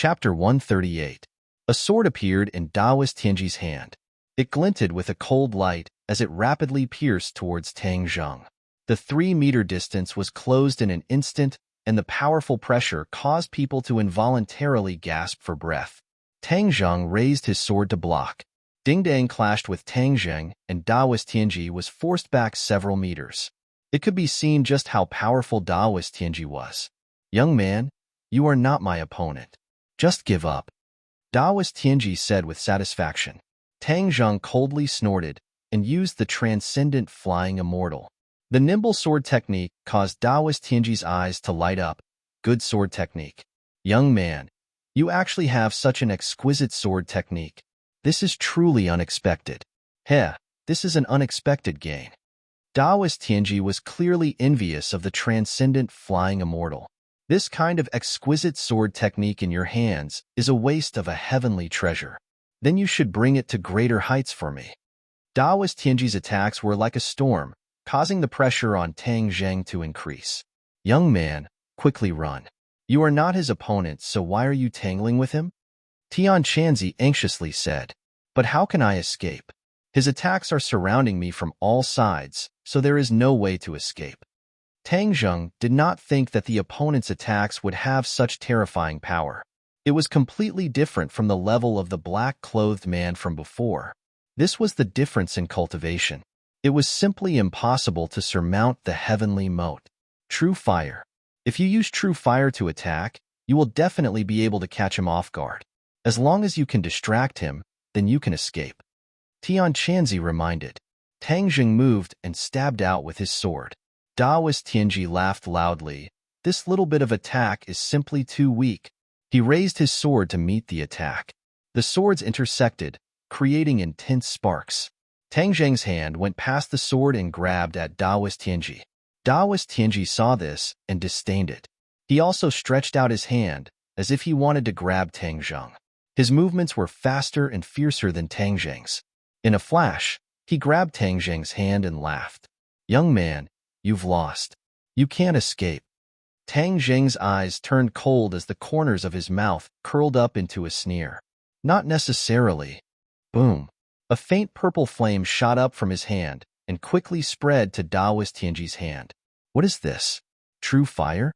Chapter 138. A sword appeared in Daoist Tianji's hand. It glinted with a cold light as it rapidly pierced towards Tang Zheng. The 3-meter distance was closed in an instant, and the powerful pressure caused people to involuntarily gasp for breath. Tang Zheng raised his sword to block. Ding-dang clashed with Tang Zheng, and Daoist Tianji was forced back several meters. It could be seen just how powerful Daoist Tianji was. "Young man, you are not my opponent. Just give up," Daoist Tianji said with satisfaction. Tang Zheng coldly snorted and used the transcendent flying immortal. The nimble sword technique caused Daoist Tianji's eyes to light up. "Good sword technique. Young man, you actually have such an exquisite sword technique. This is truly unexpected." "Heh, this is an unexpected gain." Daoist Tianji was clearly envious of the transcendent flying immortal. "This kind of exquisite sword technique in your hands is a waste of a heavenly treasure. Then you should bring it to greater heights for me." Daoist Tianji's attacks were like a storm, causing the pressure on Tang Zheng to increase. "Young man, quickly run. You are not his opponent, so why are you tangling with him?" Tian Chanzi anxiously said. "But how can I escape? His attacks are surrounding me from all sides, so there is no way to escape." Tang Zheng did not think that the opponent's attacks would have such terrifying power. It was completely different from the level of the black-clothed man from before. This was the difference in cultivation. It was simply impossible to surmount the heavenly moat. True fire. If you use true fire to attack, you will definitely be able to catch him off guard. As long as you can distract him, then you can escape. Tian Chanzi reminded. Tang Zheng moved and stabbed out with his sword. Daoist Tianji laughed loudly. "This little bit of attack is simply too weak." He raised his sword to meet the attack. The swords intersected, creating intense sparks. Tang Zheng's hand went past the sword and grabbed at Daoist Tianji. Daoist Tianji saw this and disdained it. He also stretched out his hand, as if he wanted to grab Tang Zheng. His movements were faster and fiercer than Tang Zheng's. In a flash, he grabbed Tang Zheng's hand and laughed. "Young man, you've lost. You can't escape." Tang Zheng's eyes turned cold as the corners of his mouth curled up into a sneer. "Not necessarily." Boom. A faint purple flame shot up from his hand and quickly spread to Daoist Tianji's hand. "What is this? True fire?"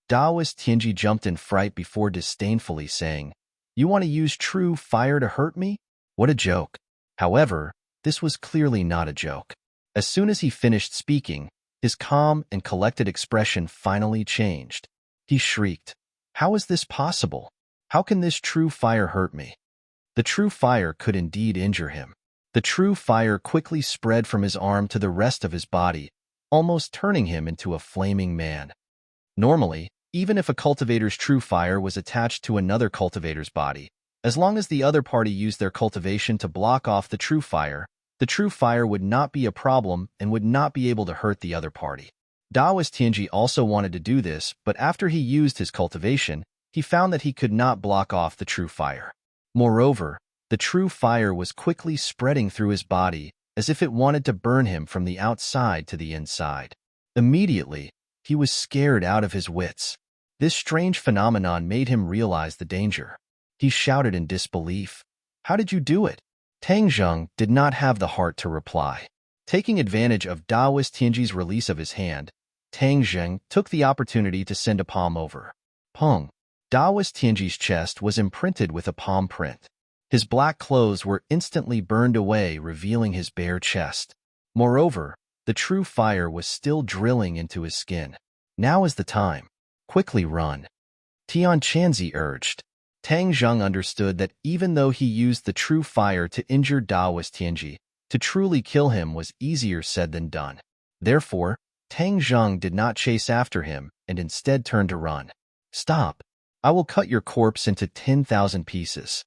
Daoist Tianji jumped in fright before disdainfully saying, "You want to use true fire to hurt me? What a joke." However, this was clearly not a joke. As soon as he finished speaking, his calm and collected expression finally changed. He shrieked, "How is this possible? How can this true fire hurt me?" The true fire could indeed injure him. The true fire quickly spread from his arm to the rest of his body, almost turning him into a flaming man. Normally, even if a cultivator's true fire was attached to another cultivator's body, as long as the other party used their cultivation to block off the true fire would not be a problem and would not be able to hurt the other party. Daoist Tianji also wanted to do this, but after he used his cultivation, he found that he could not block off the true fire. Moreover, the true fire was quickly spreading through his body as if it wanted to burn him from the outside to the inside. Immediately, he was scared out of his wits. This strange phenomenon made him realize the danger. He shouted in disbelief, "How did you do it?" Tang Zheng did not have the heart to reply. Taking advantage of Daoist Tianji's release of his hand, Tang Zheng took the opportunity to send a palm over. Pong! Daoist Tianji's chest was imprinted with a palm print. His black clothes were instantly burned away, revealing his bare chest. Moreover, the true fire was still drilling into his skin. "Now is the time. Quickly run," Tian Chanzi urged. Tang Zheng understood that even though he used the true fire to injure Daoist Tianji, to truly kill him was easier said than done. Therefore, Tang Zheng did not chase after him and instead turned to run. "Stop! I will cut your corpse into 10,000 pieces."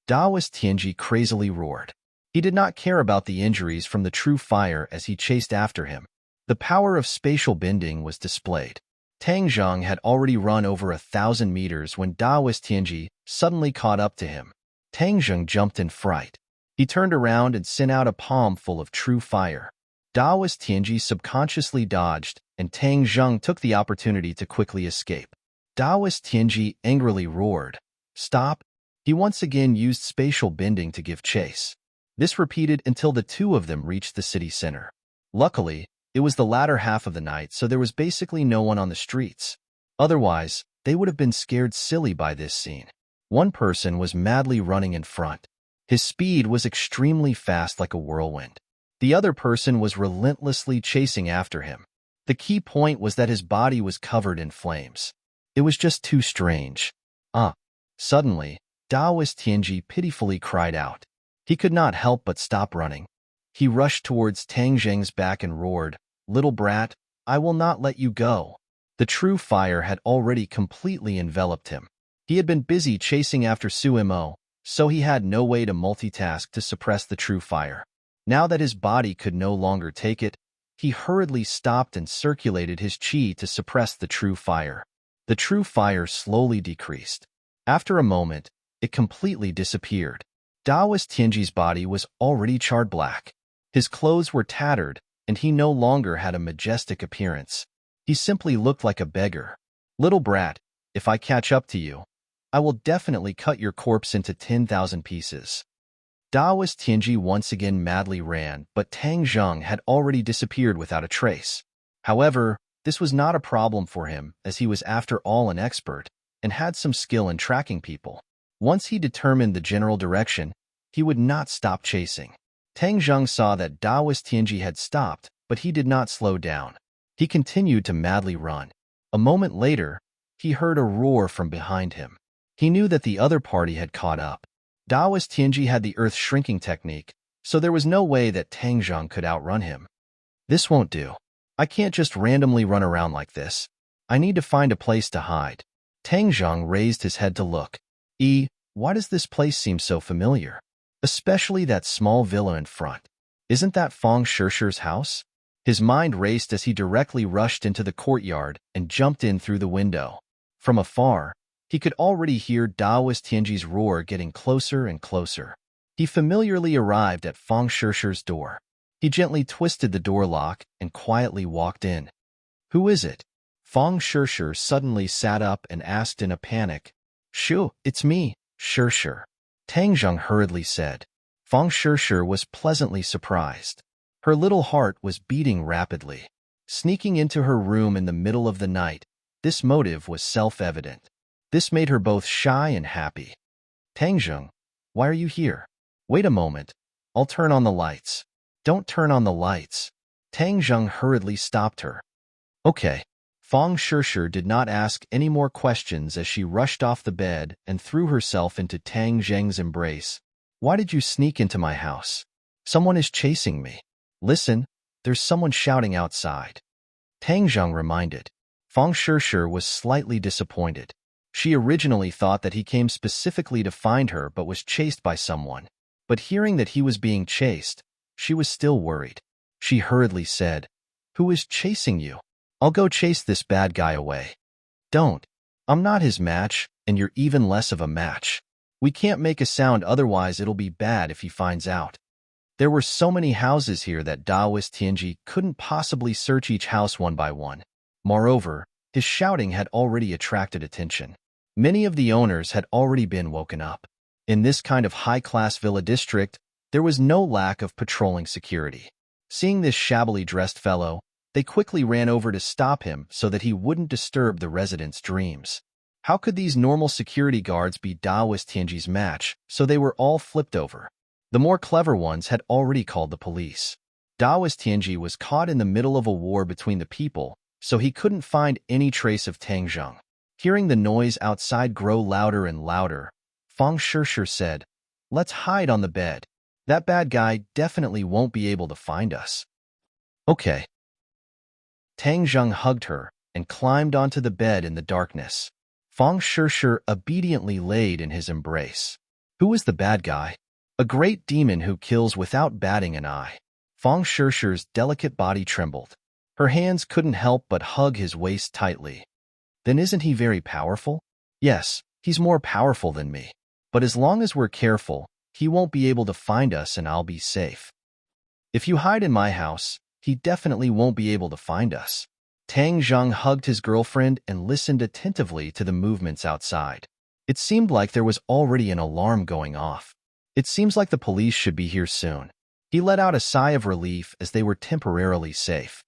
Daoist Tianji crazily roared. He did not care about the injuries from the true fire as he chased after him. The power of spatial bending was displayed. Tang Zheng had already run over 1,000 meters when Daoist Tianji suddenly caught up to him. Tang Zheng jumped in fright. He turned around and sent out a palm full of true fire. Daoist Tianji subconsciously dodged, and Tang Zheng took the opportunity to quickly escape. Daoist Tianji angrily roared, Stop. He once again used spatial bending to give chase. This repeated until the two of them reached the city center. Luckily, it was the latter half of the night, so there was basically no one on the streets. Otherwise, they would have been scared silly by this scene. One person was madly running in front. His speed was extremely fast, like a whirlwind. The other person was relentlessly chasing after him. The key point was that his body was covered in flames. It was just too strange. Suddenly, Taoist Tianji pitifully cried out. He could not help but stop running. He rushed towards Tang Zheng's back and roared, "Little brat, I will not let you go." The true fire had already completely enveloped him. He had been busy chasing after Su Mo, so he had no way to multitask to suppress the true fire. Now that his body could no longer take it, he hurriedly stopped and circulated his qi to suppress the true fire. The true fire slowly decreased. After a moment, it completely disappeared. Taoist Tianji's body was already charred black. His clothes were tattered, and he no longer had a majestic appearance. He simply looked like a beggar. "Little brat, if I catch up to you, I will definitely cut your corpse into 10,000 pieces." Taoist Tianji once again madly ran, but Tang Zheng had already disappeared without a trace. However, this was not a problem for him, as he was after all an expert and had some skill in tracking people. Once he determined the general direction, he would not stop chasing. Tang Zheng saw that Taoist Tianji had stopped, but he did not slow down. He continued to madly run. A moment later, he heard a roar from behind him. He knew that the other party had caught up. Taoist Tianji had the earth shrinking technique, so there was no way that Tang Zheng could outrun him. "This won't do. I can't just randomly run around like this. I need to find a place to hide." Tang Zheng raised his head to look. Why does this place seem so familiar? Especially that small villa in front. Isn't that Fang Shishi's house? His mind raced as he directly rushed into the courtyard and jumped in through the window. From afar, he could already hear Taoist Tianji's roar getting closer and closer. He familiarly arrived at Fang Shishi's door. He gently twisted the door lock and quietly walked in. "Who is it?" Fang Shishi suddenly sat up and asked in a panic. "Shu, it's me, Shishi," Tang Zheng hurriedly said. Fang Shishi was pleasantly surprised. Her little heart was beating rapidly. Sneaking into her room in the middle of the night, this motive was self-evident. This made her both shy and happy. "Tang Zheng, why are you here?" "Wait a moment. I'll turn on the lights." "Don't turn on the lights." Tang Zheng hurriedly stopped her. "Okay." Fang Shishi did not ask any more questions as she rushed off the bed and threw herself into Tang Zheng's embrace. "Why did you sneak into my house? Someone is chasing me." "Listen, there's someone shouting outside," Tang Zheng reminded. Fang Shishi was slightly disappointed. She originally thought that he came specifically to find her but was chased by someone. But hearing that he was being chased, she was still worried. She hurriedly said, "Who is chasing you? I'll go chase this bad guy away." "Don't. I'm not his match, and you're even less of a match. We can't make a sound, otherwise it'll be bad if he finds out." There were so many houses here that Taoist Tianji couldn't possibly search each house one by one. Moreover, his shouting had already attracted attention. Many of the owners had already been woken up. In this kind of high-class villa district, there was no lack of patrolling security. Seeing this shabbily dressed fellow, they quickly ran over to stop him so that he wouldn't disturb the residents' dreams. How could these normal security guards be Taoist Tianji's match, so they were all flipped over. The more clever ones had already called the police. Taoist Tianji was caught in the middle of a war between the people, so he couldn't find any trace of Tang Zheng. Hearing the noise outside grow louder and louder, Fang Shishi said, "Let's hide on the bed. That bad guy definitely won't be able to find us." "Okay." Tang Zheng hugged her and climbed onto the bed in the darkness. Fang Shishi obediently laid in his embrace. Who is the bad guy? "A great demon who kills without batting an eye." Fang Shishi's delicate body trembled. Her hands couldn't help but hug his waist tightly. "Then isn't he very powerful?" "Yes, he's more powerful than me. But as long as we're careful, he won't be able to find us and I'll be safe. If you hide in my house, he definitely won't be able to find us." Tang Zheng hugged his girlfriend and listened attentively to the movements outside. It seemed like there was already an alarm going off. It seems like the police should be here soon. He let out a sigh of relief as they were temporarily safe.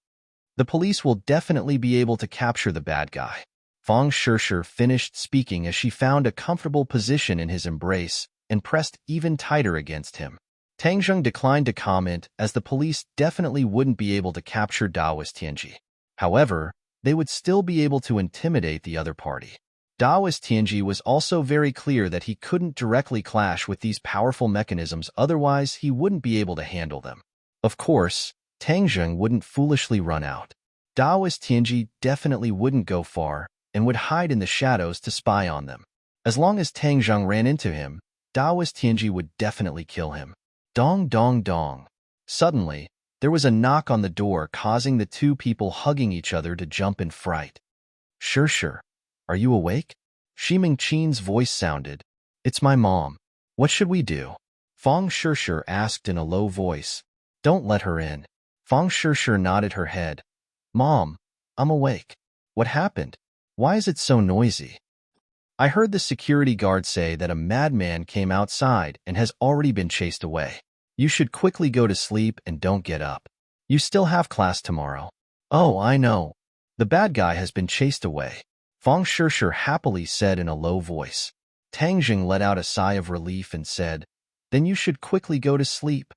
The police will definitely be able to capture the bad guy. Fang Shishir finished speaking as she found a comfortable position in his embrace and pressed even tighter against him. Tang Zheng declined to comment as the police definitely wouldn't be able to capture Daoist Tianji. However, they would still be able to intimidate the other party. Daoist Tianji was also very clear that he couldn't directly clash with these powerful mechanisms, otherwise he wouldn't be able to handle them. Of course, Tang Zheng wouldn't foolishly run out. Daoist Tianji definitely wouldn't go far and would hide in the shadows to spy on them. As long as Tang Zheng ran into him, Daoist Tianji would definitely kill him. Dong dong dong. Suddenly, there was a knock on the door, causing the two people hugging each other to jump in fright. Shishir, are you awake? Shi Mingqin's voice sounded. It's my mom. What should we do? Fang Shishir asked in a low voice. Don't let her in. Fang Shishir nodded her head. Mom, I'm awake. What happened? Why is it so noisy? I heard the security guard say that a madman came outside and has already been chased away. You should quickly go to sleep and don't get up. You still have class tomorrow. Oh, I know. The bad guy has been chased away. Fang Shishir happily said in a low voice. Tang Zheng let out a sigh of relief and said, Then you should quickly go to sleep.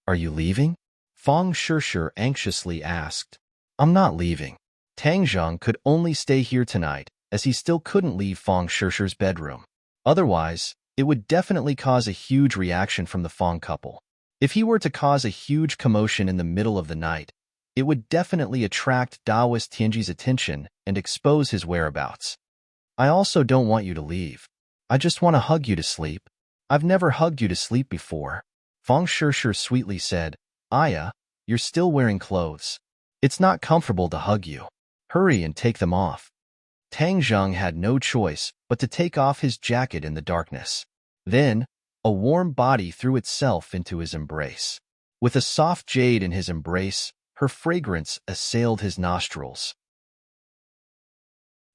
Are you leaving? Fang Shishir anxiously asked. I'm not leaving. Tang Zheng could only stay here tonight, as he still couldn't leave Fang Shishir's bedroom. Otherwise, it would definitely cause a huge reaction from the Fang couple. If he were to cause a huge commotion in the middle of the night, it would definitely attract Daoist Tianji's attention and expose his whereabouts. I also don't want you to leave. I just want to hug you to sleep. I've never hugged you to sleep before. Fang Shishir sweetly said, Aya, you're still wearing clothes. It's not comfortable to hug you. Hurry and take them off. Tang Zheng had no choice but to take off his jacket in the darkness. Then, a warm body threw itself into his embrace. With a soft jade in his embrace, her fragrance assailed his nostrils.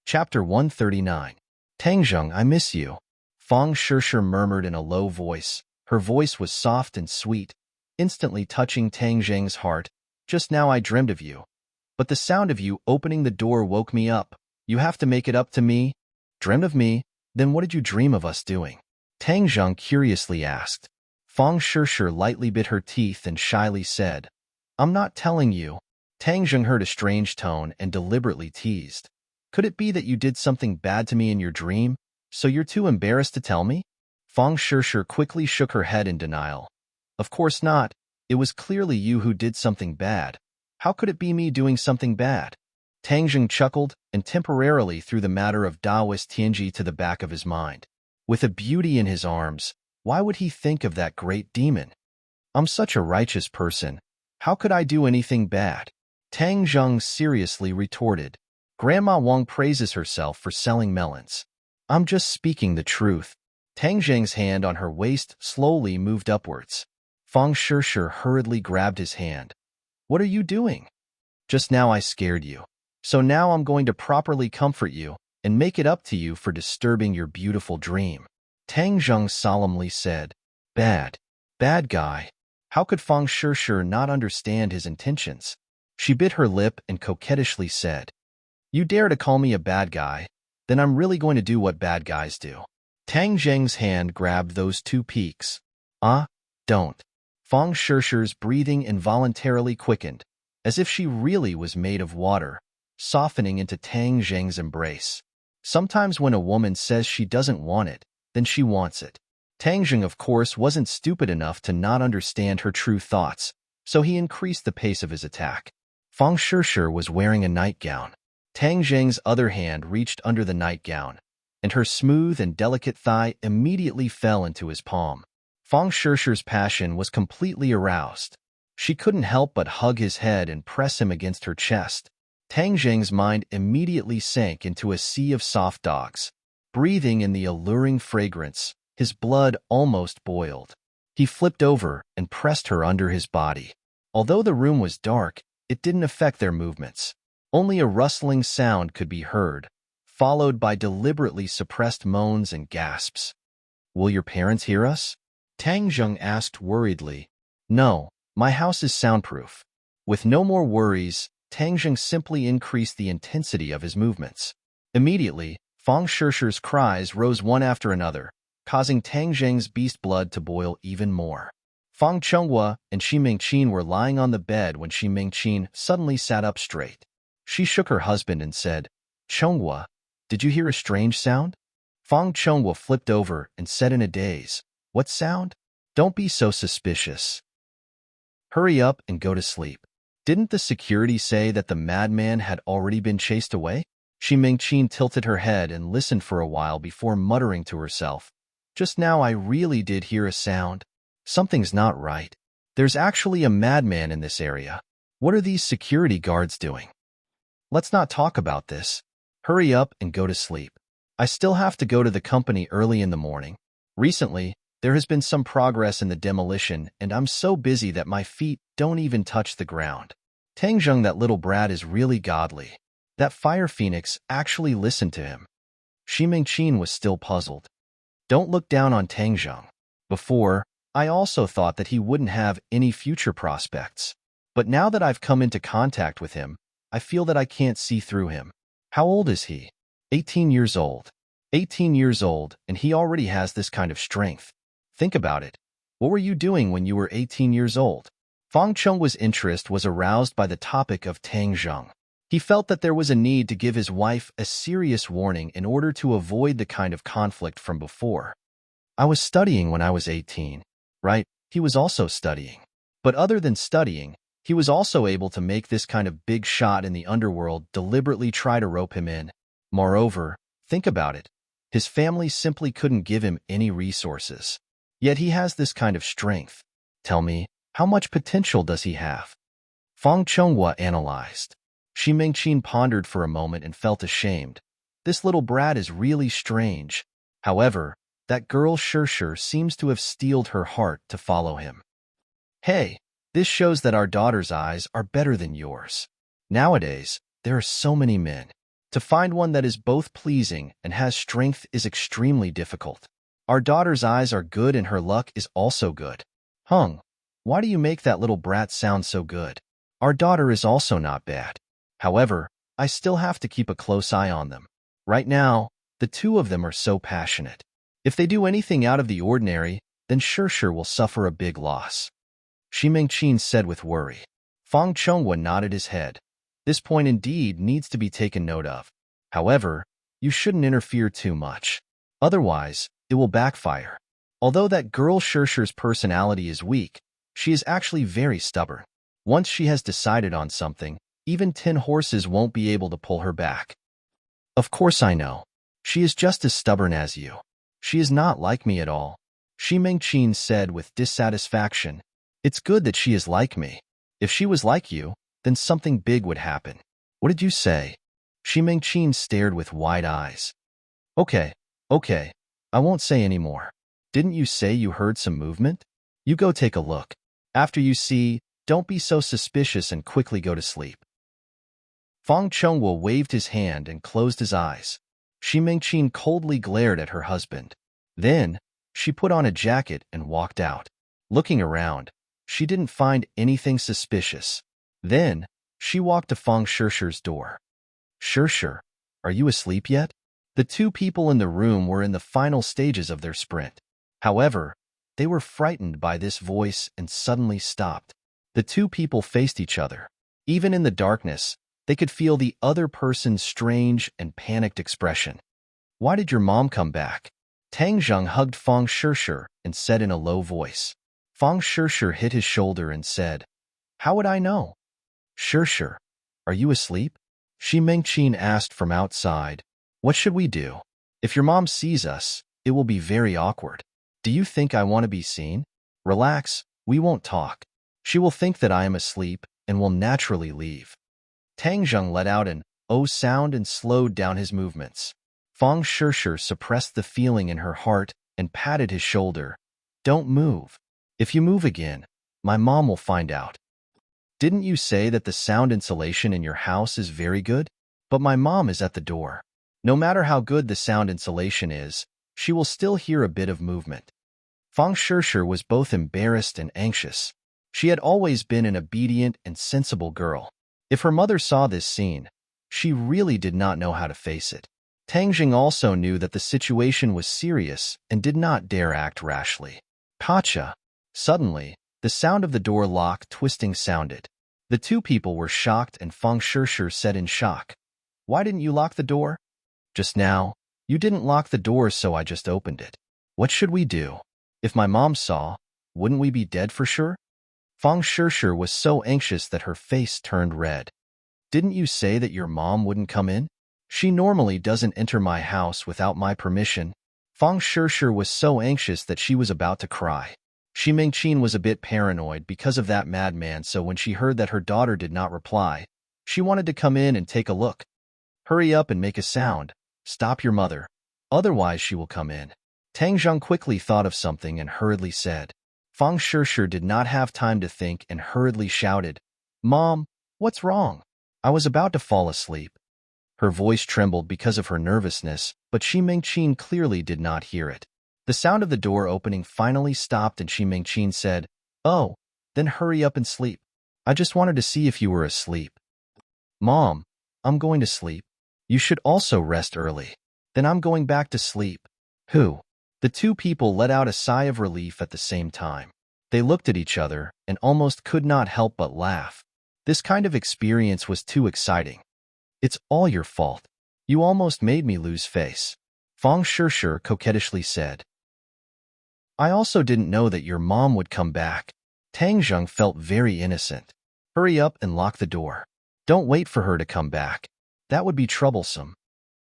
Chapter 139. Tang Zheng, I miss you. Fang Shishir murmured in a low voice. Her voice was soft and sweet, instantly touching Tang Zheng's heart. Just now I dreamed of you. But the sound of you opening the door woke me up. You have to make it up to me? Dreamed of me? Then what did you dream of us doing? Tang Zheng curiously asked. Fang Shishir lightly bit her teeth and shyly said, I'm not telling you. Tang Zheng heard a strange tone and deliberately teased. Could it be that you did something bad to me in your dream, so you're too embarrassed to tell me? Fang Shishir quickly shook her head in denial. Of course not. It was clearly you who did something bad. How could it be me doing something bad? Tang Zheng chuckled and temporarily threw the matter of Daoist Tianji to the back of his mind. With a beauty in his arms, why would he think of that great demon? I'm such a righteous person. How could I do anything bad? Tang Zheng seriously retorted. Grandma Wang praises herself for selling melons. I'm just speaking the truth. Tang Zheng's hand on her waist slowly moved upwards. Fang Shishir hurriedly grabbed his hand. What are you doing? Just now I scared you. So now I'm going to properly comfort you and make it up to you for disturbing your beautiful dream. Tang Zheng solemnly said. Bad guy. How could Fang Shishir not understand his intentions? She bit her lip and coquettishly said, You dare to call me a bad guy? Then I'm really going to do what bad guys do. Tang Zheng's hand grabbed those two peaks. Don't. Fang Shishir's breathing involuntarily quickened, as if she really was made of water, softening into Tang Zheng's embrace. Sometimes when a woman says she doesn't want it, then she wants it. Tang Zheng, of course, wasn't stupid enough to not understand her true thoughts, so he increased the pace of his attack. Fang Shishir was wearing a nightgown. Tang Zheng's other hand reached under the nightgown, and her smooth and delicate thigh immediately fell into his palm. Fang Shishir's passion was completely aroused. She couldn't help but hug his head and press him against her chest. Tang Zheng's mind immediately sank into a sea of soft dogs. Breathing in the alluring fragrance, his blood almost boiled. He flipped over and pressed her under his body. Although the room was dark, it didn't affect their movements. Only a rustling sound could be heard. followed by deliberately suppressed moans and gasps. Will your parents hear us? Tang Zheng asked worriedly. No, my house is soundproof. With no more worries, Tang Zheng simply increased the intensity of his movements. Immediately, Fang Shishi's cries rose one after another, causing Tang Zheng's beast blood to boil even more. Fang Chonghua and Xi Mingqin were lying on the bed when Xi Mingqin suddenly sat up straight. She shook her husband and said, Chonghua, did you hear a strange sound? Fang Chonghua flipped over and said in a daze, What sound? Don't be so suspicious. Hurry up and go to sleep. Didn't the security say that the madman had already been chased away? Xi Mingqin tilted her head and listened for a while before muttering to herself, Just now I really did hear a sound. Something's not right. There's actually a madman in this area. What are these security guards doing? Let's not talk about this. Hurry up and go to sleep. I still have to go to the company early in the morning. Recently, there has been some progress in the demolition, and I'm so busy that my feet don't even touch the ground. Tang Zheng, that little brat, is really godly. That fire phoenix actually listened to him. Xi Mingqin was still puzzled. Don't look down on Tang Zheng. Before, I also thought that he wouldn't have any future prospects. But now that I've come into contact with him, I feel that I can't see through him. How old is he? 18 years old. 18 years old, and he already has this kind of strength. Think about it. What were you doing when you were 18 years old? Fang Chonghua's interest was aroused by the topic of Tang Zheng. He felt that there was a need to give his wife a serious warning in order to avoid the kind of conflict from before. I was studying when I was 18. Right, he was also studying. But other than studying, he was also able to make this kind of big shot in the underworld deliberately try to rope him in. Moreover, think about it. His family simply couldn't give him any resources. Yet he has this kind of strength. Tell me, how much potential does he have? Fang Chonghua analyzed. Xi Mingqin pondered for a moment and felt ashamed. This little brat is really strange. However, that girl Shishir seems to have steeled her heart to follow him. Hey, this shows that our daughter's eyes are better than yours. Nowadays, there are so many men. To find one that is both pleasing and has strength is extremely difficult. Our daughter's eyes are good and her luck is also good. Hung, why do you make that little brat sound so good? Our daughter is also not bad. However, I still have to keep a close eye on them. Right now, the two of them are so passionate. If they do anything out of the ordinary, then Shishir will suffer a big loss. Xi Mingqin said with worry. Fang Chonghua nodded his head. This point indeed needs to be taken note of. However, you shouldn't interfere too much. Otherwise, it will backfire. Although that girl Shishir's personality is weak, she is actually very stubborn. Once she has decided on something, even 10 horses won't be able to pull her back. Of course I know. She is just as stubborn as you. She is not like me at all. Xi Mingqin said with dissatisfaction. It's good that she is like me. If she was like you, then something big would happen. What did you say? Xi Mingqin stared with wide eyes. Okay, I won't say any more. Didn't you say you heard some movement? You go take a look. After you see, don't be so suspicious and quickly go to sleep. Fang Chonghua waved his hand and closed his eyes. Xi Mingqin coldly glared at her husband. Then, she put on a jacket and walked out. Looking around, she didn't find anything suspicious. Then, she walked to Fang Shishir's door. Shishir, are you asleep yet? The two people in the room were in the final stages of their sprint. However, they were frightened by this voice and suddenly stopped. The two people faced each other. Even in the darkness, they could feel the other person's strange and panicked expression. Why did your mom come back? Tang Zheng hugged Fang Shishir and said in a low voice. Fang Shishir hit his shoulder and said, How would I know? Shishir, are you asleep? Xi Mingqin asked from outside. What should we do? If your mom sees us, it will be very awkward. Do you think I want to be seen? Relax, we won't talk. She will think that I am asleep and will naturally leave. Tang Zheng let out an oh sound and slowed down his movements. Fang Shishir suppressed the feeling in her heart and patted his shoulder. Don't move. If you move again, my mom will find out. Didn't you say that the sound insulation in your house is very good? But my mom is at the door. No matter how good the sound insulation is, she will still hear a bit of movement. Fang Shishir was both embarrassed and anxious. She had always been an obedient and sensible girl. If her mother saw this scene, she really did not know how to face it. Tang Jing also knew that the situation was serious and did not dare act rashly. Pacha. Suddenly, the sound of the door lock twisting sounded. The two people were shocked and Fang Shishir said in shock, "Why didn't you lock the door?" "Just now, you didn't lock the door, so I just opened it." "What should we do? If my mom saw, wouldn't we be dead for sure?" Fang Shishir was so anxious that her face turned red. "Didn't you say that your mom wouldn't come in? She normally doesn't enter my house without my permission." Fang Shishir was so anxious that she was about to cry. Shi Mingqin was a bit paranoid because of that madman, so when she heard that her daughter did not reply, she wanted to come in and take a look. "Hurry up and make a sound. Stop your mother. Otherwise she will come in." Tang Zheng quickly thought of something and hurriedly said. Fang Shishir did not have time to think and hurriedly shouted, "Mom, what's wrong?" "I was about to fall asleep." Her voice trembled because of her nervousness, but Shi Mingqin clearly did not hear it. The sound of the door opening finally stopped and Shi Mingqin said, "Oh, then hurry up and sleep. I just wanted to see if you were asleep." "Mom, I'm going to sleep. You should also rest early." "Then I'm going back to sleep." "Who?" The two people let out a sigh of relief at the same time. They looked at each other and almost could not help but laugh. This kind of experience was too exciting. "It's all your fault. You almost made me lose face," Fang Shishir coquettishly said. "I also didn't know that your mom would come back." Tang Zheng felt very innocent. "Hurry up and lock the door. Don't wait for her to come back. That would be troublesome."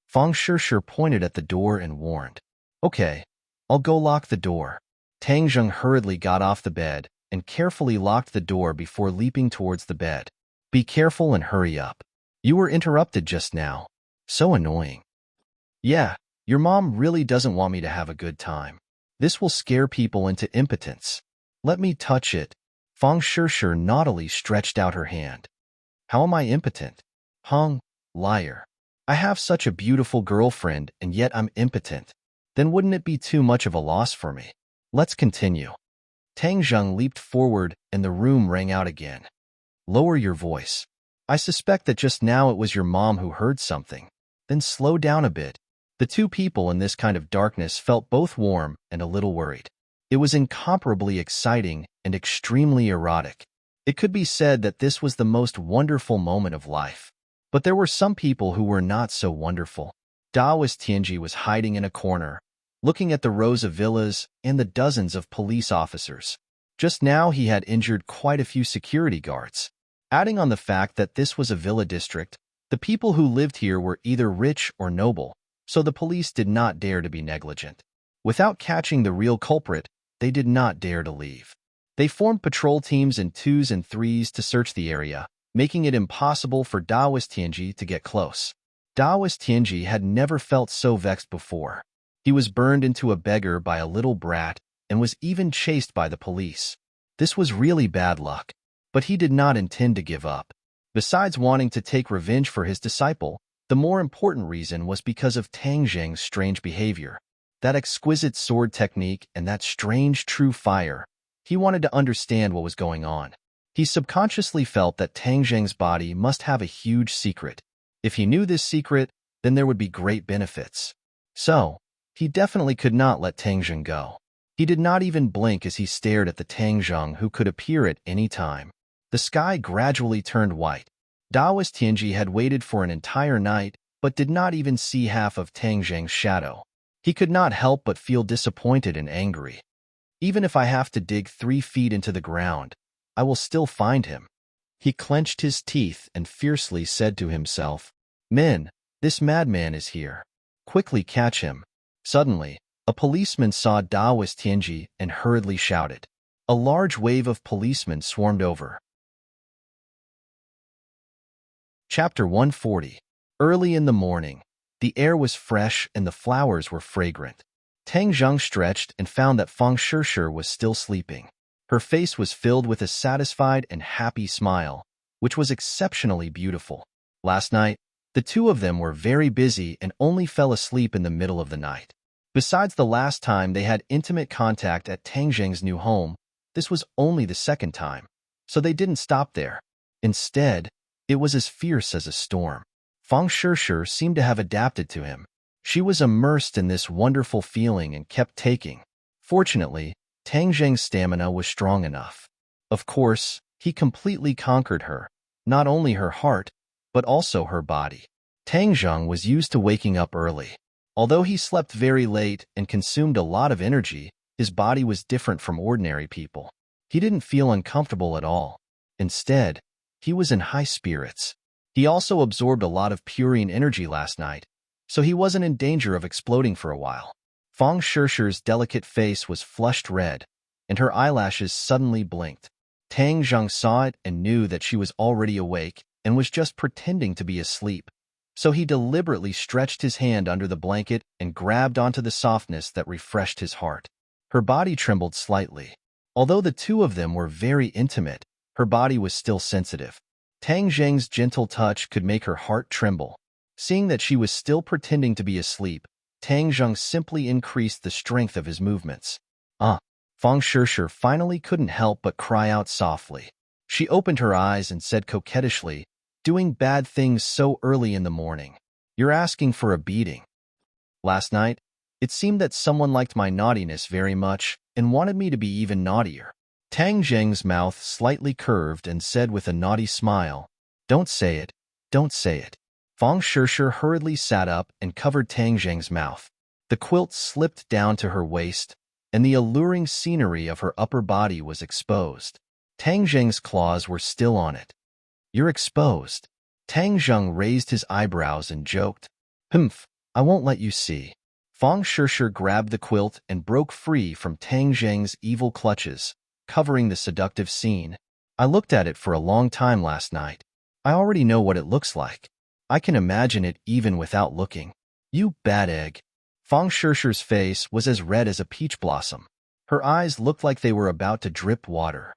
Fang Shishir pointed at the door and warned. "Okay, I'll go lock the door." Tang Zheng hurriedly got off the bed and carefully locked the door before leaping towards the bed. "Be careful and hurry up. You were interrupted just now. So annoying." "Yeah, your mom really doesn't want me to have a good time. This will scare people into impotence." "Let me touch it." Fang Shishir naughtily stretched out her hand. "How am I impotent?" "Hung, liar. I have such a beautiful girlfriend and yet I'm impotent. Then wouldn't it be too much of a loss for me?" "Let's continue." Tang Zheng leaped forward and the room rang out again. "Lower your voice. I suspect that just now it was your mom who heard something. Then slow down a bit." The two people in this kind of darkness felt both warm and a little worried. It was incomparably exciting and extremely erotic. It could be said that this was the most wonderful moment of life. But there were some people who were not so wonderful. Daoist Tianji was hiding in a corner, looking at the rows of villas and the dozens of police officers. Just now he had injured quite a few security guards. Adding on the fact that this was a villa district, the people who lived here were either rich or noble, so the police did not dare to be negligent. Without catching the real culprit, they did not dare to leave. They formed patrol teams in 2s and 3s to search the area, making it impossible for Daoist Tianji to get close. Daoist Tianji had never felt so vexed before. He was burned into a beggar by a little brat and was even chased by the police. This was really bad luck, but he did not intend to give up. Besides wanting to take revenge for his disciple, the more important reason was because of Tang Zheng's strange behavior. That exquisite sword technique and that strange true fire. He wanted to understand what was going on. He subconsciously felt that Tang Zheng's body must have a huge secret. If he knew this secret, then there would be great benefits. So, he definitely could not let Tang Zheng go. He did not even blink as he stared at the Tang Zheng who could appear at any time. The sky gradually turned white. Daoist Tianji had waited for an entire night, but did not even see half of Tang Zheng's shadow. He could not help but feel disappointed and angry. "Even if I have to dig 3 feet into the ground, I will still find him." He clenched his teeth and fiercely said to himself, "Men, this madman is here. Quickly catch him." Suddenly, a policeman saw Daoist Tianji and hurriedly shouted. A large wave of policemen swarmed over. Chapter 140. Early in the morning, the air was fresh and the flowers were fragrant. Tang Zheng stretched and found that Fang Shishir was still sleeping. Her face was filled with a satisfied and happy smile, which was exceptionally beautiful. Last night, The two of them were very busy and only fell asleep in the middle of the night. Besides the last time they had intimate contact at Tang Zheng's new home, this was only the second time, so they didn't stop there. Instead, it was as fierce as a storm. Fang Shishir seemed to have adapted to him. She was immersed in this wonderful feeling and kept taking. Fortunately, Tang Zheng's stamina was strong enough. Of course, he completely conquered her, not only her heart, but also her body. Tang Zheng was used to waking up early. Although he slept very late and consumed a lot of energy, his body was different from ordinary people. He didn't feel uncomfortable at all. Instead, he was in high spirits. He also absorbed a lot of purine energy last night, so he wasn't in danger of exploding for a while. Fang Shishir's delicate face was flushed red, and her eyelashes suddenly blinked. Tang Zheng saw it and knew that she was already awake and was just pretending to be asleep. So he deliberately stretched his hand under the blanket and grabbed onto the softness that refreshed his heart. Her body trembled slightly. Although the two of them were very intimate, her body was still sensitive. Tang Zheng's gentle touch could make her heart tremble. Seeing that she was still pretending to be asleep, Tang Zheng simply increased the strength of his movements. Fang Shishir finally couldn't help but cry out softly. She opened her eyes and said coquettishly, "Doing bad things so early in the morning. You're asking for a beating." Last night, it seemed that someone liked my naughtiness very much and wanted me to be even naughtier. Tang Zheng's mouth slightly curved and said with a naughty smile, "Don't say it, don't say it." Fang Shishir hurriedly sat up and covered Tang Zheng's mouth. The quilt slipped down to her waist, and the alluring scenery of her upper body was exposed. Tang Zheng's claws were still on it. "You're exposed." Tang Zheng raised his eyebrows and joked, "Humph, I won't let you see." Fang Shishir grabbed the quilt and broke free from Tang Zheng's evil clutches, covering the seductive scene. "I looked at it for a long time last night. I already know what it looks like. I can imagine it even without looking." "You bad egg." Fang Shishir's face was as red as a peach blossom. Her eyes looked like they were about to drip water.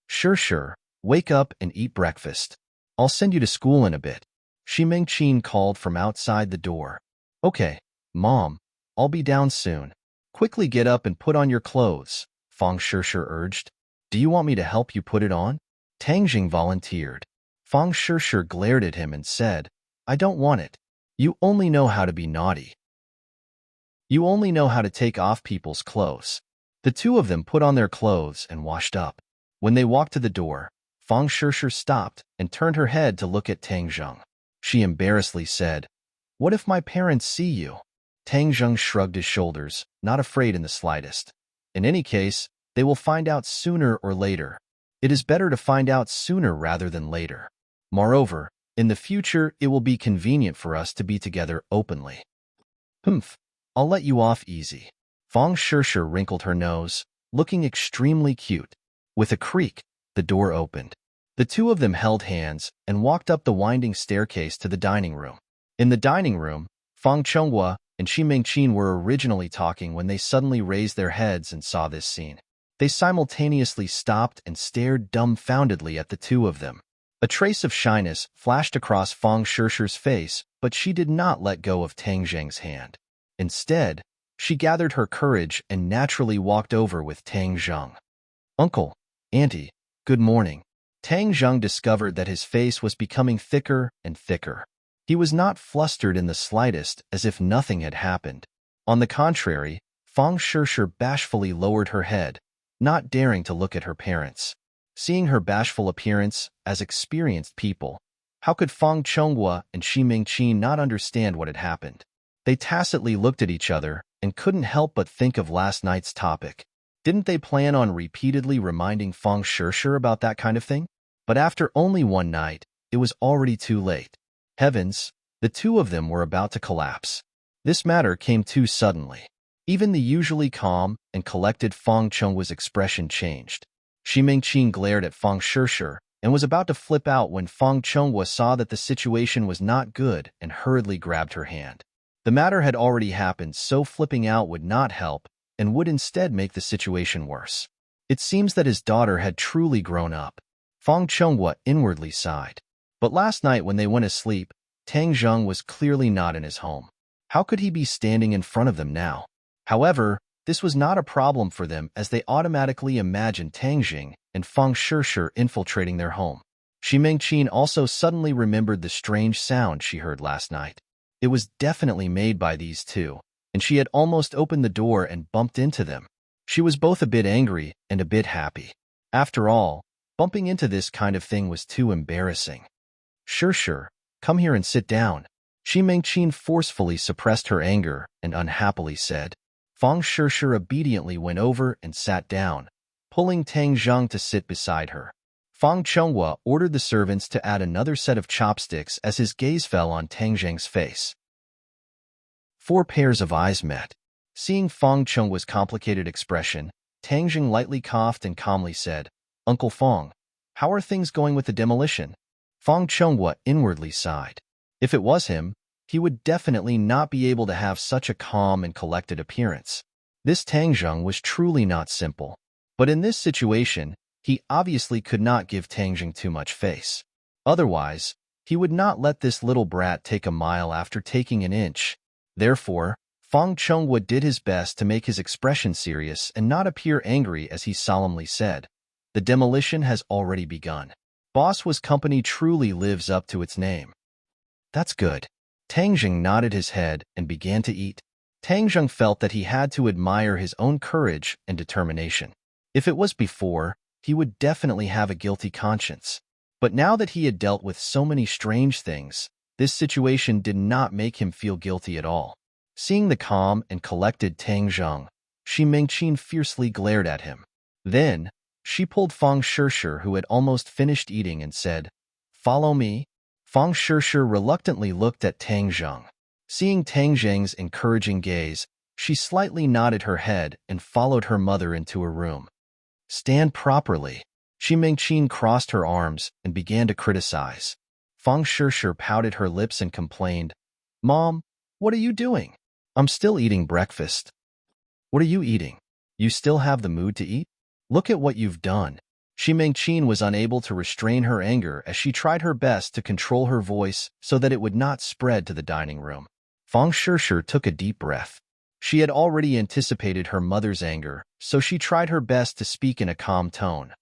Shishir, wake up and eat breakfast. I'll send you to school in a bit." Shi Mingqin called from outside the door. "Okay, Mom, I'll be down soon." "Quickly get up and put on your clothes," Fang Shishir urged. "Do you want me to help you put it on?" Tang Jing volunteered. Fang Shishir glared at him and said, "I don't want it. You only know how to be naughty. You only know how to take off people's clothes." The two of them put on their clothes and washed up. When they walked to the door, Fang Shishir stopped and turned her head to look at Tang Zheng. She embarrassedly said, "What if my parents see you?" Tang Zheng shrugged his shoulders, not afraid in the slightest. "In any case, they will find out sooner or later. It is better to find out sooner rather than later. Moreover, in the future it will be convenient for us to be together openly." "Humph, I'll let you off easy." Fang Shishir wrinkled her nose, looking extremely cute. With a creak, the door opened. The two of them held hands and walked up the winding staircase to the dining room. In the dining room, Fang Chonghua and Shi Mingqin were originally talking when they suddenly raised their heads and saw this scene. They simultaneously stopped and stared dumbfoundedly at the two of them. A trace of shyness flashed across Fang Shishir's face, but she did not let go of Tang Zheng's hand. Instead, she gathered her courage and naturally walked over with Tang Zheng. "Uncle, Auntie, good morning." Tang Zheng discovered that his face was becoming thicker and thicker. He was not flustered in the slightest, as if nothing had happened. On the contrary, Fang Shishir bashfully lowered her head, not daring to look at her parents. Seeing her bashful appearance as experienced people, how could Fang Chonghua and Shi Mingqin not understand what had happened? They tacitly looked at each other and couldn't help but think of last night's topic. Didn't they plan on repeatedly reminding Fang Shishir about that kind of thing? But after only one night, it was already too late. Heavens, the two of them were about to collapse. This matter came too suddenly. Even the usually calm and collected Fang Chonghua's expression changed. Shi Mingqin glared at Fang Shishir and was about to flip out when Fang Chonghua saw that the situation was not good and hurriedly grabbed her hand. The matter had already happened, so flipping out would not help and would instead make the situation worse. It seems that his daughter had truly grown up. Fang Chonghua inwardly sighed. But last night when they went asleep, Tang Zheng was clearly not in his home. How could he be standing in front of them now? However, this was not a problem for them as they automatically imagined Tang Jing and Feng Shishir infiltrating their home. Xi Mengqin also suddenly remembered the strange sound she heard last night. It was definitely made by these two, and she had almost opened the door and bumped into them. She was both a bit angry and a bit happy. After all, bumping into this kind of thing was too embarrassing. Shishir, come here and sit down. Xi Mengqin forcefully suppressed her anger and unhappily said. Feng Shishir obediently went over and sat down, pulling Tang Zheng to sit beside her. Feng Chenghua ordered the servants to add another set of chopsticks as his gaze fell on Tang Zheng's face. 4 pairs of eyes met. Seeing Feng Chenghua's complicated expression, Tang Zheng lightly coughed and calmly said, Uncle Feng, how are things going with the demolition? Feng Chenghua inwardly sighed. If it was him, he would definitely not be able to have such a calm and collected appearance. This Tang Zheng was truly not simple. But in this situation, he obviously could not give Tang Zheng too much face. Otherwise, he would not let this little brat take a mile after taking an inch. Therefore, Feng Chenghua did his best to make his expression serious and not appear angry as he solemnly said, the demolition has already begun. Boss Was Company truly lives up to its name. That's good. Tang Zheng nodded his head and began to eat. Tang Zheng felt that he had to admire his own courage and determination. If it was before, he would definitely have a guilty conscience. But now that he had dealt with so many strange things, this situation did not make him feel guilty at all. Seeing the calm and collected Tang Zheng, Xi Mengqin fiercely glared at him. Then, she pulled Feng Shishir, who had almost finished eating, and said, Follow me. Feng Shishir reluctantly looked at Tang Zheng. Seeing Tang Zheng's encouraging gaze, she slightly nodded her head and followed her mother into her room. Stand properly. Xi Mengqin crossed her arms and began to criticize. Feng Shishir pouted her lips and complained, Mom, what are you doing? I'm still eating breakfast. What are you eating? You still have the mood to eat? Look at what you've done. Xi Mengqin was unable to restrain her anger as she tried her best to control her voice so that it would not spread to the dining room. Feng Shishir took a deep breath. She had already anticipated her mother's anger, so she tried her best to speak in a calm tone.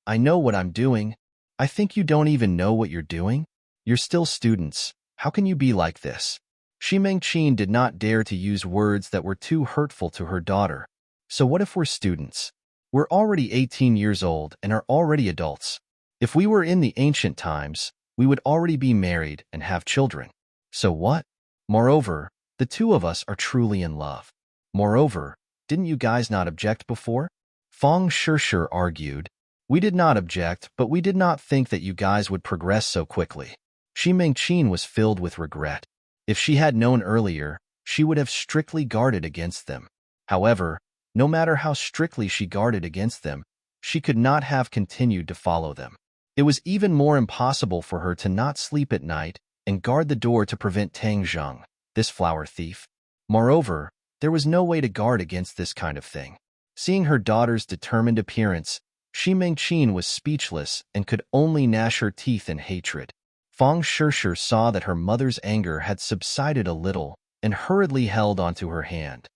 I know what I'm doing. I think you don't even know what you're doing. You're still students. How can you be like this? Xi Mengqin did not dare to use words that were too hurtful to her daughter. So what if we're students? We're already 18 years old and are already adults. If we were in the ancient times, we would already be married and have children. So what? Moreover, the two of us are truly in love. Moreover, didn't you guys not object before? Feng Shishir argued. We did not object, but we did not think that you guys would progress so quickly. Xi Mengqin was filled with regret. If she had known earlier, she would have strictly guarded against them. However, no matter how strictly she guarded against them, she could not have continued to follow them. It was even more impossible for her to not sleep at night and guard the door to prevent Tang Zheng, this flower thief. Moreover, there was no way to guard against this kind of thing. Seeing her daughter's determined appearance, Xi Mengqin was speechless and could only gnash her teeth in hatred. Feng Shishir saw that her mother's anger had subsided a little and hurriedly held onto her hand.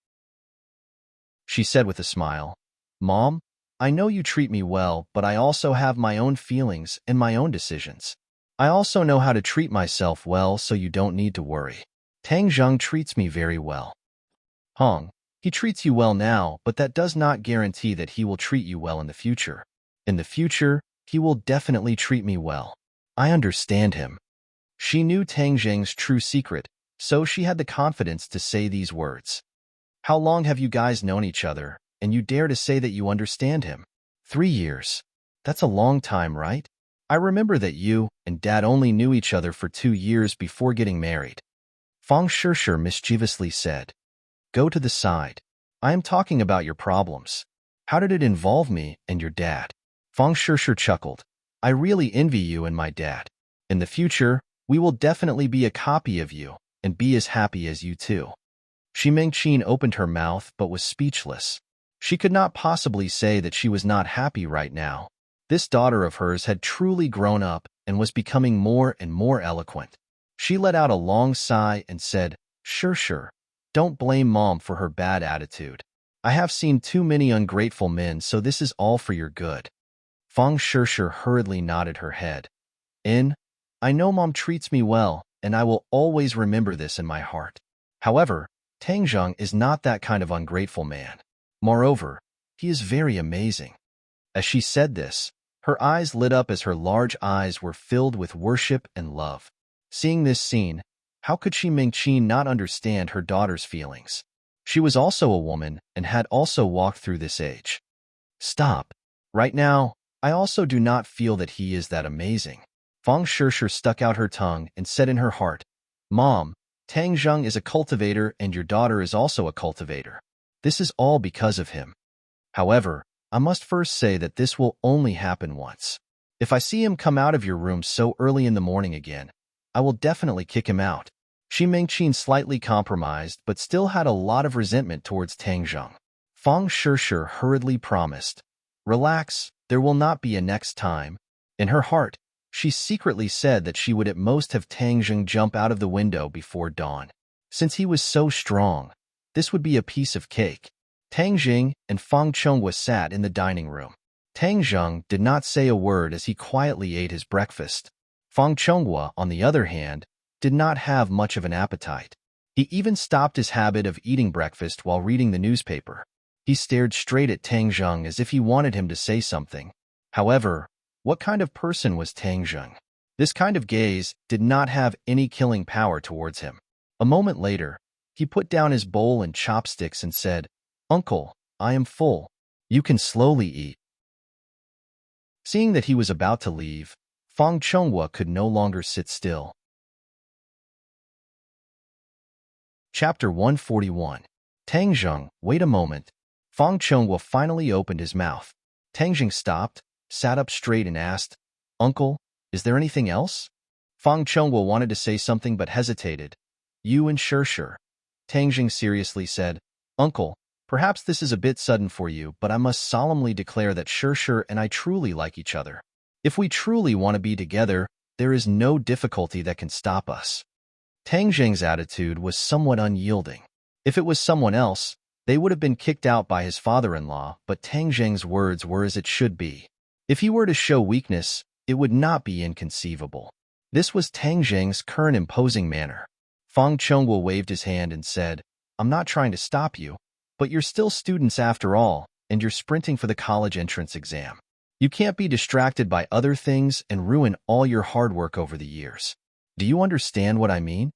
She said with a smile, Mom, I know you treat me well, but I also have my own feelings and my own decisions. I also know how to treat myself well, so you don't need to worry. Tang Zheng treats me very well. Hong, he treats you well now, but that does not guarantee that he will treat you well in the future. In the future, he will definitely treat me well. I understand him. She knew Tang Zheng's true secret, so she had the confidence to say these words. How long have you guys known each other, and you dare to say that you understand him? 3 years. That's a long time, right? I remember that you and Dad only knew each other for 2 years before getting married. Feng Shishir mischievously said. Go to the side. I am talking about your problems. How did it involve me and your dad? Feng Shishir chuckled. I really envy you and my dad. In the future, we will definitely be a copy of you and be as happy as you too. Xi Mengqin opened her mouth but was speechless. She could not possibly say that she was not happy right now. This daughter of hers had truly grown up and was becoming more and more eloquent. She let out a long sigh and said, Sure. Don't blame Mom for her bad attitude. I have seen too many ungrateful men, so this is all for your good. Fang Sure hurriedly nodded her head. I know Mom treats me well, and I will always remember this in my heart. However, Tang Zheng is not that kind of ungrateful man. Moreover, he is very amazing. As she said this, her eyes lit up as her large eyes were filled with worship and love. Seeing this scene, how could Shi Mingqin not understand her daughter's feelings? She was also a woman and had also walked through this age. Stop. Right now, I also do not feel that he is that amazing. Fang Sure stuck out her tongue and said in her heart, Mom, Tang Zheng is a cultivator and your daughter is also a cultivator. This is all because of him. However, I must first say that this will only happen once. If I see him come out of your room so early in the morning again, I will definitely kick him out. Shi Mingqin slightly compromised but still had a lot of resentment towards Tang Zheng. Fang Sure hurriedly promised, Relax, there will not be a next time. In her heart, she secretly said that she would at most have Tang Zheng jump out of the window before dawn. Since he was so strong, this would be a piece of cake. Tang Zheng and Fang Chonghua sat in the dining room. Tang Zheng did not say a word as he quietly ate his breakfast. Fang Chonghua, on the other hand, did not have much of an appetite. He even stopped his habit of eating breakfast while reading the newspaper. He stared straight at Tang Zheng as if he wanted him to say something. However, what kind of person was Tang Zheng? This kind of gaze did not have any killing power towards him. A moment later, he put down his bowl and chopsticks and said, Uncle, I am full. You can slowly eat. Seeing that he was about to leave, Fang Chonghua could no longer sit still. Chapter 141. Tang Zheng, wait a moment. Fang Chonghua finally opened his mouth. Tang Zheng stopped, sat up straight and asked, Uncle, is there anything else? Fang Chonghua wanted to say something but hesitated. You and Sure. Tang Zheng seriously said, Uncle, perhaps this is a bit sudden for you, but I must solemnly declare that Sure and I truly like each other. If we truly want to be together, there is no difficulty that can stop us. Tang Zheng's attitude was somewhat unyielding. If it was someone else, they would have been kicked out by his father-in-law, but Tang Zheng's words were as it should be. If he were to show weakness, it would not be inconceivable. This was Tang Zheng's current imposing manner. Fang Chonghua waved his hand and said, I'm not trying to stop you, but you're still students after all, and you're sprinting for the college entrance exam. You can't be distracted by other things and ruin all your hard work over the years. Do you understand what I mean?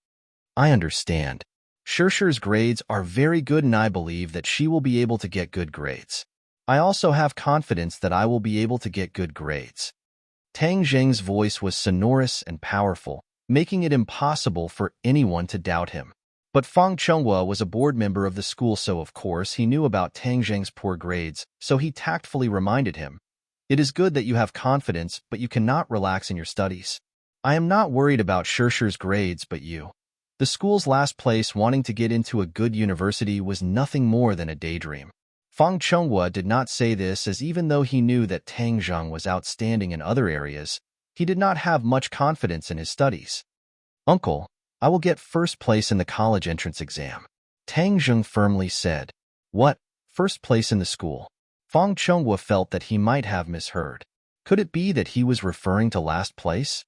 I understand. Sure's grades are very good and I believe that she will be able to get good grades. I also have confidence that I will be able to get good grades. Tang Zheng's voice was sonorous and powerful, making it impossible for anyone to doubt him. But Fang Chonghua was a board member of the school, so of course he knew about Tang Zheng's poor grades, so he tactfully reminded him, It is good that you have confidence, but you cannot relax in your studies. I am not worried about Sure's grades, but you. The school's last place wanting to get into a good university was nothing more than a daydream. Fang Chonghua did not say this as even though he knew that Tang Zheng was outstanding in other areas, he did not have much confidence in his studies. Uncle, I will get first place in the college entrance exam. Tang Zheng firmly said. What? First place in the school? Fang Chonghua felt that he might have misheard. Could it be that he was referring to last place?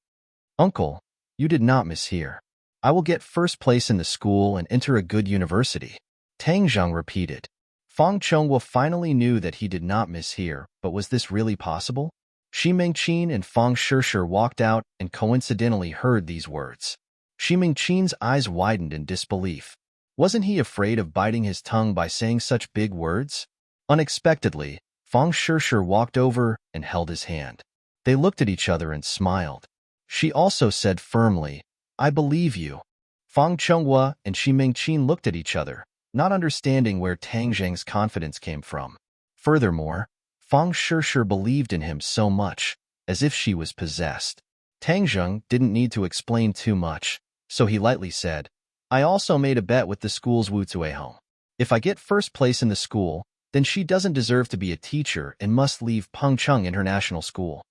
Uncle, you did not mishear. I will get first place in the school and enter a good university. Tang Zheng repeated. Fang Chonghua finally knew that he did not mishear, but was this really possible? Shi Mingqin and Fang Sure walked out and coincidentally heard these words. Shi Mingqin's eyes widened in disbelief. Wasn't he afraid of biting his tongue by saying such big words? Unexpectedly, Fang Sure walked over and held his hand. They looked at each other and smiled. She also said firmly, I believe you. Fang Chonghua and Shi Mingqin looked at each other, not understanding where Tang Zheng's confidence came from. Furthermore, Fang Sure believed in him so much, as if she was possessed. Tang Zheng didn't need to explain too much, so he lightly said, I also made a bet with the school's Wu Tuehong. If I get first place in the school, then she doesn't deserve to be a teacher and must leave Pengcheng International School.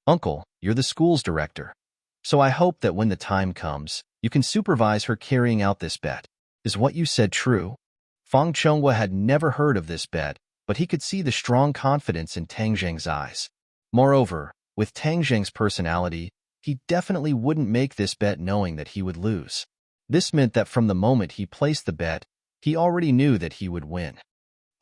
Uncle, you're the school's director. So I hope that when the time comes, you can supervise her carrying out this bet. Is what you said true? Fang Chonghua had never heard of this bet, but he could see the strong confidence in Tang Zheng's eyes. Moreover, with Tang Zheng's personality, he definitely wouldn't make this bet knowing that he would lose. This meant that from the moment he placed the bet, he already knew that he would win.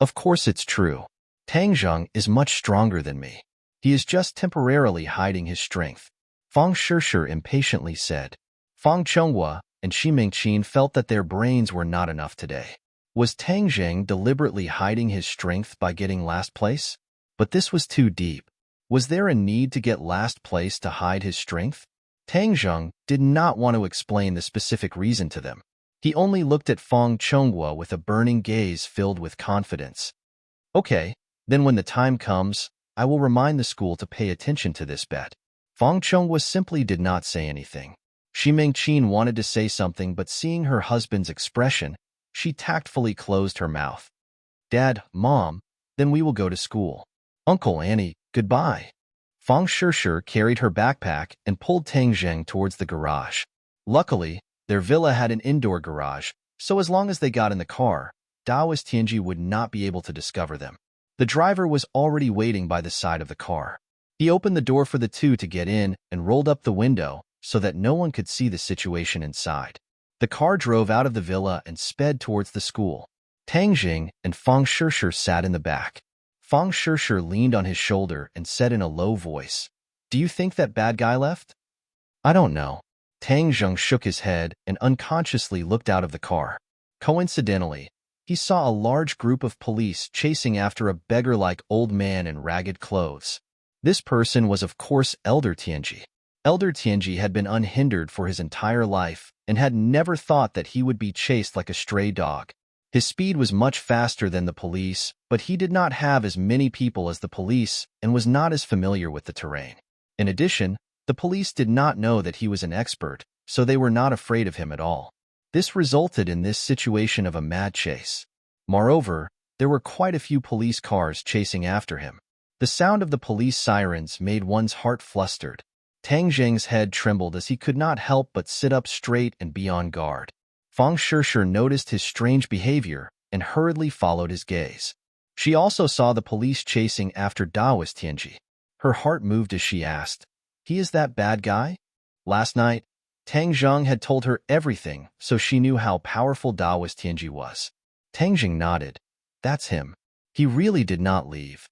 Of course it's true. Tang Zheng is much stronger than me. He is just temporarily hiding his strength. Fang Shishir impatiently said. Fang Chonghua and Shi Mingqin felt that their brains were not enough today. Was Tang Zheng deliberately hiding his strength by getting last place? But this was too deep. Was there a need to get last place to hide his strength? Tang Zheng did not want to explain the specific reason to them. He only looked at Fang Chonghua with a burning gaze filled with confidence. Okay, then when the time comes, I will remind the school to pay attention to this bet. Fang Chonghua simply did not say anything. Shi Mingqin wanted to say something, but seeing her husband's expression, she tactfully closed her mouth. Dad, Mom, then we will go to school. Uncle Annie, goodbye. Fang Shishir carried her backpack and pulled Tang Zheng towards the garage. Luckily, their villa had an indoor garage, so as long as they got in the car, Daoist Tianji would not be able to discover them. The driver was already waiting by the side of the car. He opened the door for the two to get in and rolled up the window so that no one could see the situation inside. The car drove out of the villa and sped towards the school. Tang Zheng and Fang Shishir sat in the back. Fang Shishir leaned on his shoulder and said in a low voice, Do you think that bad guy left? I don't know. Tang Zheng shook his head and unconsciously looked out of the car. Coincidentally, he saw a large group of police chasing after a beggar-like old man in ragged clothes. This person was of course Elder Tianji. Elder Tianji had been unhindered for his entire life and had never thought that he would be chased like a stray dog. His speed was much faster than the police, but he did not have as many people as the police and was not as familiar with the terrain. In addition, the police did not know that he was an expert, so they were not afraid of him at all. This resulted in this situation of a mad chase. Moreover, there were quite a few police cars chasing after him. The sound of the police sirens made one's heart flustered. Tang Zheng's head trembled as he could not help but sit up straight and be on guard. Fang Shishir noticed his strange behavior and hurriedly followed his gaze. She also saw the police chasing after Daoist Tianji. Her heart moved as she asked, He is that bad guy? Last night, Tang Zheng had told her everything, so she knew how powerful Daoist Tianji was. Tang Zheng nodded. That's him. He really did not leave.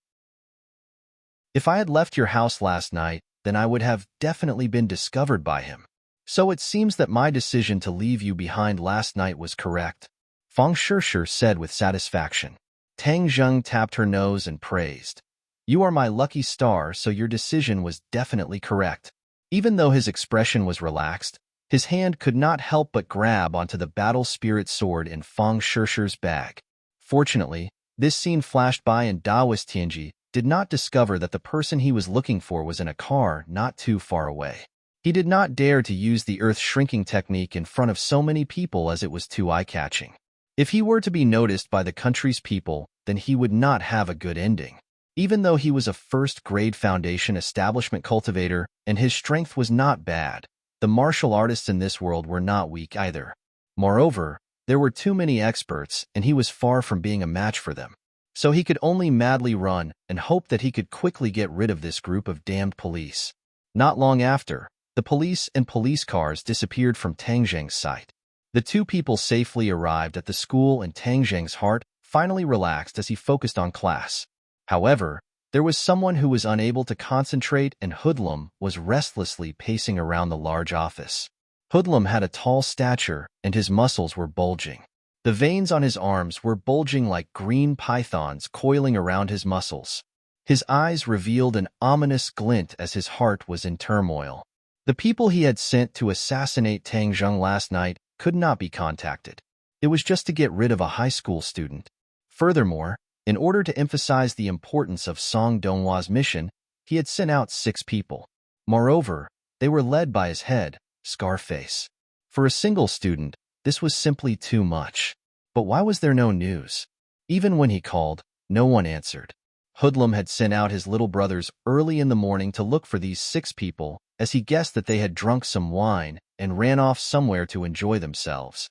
If I had left your house last night, then I would have definitely been discovered by him. So it seems that my decision to leave you behind last night was correct, Fang Shishir said with satisfaction. Tang Zheng tapped her nose and praised. You are my lucky star, so your decision was definitely correct. Even though his expression was relaxed, his hand could not help but grab onto the battle spirit sword in Fang Shishir's bag. Fortunately, this scene flashed by and Daoist Tianji did not discover that the person he was looking for was in a car not too far away. He did not dare to use the earth-shrinking technique in front of so many people as it was too eye-catching. If he were to be noticed by the country's people, then he would not have a good ending. Even though he was a first-grade foundation establishment cultivator and his strength was not bad, the martial artists in this world were not weak either. Moreover, there were too many experts and he was far from being a match for them. So he could only madly run and hope that he could quickly get rid of this group of damned police. Not long after, the police and police cars disappeared from Tang Zheng's sight. The two people safely arrived at the school and Tang Zheng's heart finally relaxed as he focused on class. However, there was someone who was unable to concentrate and Hoodlum was restlessly pacing around the large office. Hoodlum had a tall stature and his muscles were bulging. The veins on his arms were bulging like green pythons coiling around his muscles. His eyes revealed an ominous glint as his heart was in turmoil. The people he had sent to assassinate Tang Zheng last night could not be contacted. It was just to get rid of a high school student. Furthermore, in order to emphasize the importance of Song Donghua's mission, he had sent out 6 people. Moreover, they were led by his head, Scarface. For a single student, this was simply too much. But why was there no news? Even when he called, no one answered. Hoodlum had sent out his little brothers early in the morning to look for these 6 people, as he guessed that they had drunk some wine and ran off somewhere to enjoy themselves.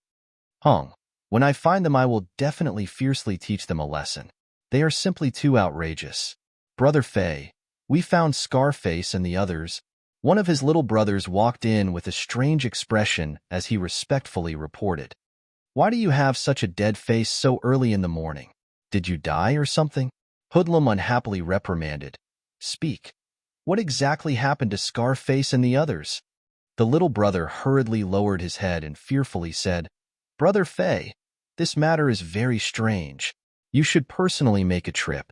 When I find them, I will definitely fiercely teach them a lesson. They are simply too outrageous. Brother Fay, we found Scarface and the others. One of his little brothers walked in with a strange expression as he respectfully reported. Why do you have such a dead face so early in the morning? Did you die or something? Hoodlum unhappily reprimanded. Speak. What exactly happened to Scarface and the others? The little brother hurriedly lowered his head and fearfully said, Brother Fay, this matter is very strange. You should personally make a trip.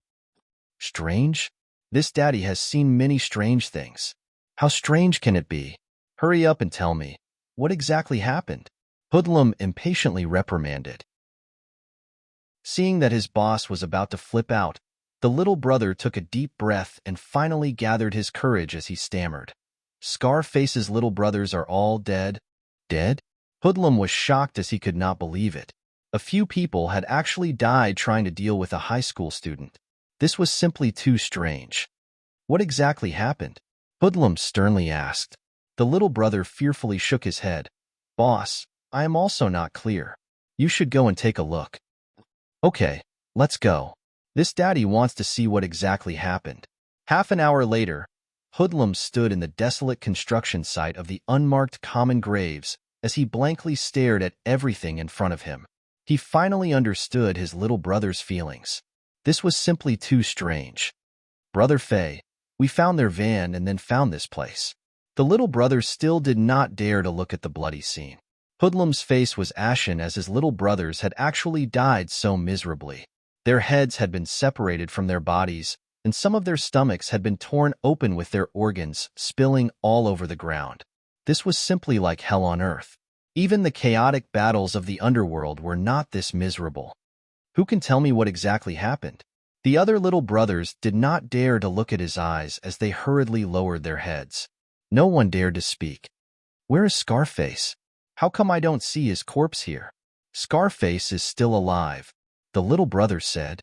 Strange? This daddy has seen many strange things. How strange can it be? Hurry up and tell me. What exactly happened? Hoodlum impatiently reprimanded. Seeing that his boss was about to flip out, the little brother took a deep breath and finally gathered his courage as he stammered. Scarface's little brothers are all dead? Dead? Hoodlum was shocked as he could not believe it. A few people had actually died trying to deal with a high school student. This was simply too strange. What exactly happened? Hoodlum sternly asked. The little brother fearfully shook his head. Boss, I am also not clear. You should go and take a look. Okay, let's go. This daddy wants to see what exactly happened. Half an hour later, Hoodlum stood in the desolate construction site of the unmarked common graves as he blankly stared at everything in front of him. He finally understood his little brother's feelings. This was simply too strange. Brother Fay, we found their van and then found this place. The little brother still did not dare to look at the bloody scene. Hoodlum's face was ashen as his little brothers had actually died so miserably. Their heads had been separated from their bodies, and some of their stomachs had been torn open with their organs spilling all over the ground. This was simply like hell on earth. Even the chaotic battles of the underworld were not this miserable. Who can tell me what exactly happened? The other little brothers did not dare to look at his eyes as they hurriedly lowered their heads. No one dared to speak. Where is Scarface? How come I don't see his corpse here? Scarface is still alive, the little brother said.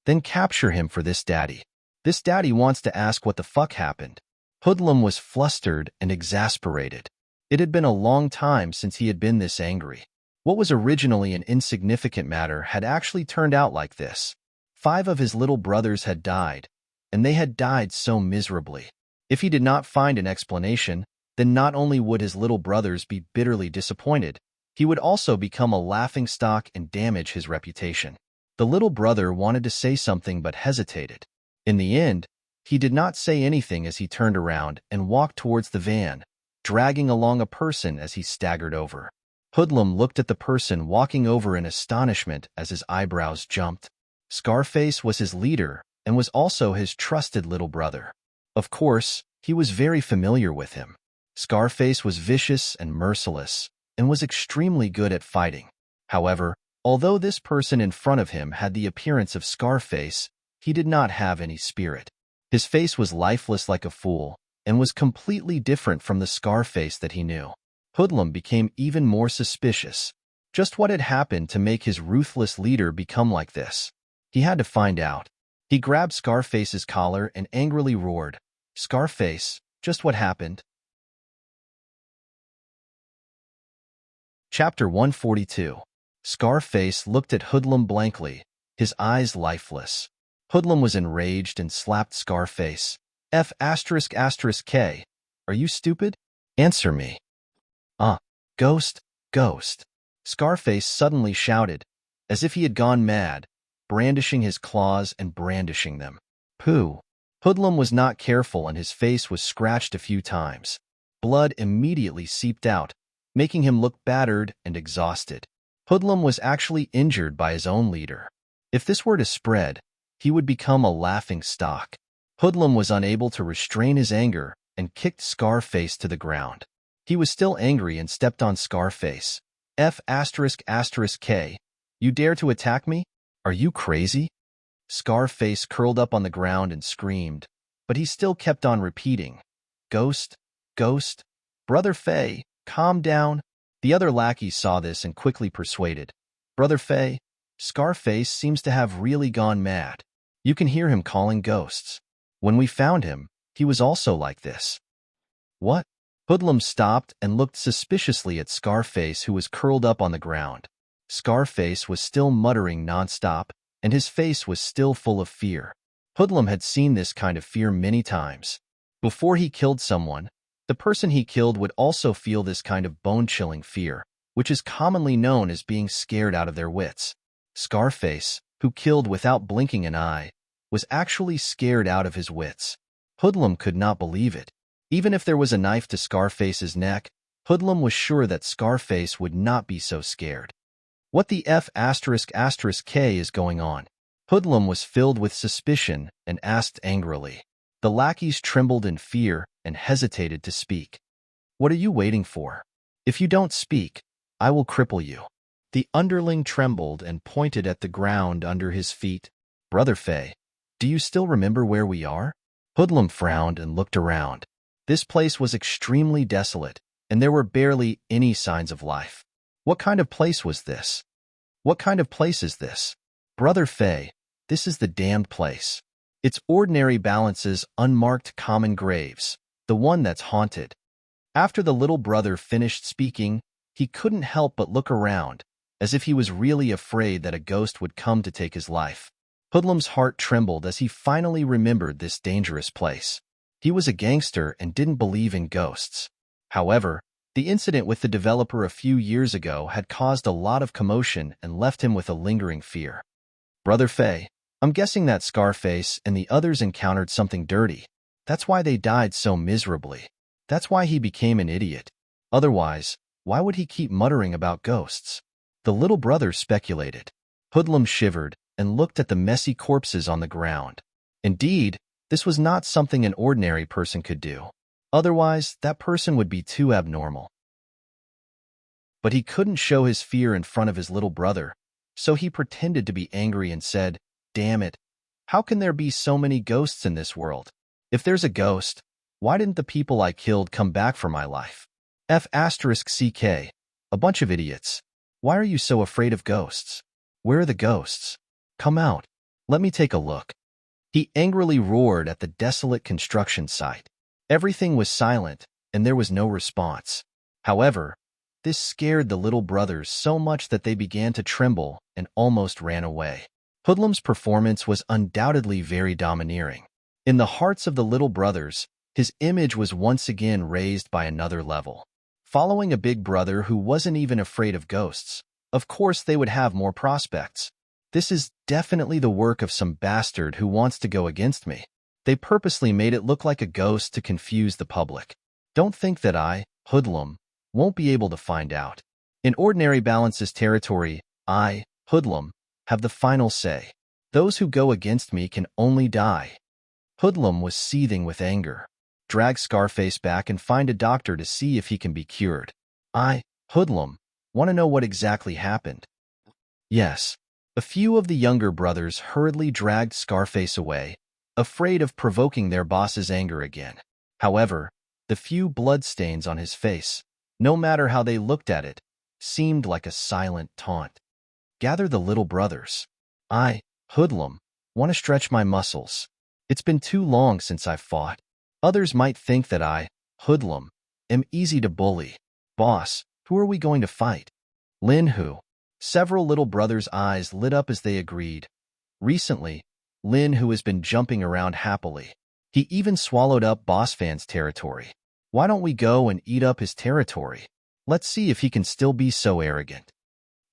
Then capture him for this daddy. This daddy wants to ask what the fuck happened. Hoodlum was flustered and exasperated. It had been a long time since he had been this angry. What was originally an insignificant matter had actually turned out like this. 5 of his little brothers had died, and they had died so miserably. If he did not find an explanation, then not only would his little brothers be bitterly disappointed, he would also become a laughingstock and damage his reputation. The little brother wanted to say something but hesitated. In the end, he did not say anything as he turned around and walked towards the van, dragging along a person as he staggered over. Hoodlum looked at the person walking over in astonishment as his eyebrows jumped. Scarface was his leader and was also his trusted little brother. Of course, he was very familiar with him. Scarface was vicious and merciless and was extremely good at fighting. However, although this person in front of him had the appearance of Scarface, he did not have any spirit. His face was lifeless like a fool and was completely different from the Scarface that he knew. Hoodlum became even more suspicious. Just what had happened to make his ruthless leader become like this? He had to find out. He grabbed Scarface's collar and angrily roared, Scarface, just what happened? Chapter 142. Scarface looked at Hoodlum blankly, his eyes lifeless. Hoodlum was enraged and slapped Scarface. F***K. Are you stupid? Answer me. Ghost, ghost. Scarface suddenly shouted, as if he had gone mad, brandishing his claws and brandishing them. Pooh. Hoodlum was not careful and his face was scratched a few times. Blood immediately seeped out, making him look battered and exhausted. Hoodlum was actually injured by his own leader. If this were to spread, he would become a laughing stock. Hoodlum was unable to restrain his anger and kicked Scarface to the ground. He was still angry and stepped on Scarface. F***K. You dare to attack me? Are you crazy? Scarface curled up on the ground and screamed, but he still kept on repeating, Ghost, ghost. Brother Fay, calm down. The other lackeys saw this and quickly persuaded, Brother Fay, Scarface seems to have really gone mad. You can hear him calling ghosts. When we found him, he was also like this. What? Hoodlum stopped and looked suspiciously at Scarface, who was curled up on the ground. Scarface was still muttering nonstop, and his face was still full of fear. Hoodlum had seen this kind of fear many times. Before he killed someone, the person he killed would also feel this kind of bone-chilling fear, which is commonly known as being scared out of their wits. Scarface, who killed without blinking an eye, was actually scared out of his wits. Hoodlum could not believe it. Even if there was a knife to Scarface's neck, Hoodlum was sure that Scarface would not be so scared. What the F***K is going on? Hoodlum was filled with suspicion and asked angrily. The lackeys trembled in fear and hesitated to speak. What are you waiting for? If you don't speak, I will cripple you. The underling trembled and pointed at the ground under his feet. Brother Fay, do you still remember where we are? Hoodlum frowned and looked around. This place was extremely desolate, and there were barely any signs of life. What kind of place was this? What kind of place is this? Brother Fay, this is the damned place. It's ordinary balances, unmarked common graves, the one that's haunted. After the little brother finished speaking, he couldn't help but look around, as if he was really afraid that a ghost would come to take his life. Hoodlum's heart trembled as he finally remembered this dangerous place. He was a gangster and didn't believe in ghosts. However, the incident with the developer a few years ago had caused a lot of commotion and left him with a lingering fear. Brother Fay, I'm guessing that Scarface and the others encountered something dirty. That's why they died so miserably. That's why he became an idiot. Otherwise, why would he keep muttering about ghosts? The little brother speculated. Hoodlum shivered and looked at the messy corpses on the ground. Indeed, this was not something an ordinary person could do. Otherwise, that person would be too abnormal. But he couldn't show his fear in front of his little brother, so he pretended to be angry and said, "Damn it, how can there be so many ghosts in this world? If there's a ghost, why didn't the people I killed come back for my life? F***CK, a bunch of idiots. Why are you so afraid of ghosts? Where are the ghosts? Come out. Let me take a look." He angrily roared at the desolate construction site. Everything was silent, and there was no response. However, this scared the little brothers so much that they began to tremble and almost ran away. Hoodlum's performance was undoubtedly very domineering. In the hearts of the little brothers, his image was once again raised by another level. Following a big brother who wasn't even afraid of ghosts, of course they would have more prospects. This is definitely the work of some bastard who wants to go against me. They purposely made it look like a ghost to confuse the public. Don't think that I, Hoodlum, won't be able to find out. In ordinary balances territory, I, Hoodlum, have the final say. Those who go against me can only die. Hoodlum was seething with anger. Drag Scarface back and find a doctor to see if he can be cured. I, Hoodlum, want to know what exactly happened. Yes. A few of the younger brothers hurriedly dragged Scarface away, afraid of provoking their boss's anger again. However, the few bloodstains on his face, no matter how they looked at it, seemed like a silent taunt. Gather the little brothers. I, Hoodlum, want to stretch my muscles. It's been too long since I've fought. Others might think that I, Hoodlum, am easy to bully. Boss, who are we going to fight? Lin who? Several little brothers' eyes lit up as they agreed. Recently, Lin who has been jumping around happily. He even swallowed up Boss Fan's territory. Why don't we go and eat up his territory? Let's see if he can still be so arrogant.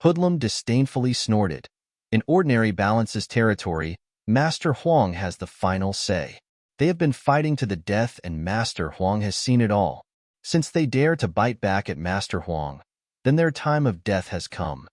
Hoodlum disdainfully snorted. In ordinary balances territory, Master Huang has the final say. They have been fighting to the death and Master Huang has seen it all. Since they dare to bite back at Master Huang, then their time of death has come.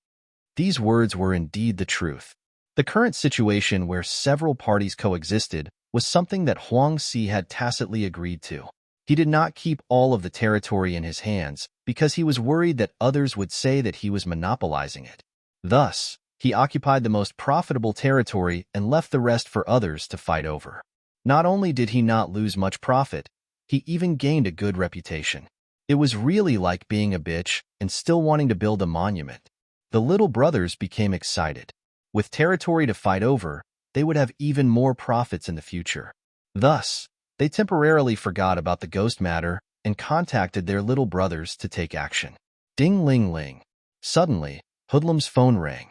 These words were indeed the truth. The current situation where several parties coexisted was something that Huang Si had tacitly agreed to. He did not keep all of the territory in his hands because he was worried that others would say that he was monopolizing it. Thus, he occupied the most profitable territory and left the rest for others to fight over. Not only did he not lose much profit, he even gained a good reputation. It was really like being a bitch and still wanting to build a monument. The little brothers became excited. With territory to fight over, they would have even more profits in the future. Thus, they temporarily forgot about the ghost matter and contacted their little brothers to take action. Ding-ling-ling. Suddenly, Hoodlum's phone rang.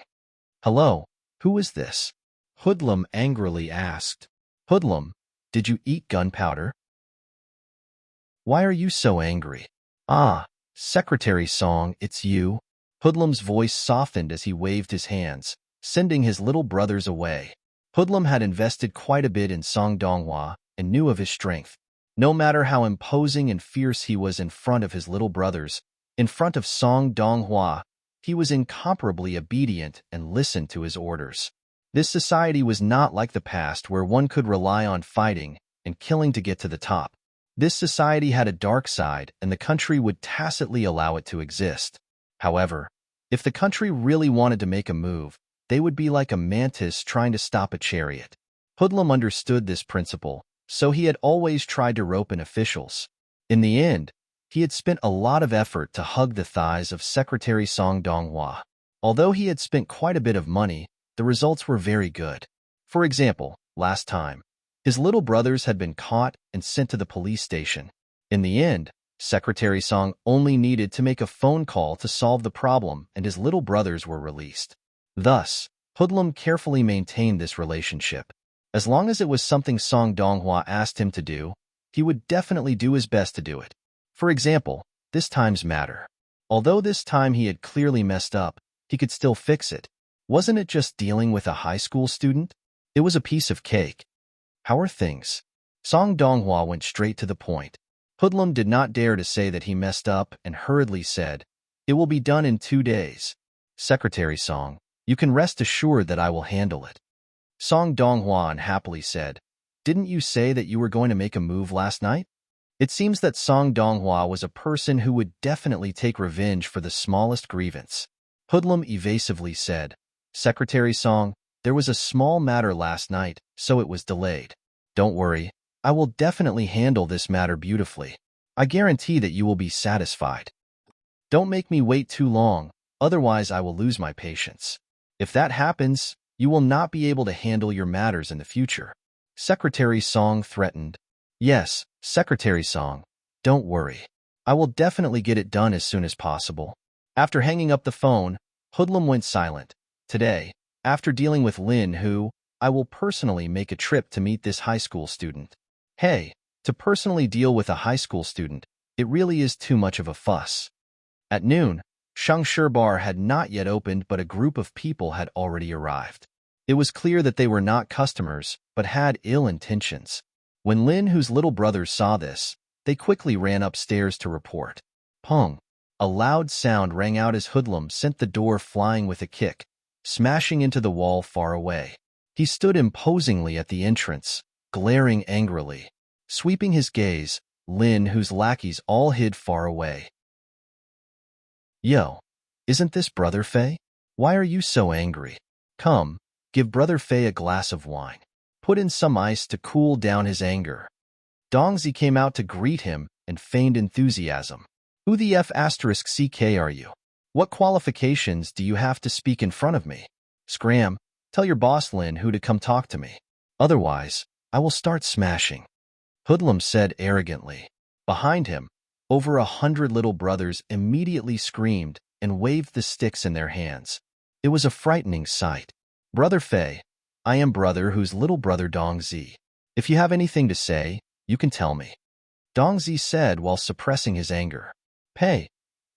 "Hello, who is this?" Hoodlum angrily asked. "Hoodlum, did you eat gunpowder? Why are you so angry?" "Ah, Secretary Song, it's you." Hoodlum's voice softened as he waved his hands, sending his little brothers away. Hoodlum had invested quite a bit in Song Donghua and knew of his strength. No matter how imposing and fierce he was in front of his little brothers, in front of Song Donghua, he was incomparably obedient and listened to his orders. This society was not like the past where one could rely on fighting and killing to get to the top. This society had a dark side, and the country would tacitly allow it to exist. However, if the country really wanted to make a move, they would be like a mantis trying to stop a chariot. Hoodlum understood this principle, so he had always tried to rope in officials. In the end, he had spent a lot of effort to hug the thighs of Secretary Song Donghua. Although he had spent quite a bit of money, the results were very good. For example, last time, his little brothers had been caught and sent to the police station. In the end, Secretary Song only needed to make a phone call to solve the problem, and his little brothers were released. Thus, Hoodlum carefully maintained this relationship. As long as it was something Song Donghua asked him to do, he would definitely do his best to do it. For example, this time's matter. Although this time he had clearly messed up, he could still fix it. Wasn't it just dealing with a high school student? It was a piece of cake. "How are things?" Song Donghua went straight to the point. Hoodlum did not dare to say that he messed up and hurriedly said, "It will be done in 2 days. Secretary Song, you can rest assured that I will handle it." Song Donghua unhappily said, "Didn't you say that you were going to make a move last night?" It seems that Song Donghua was a person who would definitely take revenge for the smallest grievance. Hoodlum evasively said, "Secretary Song, there was a small matter last night, so it was delayed. Don't worry, I will definitely handle this matter beautifully. I guarantee that you will be satisfied. Don't make me wait too long, otherwise I will lose my patience. If that happens, you will not be able to handle your matters in the future." Secretary Song threatened. "Yes, Secretary Song, don't worry. I will definitely get it done as soon as possible." After hanging up the phone, Hoodlum went silent. Today, after dealing with Lin Hu, I will personally make a trip to meet this high school student. Hey, to personally deal with a high school student, it really is too much of a fuss. At noon, Shangshi Bar had not yet opened, but a group of people had already arrived. It was clear that they were not customers, but had ill intentions. When Lin Hu's little brothers saw this, they quickly ran upstairs to report. Pong! A loud sound rang out as Hoodlum sent the door flying with a kick, smashing into the wall far away. He stood imposingly at the entrance, glaring angrily. Sweeping his gaze, Lin Hu's lackeys all hid far away. "Yo, isn't this Brother Fei? Why are you so angry? Come, give Brother Fei a glass of wine. Put in some ice to cool down his anger." Dongzi came out to greet him and feigned enthusiasm. "Who the F***ck are you? What qualifications do you have to speak in front of me? Scram, tell your boss Lin Hu to come talk to me. Otherwise, I will start smashing," Hoodlum said arrogantly. Behind him, over 100 little brothers immediately screamed and waved the sticks in their hands. It was a frightening sight. "Brother Fei, I am Brother Hu's little brother Dongzi. If you have anything to say, you can tell me," Dongzi said while suppressing his anger. "Pei,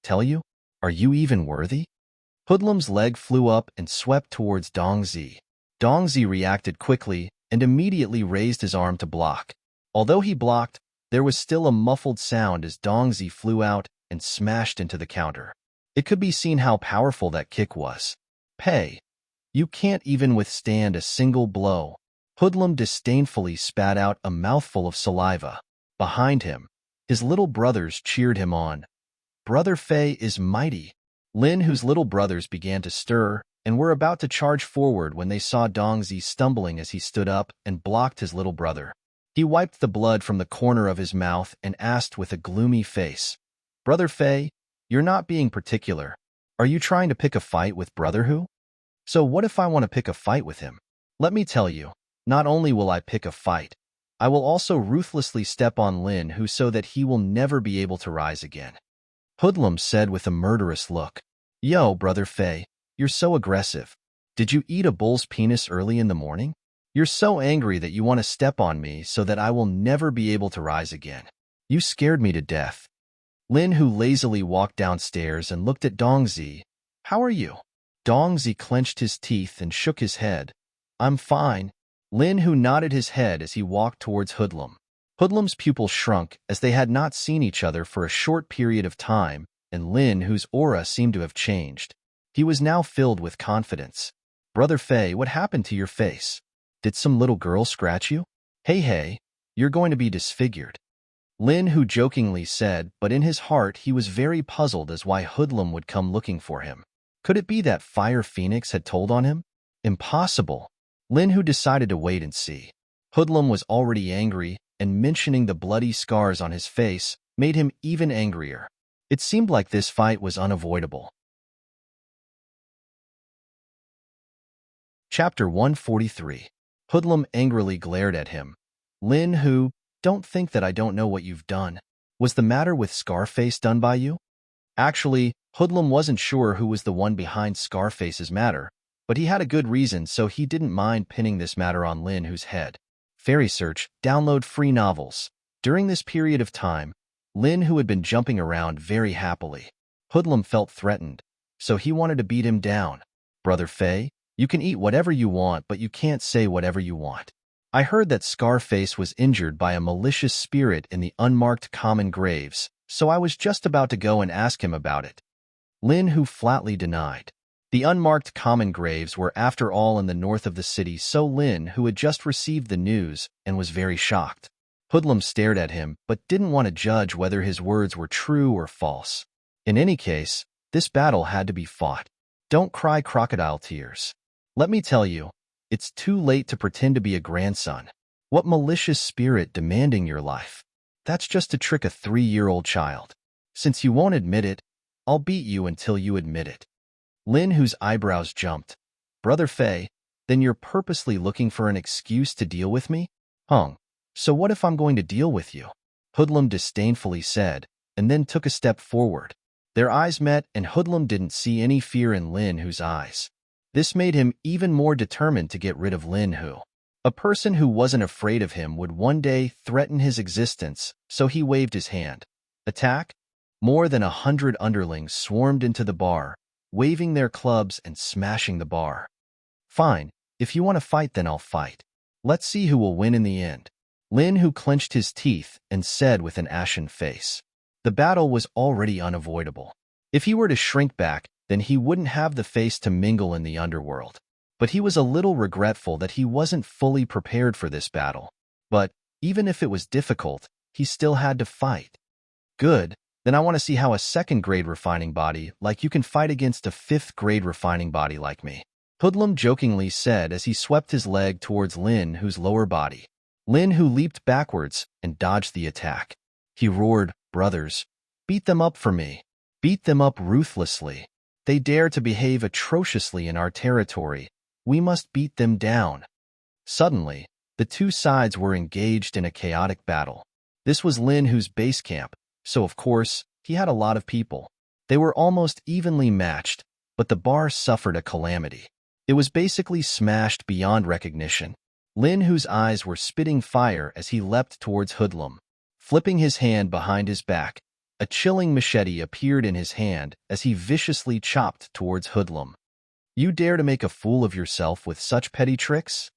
tell you? Are you even worthy?" Hoodlum's leg flew up and swept towards Dongzi. Dongzi reacted quickly and immediately raised his arm to block. Although he blocked, there was still a muffled sound as Dongzi flew out and smashed into the counter. It could be seen how powerful that kick was. "Pei, you can't even withstand a single blow." Hoodlum disdainfully spat out a mouthful of saliva. Behind him, his little brothers cheered him on. "Brother Fei is mighty." Lin Hu's little brothers began to stir and were about to charge forward when they saw Dongzi stumbling as he stood up and blocked his little brother. He wiped the blood from the corner of his mouth and asked with a gloomy face, "Brother Fei, you're not being particular. Are you trying to pick a fight with Brother Hu? So what if I want to pick a fight with him? Let me tell you, Not only will I pick a fight, I will also ruthlessly step on Lin Hu so that he will never be able to rise again. Hoodlum said with a murderous look. Yo, Brother Fei, you're so aggressive. Did you eat a bull's penis early in the morning? You're so angry that you want to step on me so that I will never be able to rise again. You scared me to death. Lin Hu lazily walked downstairs and looked at Dongzi. How are you? Dongzi clenched his teeth and shook his head. I'm fine. Lin Hu nodded his head as he walked towards Hoodlum. Hoodlum's pupils shrunk as they had not seen each other for a short period of time, and Lin Hu's aura seemed to have changed. He was now filled with confidence. Brother Fei, what happened to your face? Did some little girl scratch you? Hey, you're going to be disfigured. Lin Hu jokingly said, but in his heart he was very puzzled as why Hoodlum would come looking for him. Could it be that Fire Phoenix had told on him? Impossible. Lin Hu decided to wait and see. Hoodlum was already angry, and mentioning the bloody scars on his face made him even angrier. It seemed like this fight was unavoidable. Chapter 143. Hoodlum angrily glared at him. Lin Hu, don't think that I don't know what you've done. Was the matter with Scarface done by you? Actually, Hoodlum wasn't sure who was the one behind Scarface's matter, but he had a good reason, so he didn't mind pinning this matter on Lin Hu's head. Fairy Search, download free novels. During this period of time, Lin Hu had been jumping around very happily. Hoodlum felt threatened, so he wanted to beat him down. Brother Fei, you can eat whatever you want, but you can't say whatever you want. I heard that Scarface was injured by a malicious spirit in the unmarked common graves, so I was just about to go and ask him about it. Lin Hu flatly denied. The unmarked common graves were after all in the north of the city, so Lin Hu had just received the news and was very shocked. Hoodlum stared at him, but didn't want to judge whether his words were true or false. In any case, this battle had to be fought. Don't cry crocodile tears. Let me tell you, it's too late to pretend to be a grandson. What malicious spirit demanding your life? That's just to trick a 3-year-old child. Since you won't admit it, I'll beat you until you admit it. Lin Hu's eyebrows jumped. Brother Fei, then you're purposely looking for an excuse to deal with me? So what if I'm going to deal with you? Hoodlum disdainfully said, and then took a step forward. Their eyes met, and Hoodlum didn't see any fear in Lin Hu's eyes. This made him even more determined to get rid of Lin Hu. A person who wasn't afraid of him would one day threaten his existence, so he waved his hand. Attack? More than 100 underlings swarmed into the bar, waving their clubs and smashing the bar. Fine, if you want to fight, then I'll fight. Let's see who will win in the end. Lin Hu clenched his teeth and said with an ashen face. The battle was already unavoidable. If he were to shrink back, then he wouldn't have the face to mingle in the underworld. But he was a little regretful that he wasn't fully prepared for this battle. But even if it was difficult, he still had to fight. Good, then I want to see how a 2nd-grade refining body like you can fight against a 5th-grade refining body like me. Hoodlum jokingly said as he swept his leg towards Lin Hu's lower body. Lin Hu leaped backwards and dodged the attack. He roared, Brothers, beat them up for me. Beat them up ruthlessly. They dare to behave atrociously in our territory. We must beat them down. Suddenly, the two sides were engaged in a chaotic battle. This was Lin Hu's base camp, so of course, he had a lot of people. They were almost evenly matched, but the bar suffered a calamity. It was basically smashed beyond recognition. Lin Hu's eyes were spitting fire as he leapt towards Hoodlum. Flipping his hand behind his back, a chilling machete appeared in his hand as he viciously chopped towards Hoodlum. You dare to make a fool of yourself with such petty tricks?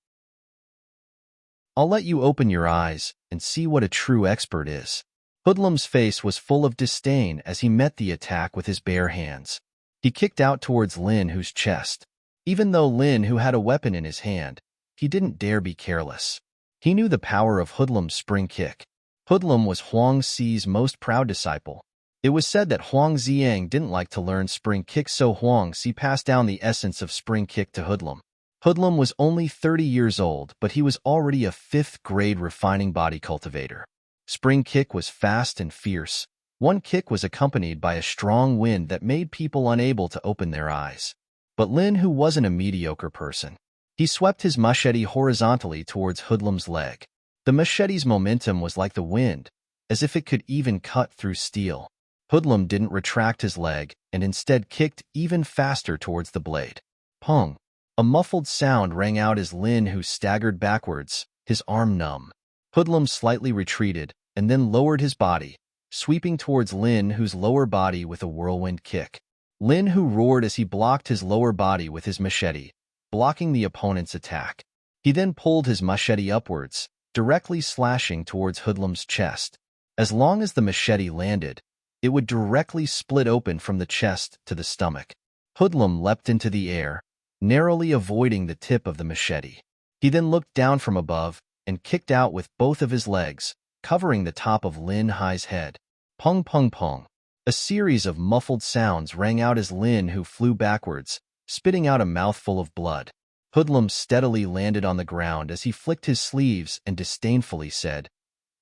I'll let you open your eyes and see what a true expert is. Hoodlum's face was full of disdain as he met the attack with his bare hands. He kicked out towards Lin Hu's chest. Even though Lin Hu had a weapon in his hand, he didn't dare be careless. He knew the power of Hoodlum's spring kick. Hoodlum was Huang Xi's most proud disciple. It was said that Huang Xiang didn't like to learn spring kick, so Huang Xi passed down the essence of spring kick to Hoodlum. Hoodlum was only 30 years old, but he was already a 5th-grade refining body cultivator. Spring kick was fast and fierce. One kick was accompanied by a strong wind that made people unable to open their eyes. But Lin Hu wasn't a mediocre person. He swept his machete horizontally towards Hoodlum's leg. The machete's momentum was like the wind, as if it could even cut through steel. Hoodlum didn't retract his leg and instead kicked even faster towards the blade. Pong! A muffled sound rang out as Lin Hu staggered backwards, his arm numb. Hoodlum slightly retreated and then lowered his body, sweeping towards Lin Hu's lower body with a whirlwind kick. Lin Hu roared as he blocked his lower body with his machete, blocking the opponent's attack. He then pulled his machete upwards, directly slashing towards Hoodlum's chest. As long as the machete landed, it would directly split open from the chest to the stomach. Hoodlum leapt into the air, narrowly avoiding the tip of the machete. He then looked down from above and kicked out with both of his legs, covering the top of Lin Hu's head. Pong pong pong. A series of muffled sounds rang out as Lin Hu flew backwards, spitting out a mouthful of blood. Hoodlum steadily landed on the ground as he flicked his sleeves and disdainfully said,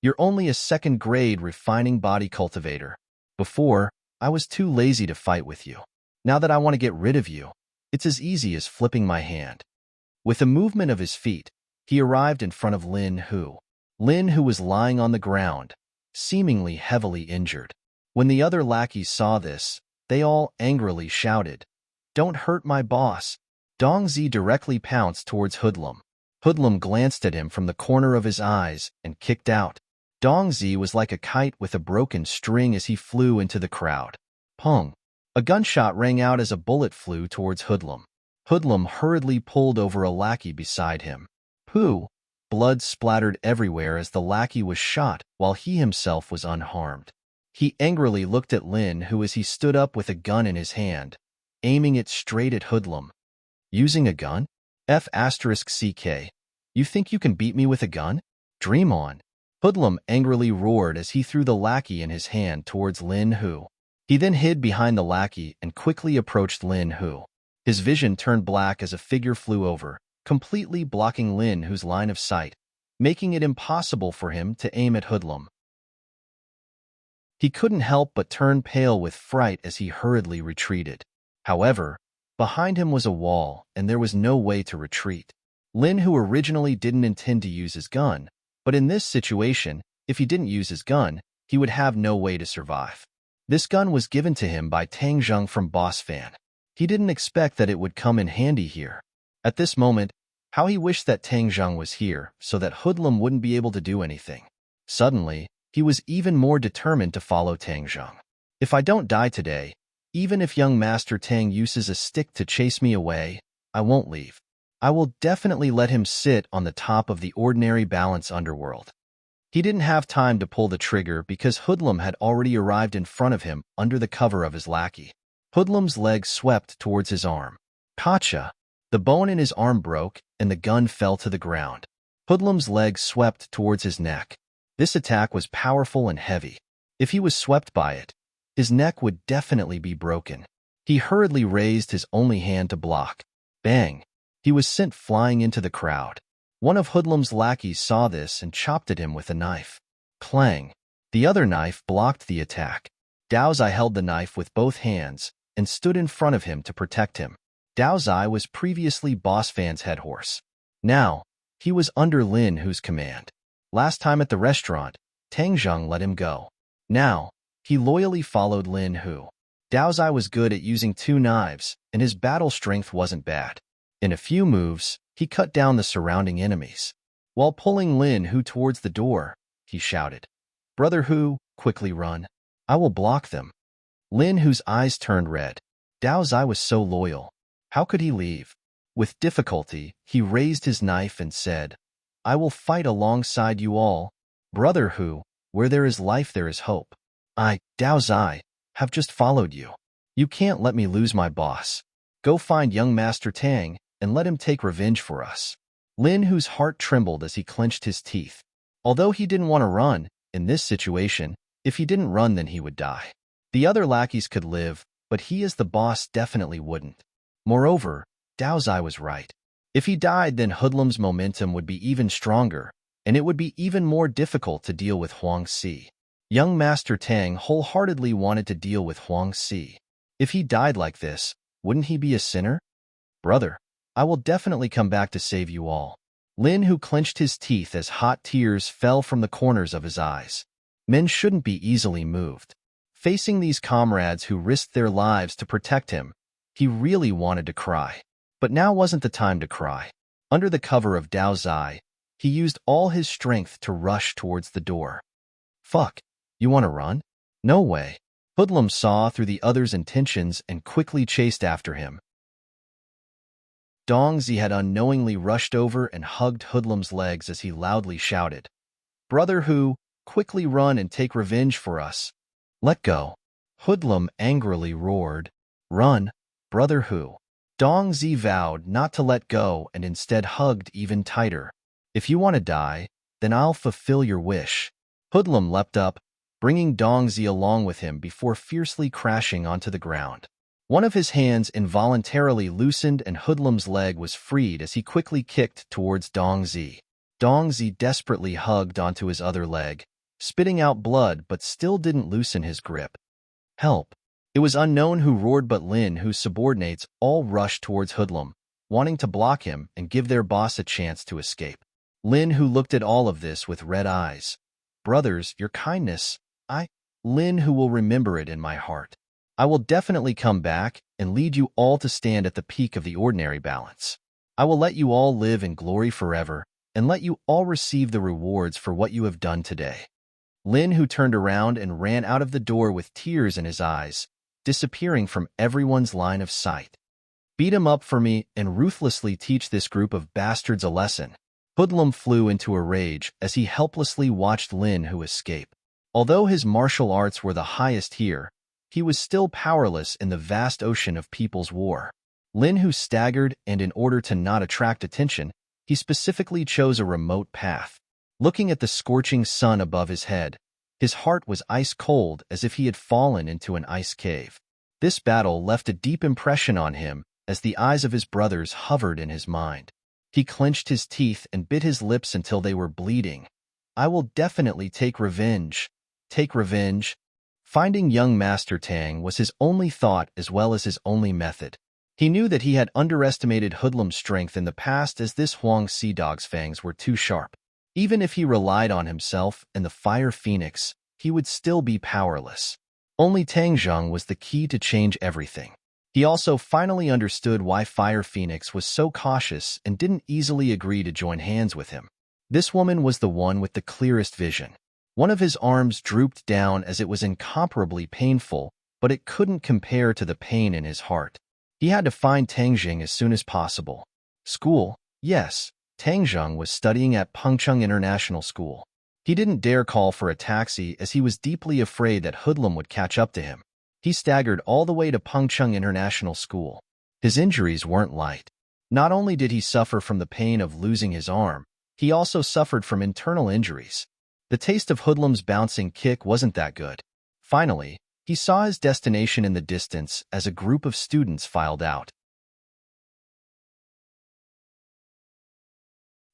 "You're only a second-grade refining body cultivator. Before, I was too lazy to fight with you. Now that I want to get rid of you, it's as easy as flipping my hand." With a movement of his feet, he arrived in front of Lin Hu. Lin Hu was lying on the ground, seemingly heavily injured. When the other lackeys saw this, they all angrily shouted, "Don't hurt my boss." Dongzi directly pounced towards Hoodlum. Hoodlum glanced at him from the corner of his eyes and kicked out. Dongzi was like a kite with a broken string as he flew into the crowd. Pong! A gunshot rang out as a bullet flew towards Hoodlum. Hoodlum hurriedly pulled over a lackey beside him. Pooh! Blood splattered everywhere as the lackey was shot while he himself was unharmed. He angrily looked at Lin Hu as he stood up with a gun in his hand, aiming it straight at Hoodlum. Using a gun? F***CK. You think you can beat me with a gun? Dream on. Hoodlum angrily roared as he threw the lackey in his hand towards Lin Hu. He then hid behind the lackey and quickly approached Lin Hu. His vision turned black as a figure flew over, completely blocking Lin Hu's line of sight, making it impossible for him to aim at Hoodlum. He couldn't help but turn pale with fright as he hurriedly retreated. However, behind him was a wall, and there was no way to retreat. Lin Hu originally didn't intend to use his gun, but in this situation, if he didn't use his gun, he would have no way to survive. This gun was given to him by Tang Zheng from Boss Fan. He didn't expect that it would come in handy here. At this moment, how he wished that Tang Zheng was here so that Hoodlum wouldn't be able to do anything. Suddenly, he was even more determined to follow Tang Zheng. If I don't die today, even if young Master Tang uses a stick to chase me away, I won't leave. I will definitely let him sit on the top of the ordinary balance underworld. He didn't have time to pull the trigger because Hoodlum had already arrived in front of him under the cover of his lackey. Hoodlum's leg swept towards his arm. Gotcha! The bone in his arm broke and the gun fell to the ground. Hoodlum's leg swept towards his neck. This attack was powerful and heavy. If he was swept by it, his neck would definitely be broken. He hurriedly raised his only hand to block. Bang! He was sent flying into the crowd. One of Hoodlum's lackeys saw this and chopped at him with a knife. Clang! The other knife blocked the attack. Dao Zai held the knife with both hands and stood in front of him to protect him. Dao Zai was previously Boss Fan's head horse. Now, he was under Lin Hu's command. Last time at the restaurant, Tang Zheng let him go. Now, he loyally followed Lin Hu. Dao Zai was good at using two knives, and his battle strength wasn't bad. In a few moves, he cut down the surrounding enemies. While pulling Lin Hu towards the door, he shouted, "Brother Hu, quickly run. I will block them." Lin Hu's eyes turned red. Dao Zai was so loyal. How could he leave? With difficulty, he raised his knife and said, "I will fight alongside you all. Brother Hu, where there is life there is hope. I, Dao Zai, have just followed you. You can't let me lose my boss. Go find young Master Tang and let him take revenge for us." Lin Hu's heart trembled as he clenched his teeth. Although he didn't want to run, in this situation, if he didn't run then he would die. The other lackeys could live, but he as the boss definitely wouldn't. Moreover, Dao Zai was right. If he died, then Hoodlum's momentum would be even stronger, and it would be even more difficult to deal with Huang Si. Young Master Tang wholeheartedly wanted to deal with Huang Si. If he died like this, wouldn't he be a sinner? "Brother, I will definitely come back to save you all. Lin Hu clenched his teeth as hot tears fell from the corners of his eyes. Men shouldn't be easily moved. Facing these comrades who risked their lives to protect him, he really wanted to cry. But now wasn't the time to cry. Under the cover of Dao Zai, he used all his strength to rush towards the door. Fuck, you want to run? No way. Hoodlum saw through the other's intentions and quickly chased after him. Dongzi had unknowingly rushed over and hugged Hoodlum's legs as he loudly shouted, "Brother Hu, quickly run and take revenge for us." "Let go." Hoodlum angrily roared, "Run, Brother Hu." Dongzi vowed not to let go and instead hugged even tighter. "If you want to die, then I'll fulfill your wish." Hoodlum leapt up, bringing Dongzi along with him before fiercely crashing onto the ground. One of his hands involuntarily loosened and Hoodlum's leg was freed as he quickly kicked towards Dongzi. Dongzi desperately hugged onto his other leg, spitting out blood but still didn't loosen his grip. "Help!" It was unknown who roared, but Lin Hu's subordinates all rushed towards Hoodlum, wanting to block him and give their boss a chance to escape. Lin Hu looked at all of this with red eyes. "Brothers, your kindness, Lin Hu will remember it in my heart. I will definitely come back and lead you all to stand at the peak of the ordinary balance. I will let you all live in glory forever and let you all receive the rewards for what you have done today." Lin Hu turned around and ran out of the door with tears in his eyes, disappearing from everyone's line of sight. "Beat him up for me and ruthlessly teach this group of bastards a lesson." Hoodlum flew into a rage as he helplessly watched Lin Hu escape. Although his martial arts were the highest here, he was still powerless in the vast ocean of people's war. Lin Hu staggered, and in order to not attract attention, he specifically chose a remote path. Looking at the scorching sun above his head, his heart was ice cold as if he had fallen into an ice cave. This battle left a deep impression on him as the eyes of his brothers hovered in his mind. He clenched his teeth and bit his lips until they were bleeding. "I will definitely take revenge. Take revenge." Finding young Master Tang was his only thought as well as his only method. He knew that he had underestimated Hoodlum's strength in the past, as this Huang Sea Dog's fangs were too sharp. Even if he relied on himself and the Fire Phoenix, he would still be powerless. Only Tang Zheng was the key to change everything. He also finally understood why Fire Phoenix was so cautious and didn't easily agree to join hands with him. This woman was the one with the clearest vision. One of his arms drooped down as it was incomparably painful, but it couldn't compare to the pain in his heart. He had to find Tang Zheng as soon as possible. School? Yes, Tang Zheng was studying at Pengcheng International School. He didn't dare call for a taxi as he was deeply afraid that Hoodlum would catch up to him. He staggered all the way to Pengcheng International School. His injuries weren't light. Not only did he suffer from the pain of losing his arm, he also suffered from internal injuries. The taste of Hoodlum's bouncing kick wasn't that good. Finally, he saw his destination in the distance as a group of students filed out.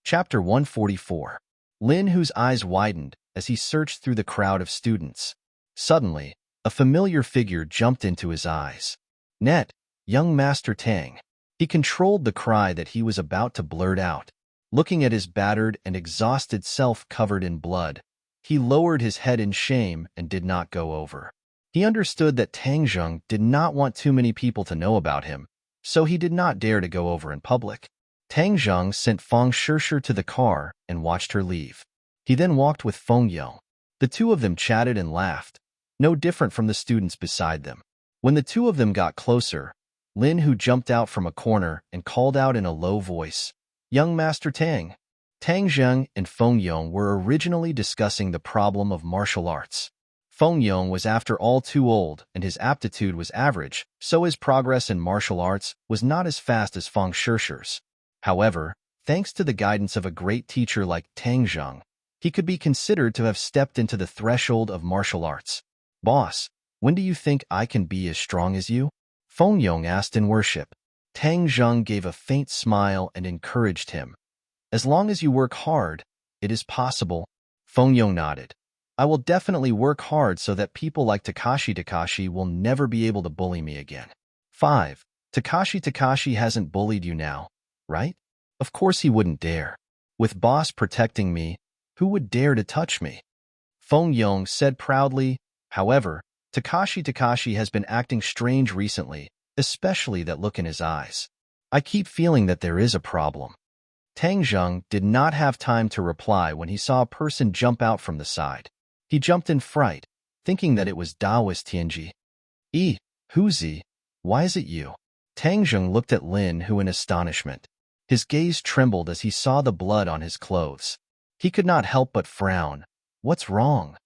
Chapter 144. Lin Hu's eyes widened as he searched through the crowd of students. Suddenly, a familiar figure jumped into his eyes. Net, young Master Tang. He controlled the cry that he was about to blurt out. Looking at his battered and exhausted self covered in blood, he lowered his head in shame and did not go over. He understood that Tang Zheng did not want too many people to know about him, so he did not dare to go over in public. Tang Zheng sent Feng Shishir to the car and watched her leave. He then walked with Feng Yong. The two of them chatted and laughed, no different from the students beside them. When the two of them got closer, Lin Hu jumped out from a corner and called out in a low voice, "Young Master Tang." Tang Zheng and Feng Yong were originally discussing the problem of martial arts. Feng Yong was after all too old and his aptitude was average, so his progress in martial arts was not as fast as Feng Shishir's. However, thanks to the guidance of a great teacher like Tang Zheng, he could be considered to have stepped into the threshold of martial arts. "Boss, when do you think I can be as strong as you?" Feng Yong asked in worship. Tang Zheng gave a faint smile and encouraged him. "As long as you work hard, it is possible." Feng Yong nodded. "I will definitely work hard so that people like Takashi will never be able to bully me again." 5. Takashi hasn't bullied you now, right? Of course he wouldn't dare. With boss protecting me, who would dare to touch me? Feng Yong said proudly. However, Takashi has been acting strange recently, especially that look in his eyes. I keep feeling that there is a problem. Tang Zheng did not have time to reply when he saw a person jump out from the side. He jumped in fright, thinking that it was Daoist Tianji. Who's he? Why is it you? Tang Zheng looked at Lin Hu in astonishment. His gaze trembled as he saw the blood on his clothes. He could not help but frown. What's wrong?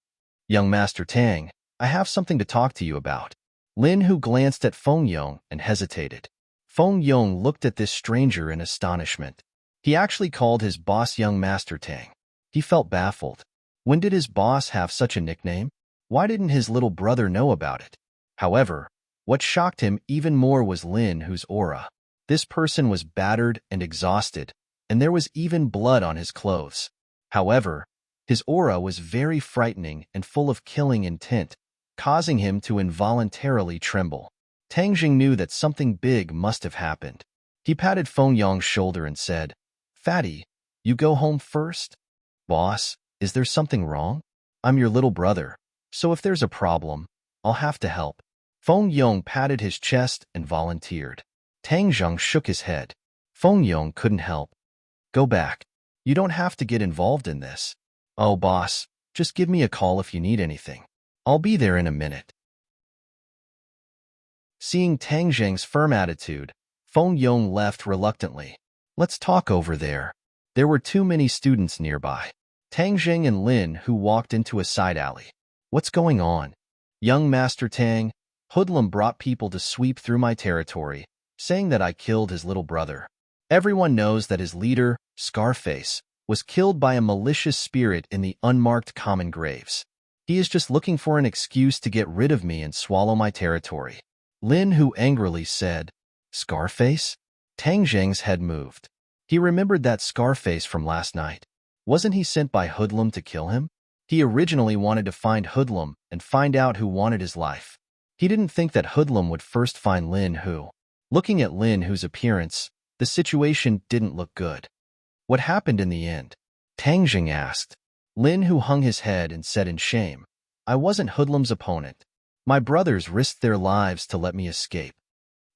Young Master Tang, I have something to talk to you about. Lin Hu glanced at Feng Yong and hesitated. Feng Yong looked at this stranger in astonishment. He actually called his boss Young Master Tang. He felt baffled. When did his boss have such a nickname? Why didn't his little brother know about it? However, what shocked him even more was Lin Hu's aura. This person was battered and exhausted, and there was even blood on his clothes. However, his aura was very frightening and full of killing intent, causing him to involuntarily tremble. Tang Jing knew that something big must have happened. He patted Feng Yong's shoulder and said, "Fatty, you go home first?" "Boss, is there something wrong? I'm your little brother, so if there's a problem, I'll have to help." Feng Yong patted his chest and volunteered. Tang Zheng shook his head. Feng Yong couldn't help. "Go back. You don't have to get involved in this." "Oh, boss, just give me a call if you need anything. I'll be there in a minute." Seeing Tang Zheng's firm attitude, Feng Yong left reluctantly. "Let's talk over there." There were too many students nearby. Tang Zheng and Lin Hu walked into a side alley. "What's going on?" "Young Master Tang, Hoodlum brought people to sweep through my territory, saying that I killed his little brother. Everyone knows that his leader, Scarface, was killed by a malicious spirit in the unmarked common graves. He is just looking for an excuse to get rid of me and swallow my territory." Lin Hu angrily said. "Scarface?" Tang Zheng's head moved. He remembered that Scarface from last night. Wasn't he sent by Hoodlum to kill him? He originally wanted to find Hoodlum and find out who wanted his life. He didn't think that Hoodlum would first find Lin Hu. Looking at Lin Hu's appearance, the situation didn't look good. "What happened in the end?" Tang Jing asked. Lin Hu hung his head and said in shame, "I wasn't Hoodlum's opponent. My brothers risked their lives to let me escape."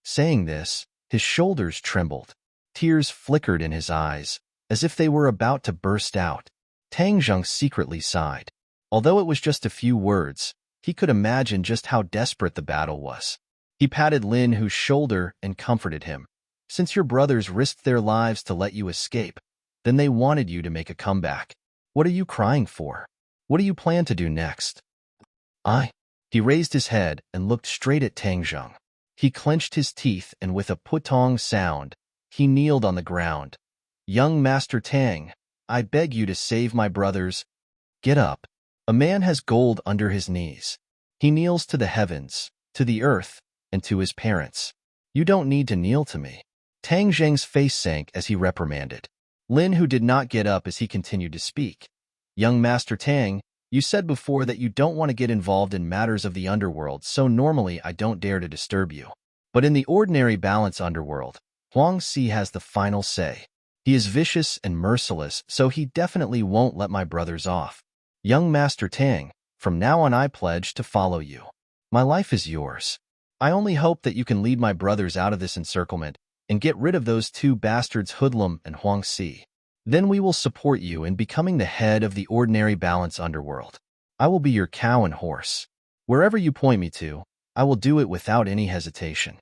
Saying this, his shoulders trembled. Tears flickered in his eyes, as if they were about to burst out. Tang Zheng secretly sighed. Although it was just a few words, he could imagine just how desperate the battle was. He patted Lin Hu's shoulder and comforted him. "Since your brothers risked their lives to let you escape, then they wanted you to make a comeback. What are you crying for? What do you plan to do next?" He raised his head and looked straight at Tang Zheng. He clenched his teeth and with a putong sound, he kneeled on the ground. "Young Master Tang, I beg you to save my brothers. Get up." A man has gold under his knees. He kneels to the heavens, to the earth, and to his parents. "You don't need to kneel to me." Tang Zheng's face sank as he reprimanded. Lin Hu did not get up as he continued to speak. "Young Master Tang, you said before that you don't want to get involved in matters of the underworld, so normally I don't dare to disturb you. But in the ordinary balance underworld, Huang Si has the final say. He is vicious and merciless, so he definitely won't let my brothers off. Young Master Tang, from now on I pledge to follow you. My life is yours. I only hope that you can lead my brothers out of this encirclement and get rid of those two bastards Hoodlum and Huang Si. Then we will support you in becoming the head of the ordinary balance underworld. I will be your cow and horse. Wherever you point me to, I will do it without any hesitation."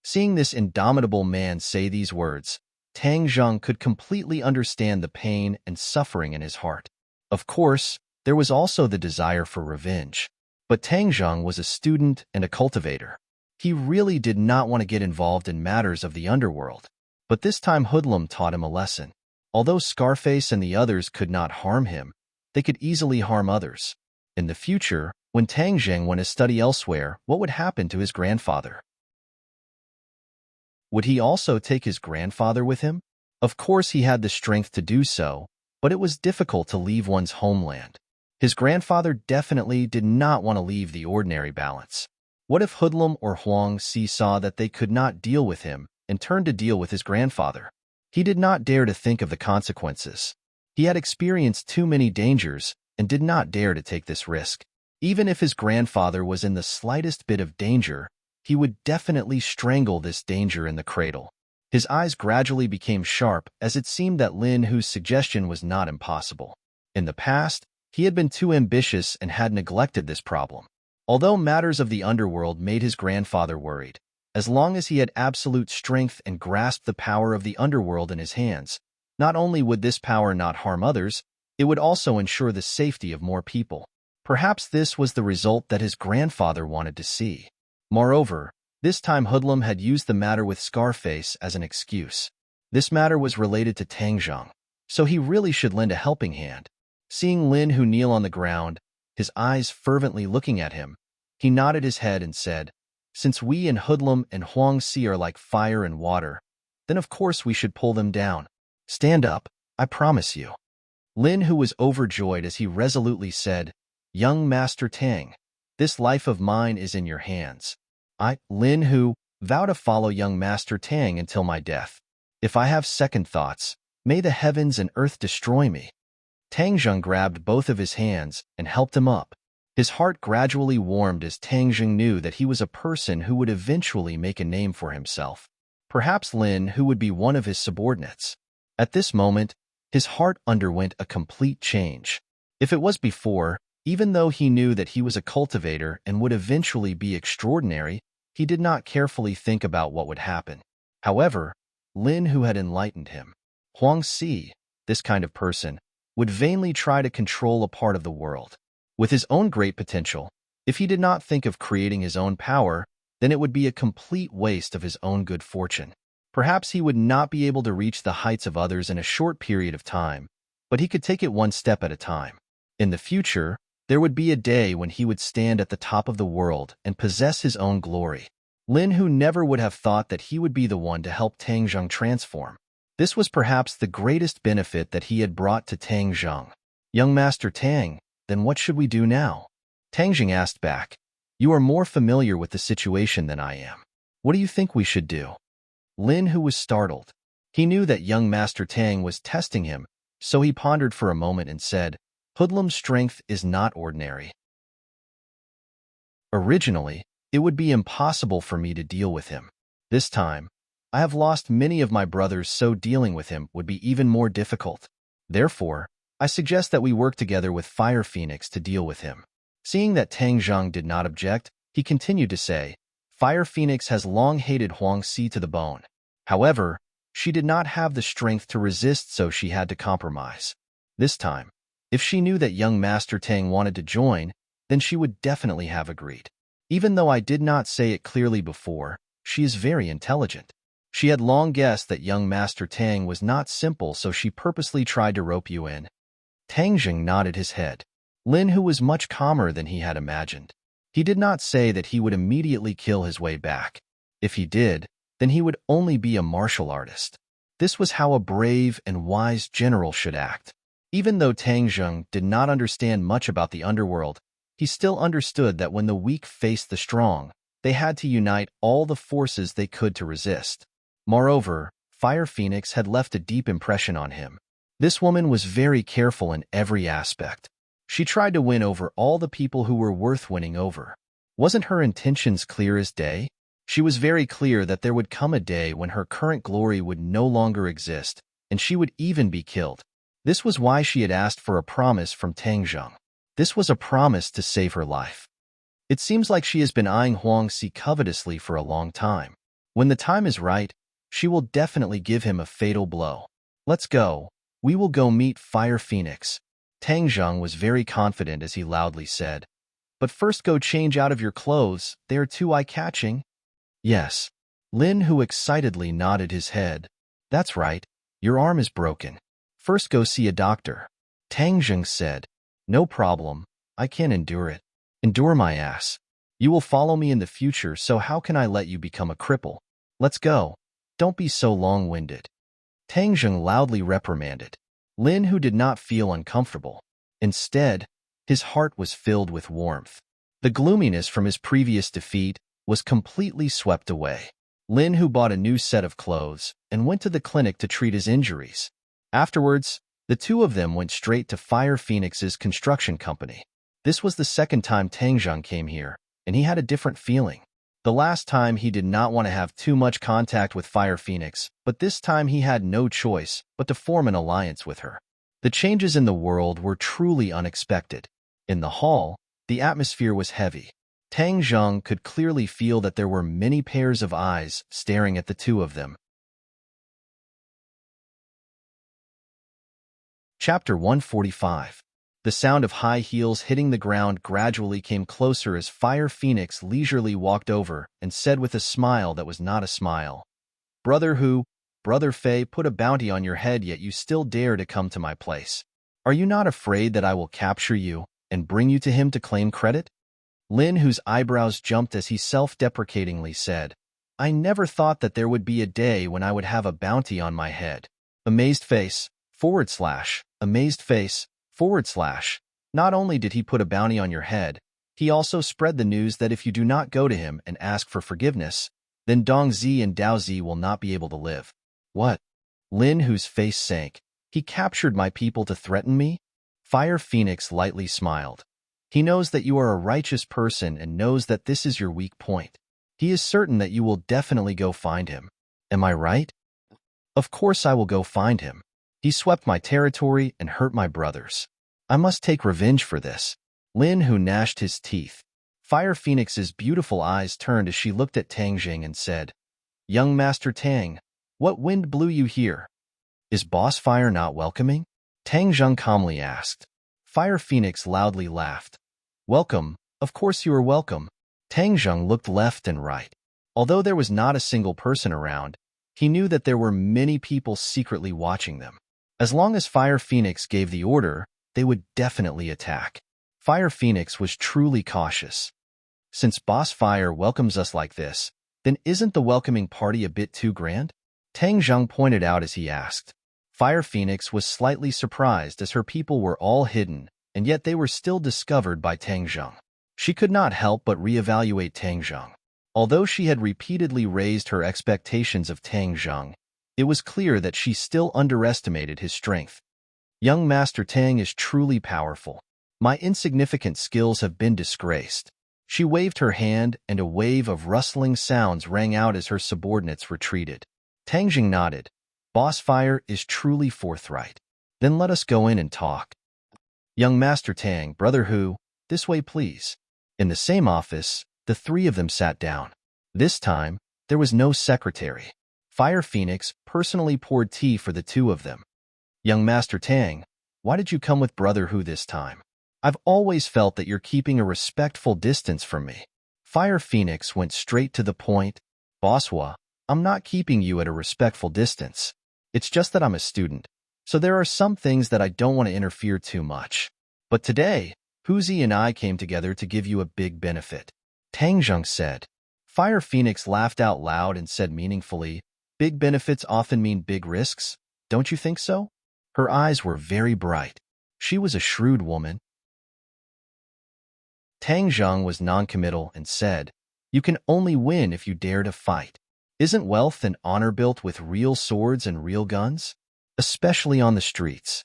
Seeing this indomitable man say these words, Tang Zheng could completely understand the pain and suffering in his heart. Of course, there was also the desire for revenge. But Tang Zheng was a student and a cultivator. He really did not want to get involved in matters of the underworld. But this time Hoodlum taught him a lesson. Although Scarface and the others could not harm him, they could easily harm others. In the future, when Tang Zheng went to study elsewhere, what would happen to his grandfather? Would he also take his grandfather with him? Of course he had the strength to do so, but it was difficult to leave one's homeland. His grandfather definitely did not want to leave the ordinary balance. What if Hoodlum or Huang Si saw that they could not deal with him and turned to deal with his grandfather? He did not dare to think of the consequences. He had experienced too many dangers and did not dare to take this risk. Even if his grandfather was in the slightest bit of danger, he would definitely strangle this danger in the cradle. His eyes gradually became sharp as it seemed that Lin Hu's suggestion was not impossible. In the past, he had been too ambitious and had neglected this problem. Although matters of the underworld made his grandfather worried, as long as he had absolute strength and grasped the power of the underworld in his hands, not only would this power not harm others, it would also ensure the safety of more people. Perhaps this was the result that his grandfather wanted to see. Moreover, this time Hoodlum had used the matter with Scarface as an excuse. This matter was related to Tang Zheng, so he really should lend a helping hand. Seeing Lin Hu kneel on the ground, his eyes fervently looking at him, he nodded his head and said, "Since we and Hoodlum and Huang Si are like fire and water, then of course we should pull them down. Stand up, I promise you." Lin Hu was overjoyed as he resolutely said, "Young Master Tang, this life of mine is in your hands. I, Lin Hu, vow to follow young Master Tang until my death. If I have second thoughts, may the heavens and earth destroy me." Tang Zheng grabbed both of his hands and helped him up. His heart gradually warmed as Tang Zheng knew that he was a person who would eventually make a name for himself. Perhaps Lin Hu would be one of his subordinates. At this moment, his heart underwent a complete change. If it was before, even though he knew that he was a cultivator and would eventually be extraordinary, he did not carefully think about what would happen. However, Lin Hu had enlightened him. Huang Si, this kind of person, would vainly try to control a part of the world. With his own great potential, if he did not think of creating his own power, then it would be a complete waste of his own good fortune. Perhaps he would not be able to reach the heights of others in a short period of time, but he could take it one step at a time. In the future, there would be a day when he would stand at the top of the world and possess his own glory. Lin Hu never would have thought that he would be the one to help Tang Zheng transform. This was perhaps the greatest benefit that he had brought to Tang Zheng. "Young Master Tang, then what should we do now?" Tang Zheng asked back. "You are more familiar with the situation than I am. What do you think we should do?" Lin Hu was startled. He knew that young Master Tang was testing him, so he pondered for a moment and said, "Hoodlum's strength is not ordinary. Originally, it would be impossible for me to deal with him. This time, I have lost many of my brothers, so dealing with him would be even more difficult. Therefore, I suggest that we work together with Fire Phoenix to deal with him." Seeing that Tang Zheng did not object, he continued to say, "Fire Phoenix has long hated Huang Si to the bone. However, she did not have the strength to resist, so she had to compromise. This time, if she knew that young Master Tang wanted to join, then she would definitely have agreed. Even though I did not say it clearly before, she is very intelligent. She had long guessed that young Master Tang was not simple, so she purposely tried to rope you in." Tang Zheng nodded his head. Lin Hu was much calmer than he had imagined. He did not say that he would immediately kill his way back. If he did, then he would only be a martial artist. This was how a brave and wise general should act. Even though Tang Zheng did not understand much about the underworld, he still understood that when the weak faced the strong, they had to unite all the forces they could to resist. Moreover, Fire Phoenix had left a deep impression on him. This woman was very careful in every aspect. She tried to win over all the people who were worth winning over. Wasn't her intentions clear as day? She was very clear that there would come a day when her current glory would no longer exist, and she would even be killed. This was why she had asked for a promise from Tang Zheng. This was a promise to save her life. It seems like she has been eyeing Huang Si covetously for a long time. When the time is right, she will definitely give him a fatal blow. "Let's go. We will go meet Fire Phoenix." Tang Zheng was very confident as he loudly said, "But first go change out of your clothes, they are too eye-catching." "Yes." Lin Hu excitedly nodded his head. "That's right, your arm is broken. First go see a doctor." Tang Zheng said, "No problem, I can endure it." "Endure my ass. You will follow me in the future, so how can I let you become a cripple? Let's go. Don't be so long-winded." Tang Zheng loudly reprimanded. Lin Hu did not feel uncomfortable. Instead, his heart was filled with warmth. The gloominess from his previous defeat was completely swept away. Lin, who bought a new set of clothes and went to the clinic to treat his injuries. Afterwards, the two of them went straight to Fire Phoenix's construction company. This was the second time Tang Zheng came here, and he had a different feeling. The last time he did not want to have too much contact with Fire Phoenix, but this time he had no choice but to form an alliance with her. The changes in the world were truly unexpected. In the hall, the atmosphere was heavy. Tang Zheng could clearly feel that there were many pairs of eyes staring at the two of them. Chapter 145. The sound of high heels hitting the ground gradually came closer as Fire Phoenix leisurely walked over and said with a smile that was not a smile, "Brother Hu, Brother Fei put a bounty on your head, yet you still dare to come to my place. Are you not afraid that I will capture you and bring you to him to claim credit?" Lin, whose eyebrows jumped as he self-deprecatingly said, "I never thought that there would be a day when I would have a bounty on my head." Amazed face, amazed face, Not only did he put a bounty on your head, he also spread the news that if you do not go to him and ask for forgiveness, then Dongzi and Daozi will not be able to live. What? Lin, whose face sank. He captured my people to threaten me? Fire Phoenix lightly smiled. He knows that you are a righteous person and knows that this is your weak point. He is certain that you will definitely go find him. Am I right? Of course I will go find him. He swept my territory and hurt my brothers. I must take revenge for this. Lin, who gnashed his teeth. Fire Phoenix's beautiful eyes turned as she looked at Tang Jing and said, "Young Master Tang, what wind blew you here? Is Boss Fire not welcoming?" Tang Zheng calmly asked. Fire Phoenix loudly laughed. "Welcome, of course you are welcome." Tang Zheng looked left and right. Although there was not a single person around, he knew that there were many people secretly watching them. As long as Fire Phoenix gave the order, they would definitely attack. Fire Phoenix was truly cautious. Since Boss Fire welcomes us like this, then isn't the welcoming party a bit too grand? Tang Zheng pointed out as he asked. Fire Phoenix was slightly surprised as her people were all hidden, and yet they were still discovered by Tang Zheng. She could not help but reevaluate Tang Zheng. Although she had repeatedly raised her expectations of Tang Zheng, it was clear that she still underestimated his strength. Young Master Tang is truly powerful. My insignificant skills have been disgraced. She waved her hand, and a wave of rustling sounds rang out as her subordinates retreated. Tang Jing nodded. Boss Fire is truly forthright. Then let us go in and talk. Young Master Tang, Brother Hu, this way please. In the same office, the three of them sat down. This time, there was no secretary. Fire Phoenix personally poured tea for the two of them. Young Master Tang, why did you come with Brother Hu this time? I've always felt that you're keeping a respectful distance from me. Fire Phoenix went straight to the point. Boss Hua, I'm not keeping you at a respectful distance. It's just that I'm a student, so there are some things that I don't want to interfere too much. But today, Huzi and I came together to give you a big benefit. Tang Zheng said. Fire Phoenix laughed out loud and said meaningfully, big benefits often mean big risks, don't you think so? Her eyes were very bright. She was a shrewd woman. Tang Zheng was noncommittal and said, you can only win if you dare to fight. Isn't wealth and honor built with real swords and real guns? Especially on the streets.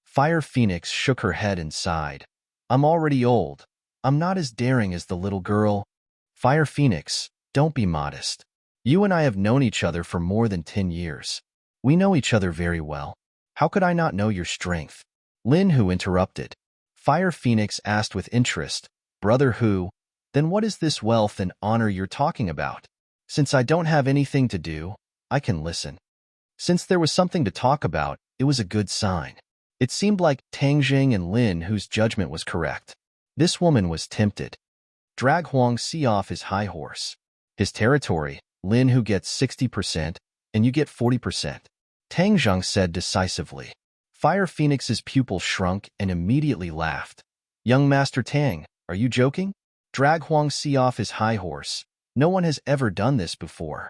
Fire Phoenix shook her head and sighed. I'm already old. I'm not as daring as the little girl. Fire Phoenix, don't be modest. You and I have known each other for more than 10 years. We know each other very well. How could I not know your strength? Lin Hu interrupted. Fire Phoenix asked with interest, Brother Hu, then what is this wealth and honor you're talking about? Since I don't have anything to do, I can listen. Since there was something to talk about, it was a good sign. It seemed like Tang Jing and Lin Hu's judgment was correct. This woman was tempted. Drag Huang see off his high horse. His territory, Lin Hu gets 60%, and you get 40%. Tang Zheng said decisively. Fire Phoenix's pupil shrunk and immediately laughed. Young Master Tang, are you joking? Drag Huang see off his high horse. No one has ever done this before.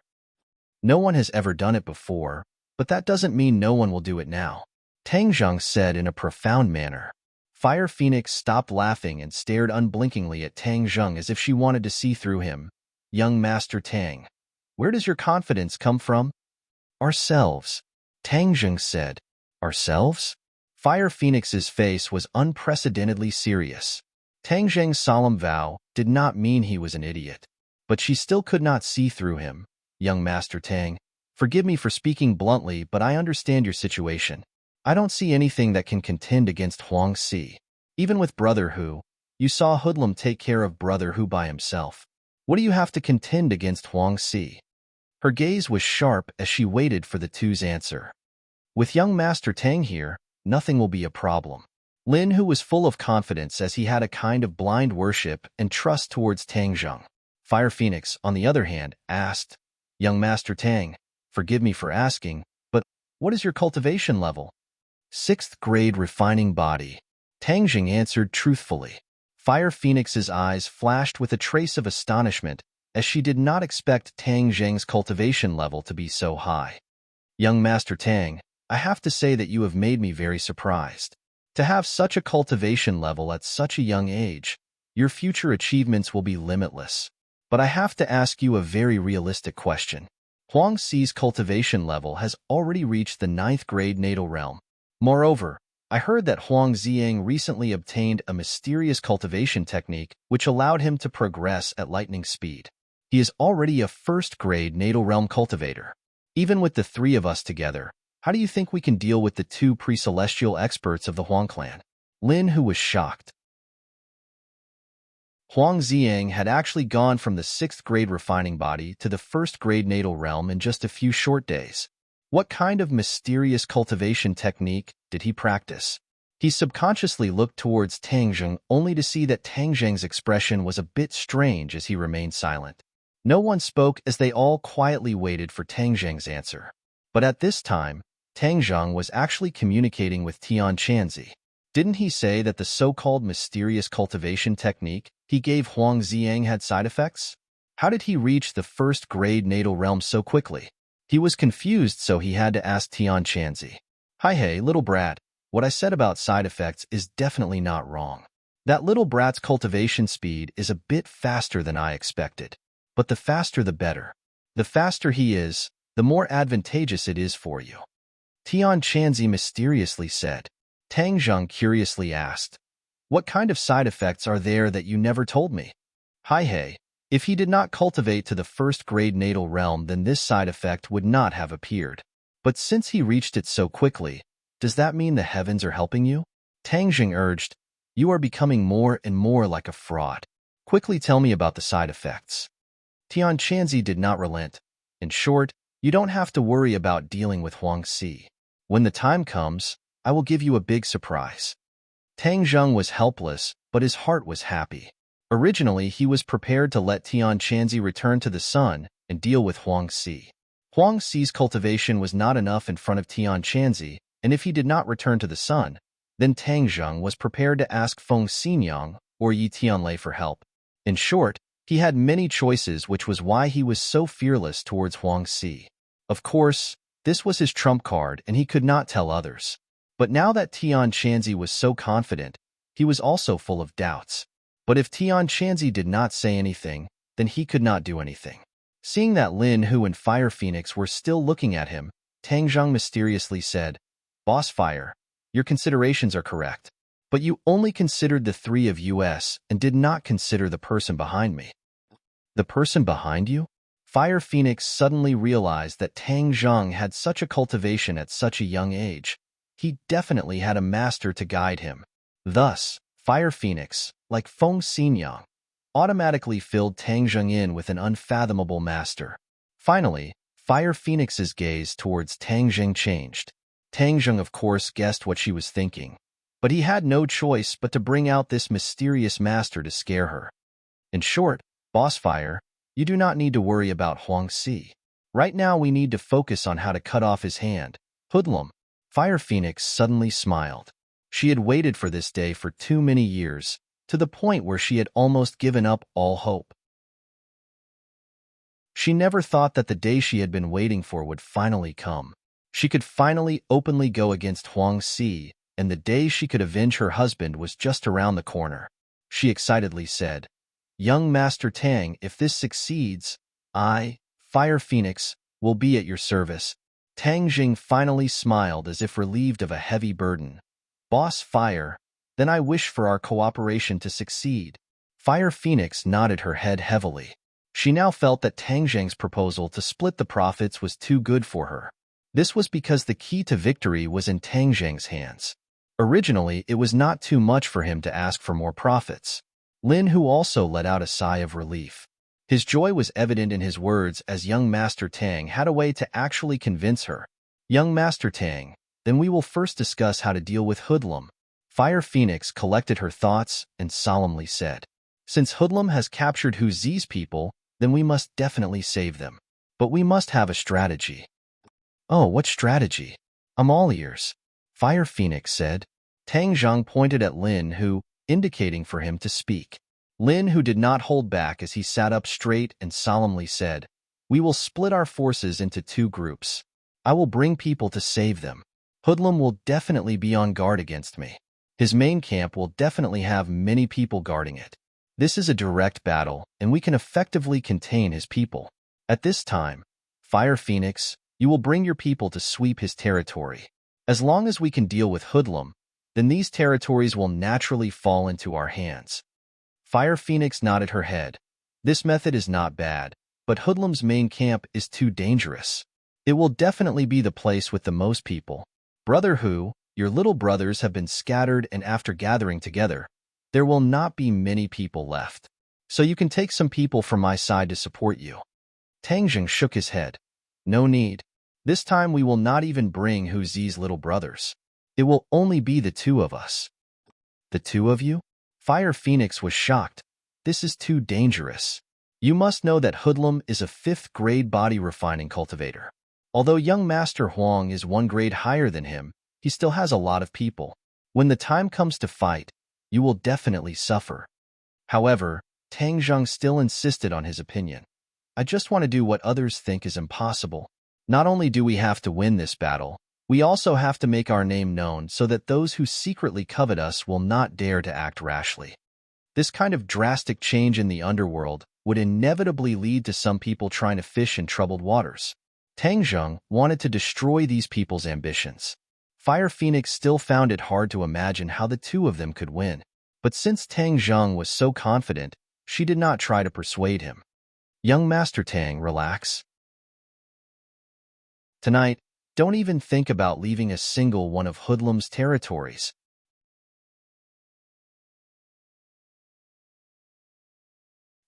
No one has ever done it before, but that doesn't mean no one will do it now. Tang Zheng said in a profound manner. Fire Phoenix stopped laughing and stared unblinkingly at Tang Zheng as if she wanted to see through him. Young Master Tang, Where does your confidence come from? Ourselves, Tang Zheng said. Ourselves? Fire Phoenix's face was unprecedentedly serious. Tang Zheng's solemn vow did not mean he was an idiot, but she still could not see through him. Young Master Tang, forgive me for speaking bluntly, but I understand your situation. I don't see anything that can contend against Huang Si. Even with Brother Hu, you saw Hoodlum take care of Brother Hu by himself. What do you have to contend against Huang Si? Her gaze was sharp as she waited for the two's answer. With young Master Tang here, nothing will be a problem. Lin Hu was full of confidence as he had a kind of blind worship and trust towards Tang Zheng. Fire Phoenix, on the other hand, asked, Young Master Tang, forgive me for asking, but what is your cultivation level? 6th grade refining body. Tang Zheng answered truthfully. Fire Phoenix's eyes flashed with a trace of astonishment as she did not expect Tang Zheng's cultivation level to be so high. Young Master Tang, I have to say that you have made me very surprised. To have such a cultivation level at such a young age, your future achievements will be limitless. But I have to ask you a very realistic question. Huang Si's cultivation level has already reached the 9th grade natal realm. Moreover, I heard that Huang Ziyang recently obtained a mysterious cultivation technique which allowed him to progress at lightning speed. He is already a 1st grade natal realm cultivator. Even with the 3 of us together, how do you think we can deal with the 2 pre-celestial experts of the Huang clan? Lin Hu was shocked. Huang Ziyang had actually gone from the 6th grade refining body to the 1st grade natal realm in just a few short days. What kind of mysterious cultivation technique did he practice? He subconsciously looked towards Tang Zheng only to see that Tang Zheng's expression was a bit strange as he remained silent. No one spoke as they all quietly waited for Tang Zheng's answer. But at this time, Tang Zheng was actually communicating with Tian Chanzi. Didn't he say that the so-called mysterious cultivation technique he gave Huang Ziyang had side effects? How did he reach the 1st grade natal realm so quickly? He was confused, so he had to ask Tian Chanzi. Hi hey, little brat, what I said about side effects is definitely not wrong. That little brat's cultivation speed is a bit faster than I expected. But the faster the better. The faster he is, the more advantageous it is for you. Tian Chanzi mysteriously said. Tang Zheng curiously asked, What kind of side effects are there that you never told me? Hi hey, if he did not cultivate to the 1st grade natal realm, then this side effect would not have appeared. But since he reached it so quickly, does that mean the heavens are helping you? Tang Zheng urged, You are becoming more and more like a fraud. Quickly tell me about the side effects. Tian Chanzi did not relent. In short, you don't have to worry about dealing with Huang Si. When the time comes, I will give you a big surprise. Tang Zheng was helpless, but his heart was happy. Originally, he was prepared to let Tian Chanzi return to the sun and deal with Huang Si. Huang Si's cultivation was not enough in front of Tian Chanzi, and if he did not return to the sun, then Tang Zheng was prepared to ask Feng Xinyang or Yi Tianlei for help. In short, he had many choices, which was why he was so fearless towards Huang Si. Of course, this was his trump card and he could not tell others. But now that Tian Chanzi was so confident, he was also full of doubts. But if Tian Chanzi did not say anything, then he could not do anything. Seeing that Lin Hu and Fire Phoenix were still looking at him, Tang Zheng mysteriously said, Boss Fire, your considerations are correct. But you only considered the 3 of us and did not consider the person behind me. The person behind you? Fire Phoenix suddenly realized that Tang Zheng had such a cultivation at such a young age. He definitely had a master to guide him. Thus, Fire Phoenix, like Feng Xinyang, automatically filled Tang Zheng in with an unfathomable master. Finally, Fire Phoenix's gaze towards Tang Zheng changed. Tang Zheng, of course, guessed what she was thinking, but he had no choice but to bring out this mysterious master to scare her. In short, Boss Fire, you do not need to worry about Huang Si. Right now we need to focus on how to cut off his hand. Hoodlum. Fire Phoenix suddenly smiled. She had waited for this day for too many years, to the point where she had almost given up all hope. She never thought that the day she had been waiting for would finally come. She could finally openly go against Huang Si, and the day she could avenge her husband was just around the corner. She excitedly said, Young Master Tang, if this succeeds, I, Fire Phoenix will be at your service. Tang Jing finally smiled as if relieved of a heavy burden. Boss Fire, then I wish for our cooperation to succeed. Fire Phoenix nodded her head heavily. She now felt that Tang Jing's proposal to split the profits was too good for her. This was because the key to victory was in Tang Jing's hands. Originally, it was not too much for him to ask for more profits. Lin Hu also let out a sigh of relief. His joy was evident in his words as young Master Tang had a way to actually convince her. Young Master Tang, then we will first discuss how to deal with Hoodlum. Fire Phoenix collected her thoughts and solemnly said, since Hoodlum has captured Hu Zi's people, then we must definitely save them. But we must have a strategy. Oh, what strategy? I'm all ears. Fire Phoenix said. Tang Zhang pointed at Lin Hu, indicating for him to speak. Lin Hu did not hold back as he sat up straight and solemnly said, we will split our forces into 2 groups. I will bring people to save them. Hoodlum will definitely be on guard against me. His main camp will definitely have many people guarding it. This is a direct battle, and we can effectively contain his people. At this time, Fire Phoenix, you will bring your people to sweep his territory. As long as we can deal with Hoodlum, then these territories will naturally fall into our hands. Fire Phoenix nodded her head. This method is not bad, but Hoodlum's main camp is too dangerous. It will definitely be the place with the most people. Brother Hu, your little brothers have been scattered, and after gathering together, there will not be many people left. So you can take some people from my side to support you. Tang Jing shook his head. No need. This time we will not even bring Hu Zi's little brothers. It will only be the 2 of us. The 2 of you? Fire Phoenix was shocked. This is too dangerous. You must know that Hoodlum is a 5th grade body refining cultivator. Although young Master Huang is 1 grade higher than him, he still has a lot of people. When the time comes to fight, you will definitely suffer. However, Tang Zhang still insisted on his opinion. I just want to do what others think is impossible. Not only do we have to win this battle, we also have to make our name known so that those who secretly covet us will not dare to act rashly. This kind of drastic change in the underworld would inevitably lead to some people trying to fish in troubled waters. Tang Zhang wanted to destroy these people's ambitions. Fire Phoenix still found it hard to imagine how the 2 of them could win. But since Tang Zhang was so confident, she did not try to persuade him. Young Master Tang, relax. Tonight, don't even think about leaving a single one of Hoodlum's territories.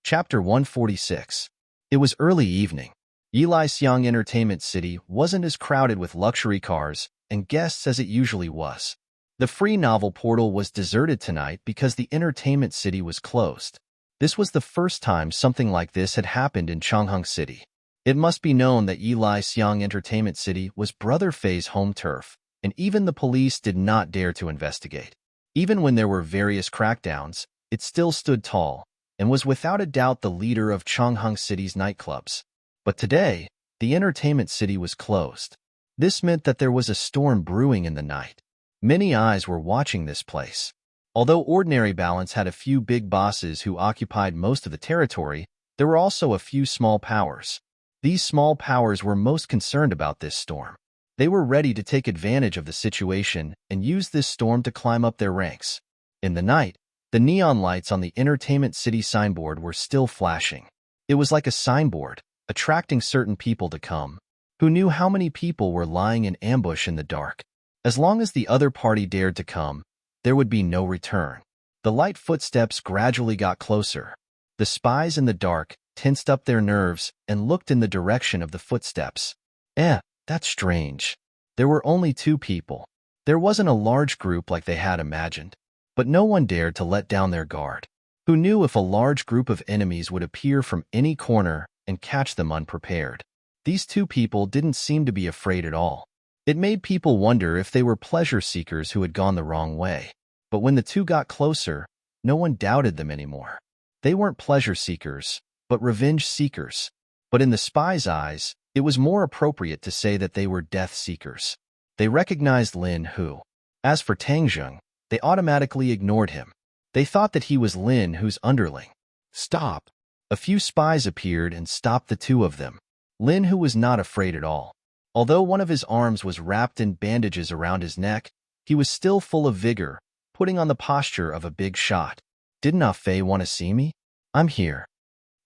Chapter 146. It was early evening. Yilai Xiang Entertainment City wasn't as crowded with luxury cars and guests as it usually was. The free novel portal was deserted tonight because the entertainment city was closed. This was the first time something like this had happened in Changheng City. It must be known that Yilai Xiang Entertainment City was Brother Fei's home turf, and even the police did not dare to investigate. Even when there were various crackdowns, it still stood tall, and was without a doubt the leader of Changheng City's nightclubs. But today, the entertainment city was closed. This meant that there was a storm brewing in the night. Many eyes were watching this place. Although Ordinary Balance had a few big bosses who occupied most of the territory, there were also a few small powers. These small powers were most concerned about this storm. They were ready to take advantage of the situation and use this storm to climb up their ranks. In the night, the neon lights on the entertainment city signboard were still flashing. It was like a signboard, attracting certain people to come. Who knew how many people were lying in ambush in the dark? As long as the other party dared to come, there would be no return. The light footsteps gradually got closer. The spies in the dark tensed up their nerves and looked in the direction of the footsteps. That's strange. There were only 2 people. There wasn't a large group like they had imagined. But no one dared to let down their guard. Who knew if a large group of enemies would appear from any corner and catch them unprepared? These 2 people didn't seem to be afraid at all. It made people wonder if they were pleasure seekers who had gone the wrong way. But when the 2 got closer, no one doubted them anymore. They weren't pleasure seekers, but revenge seekers. But in the spies' eyes, it was more appropriate to say that they were death seekers. They recognized Lin Hu. As for Tang Zheng, they automatically ignored him. They thought that he was Lin Hu's underling. Stop! A few spies appeared and stopped the 2 of them. Lin Hu was not afraid at all. Although one of his arms was wrapped in bandages around his neck, he was still full of vigor, putting on the posture of a big shot. Didn't Ah Fei want to see me? I'm here.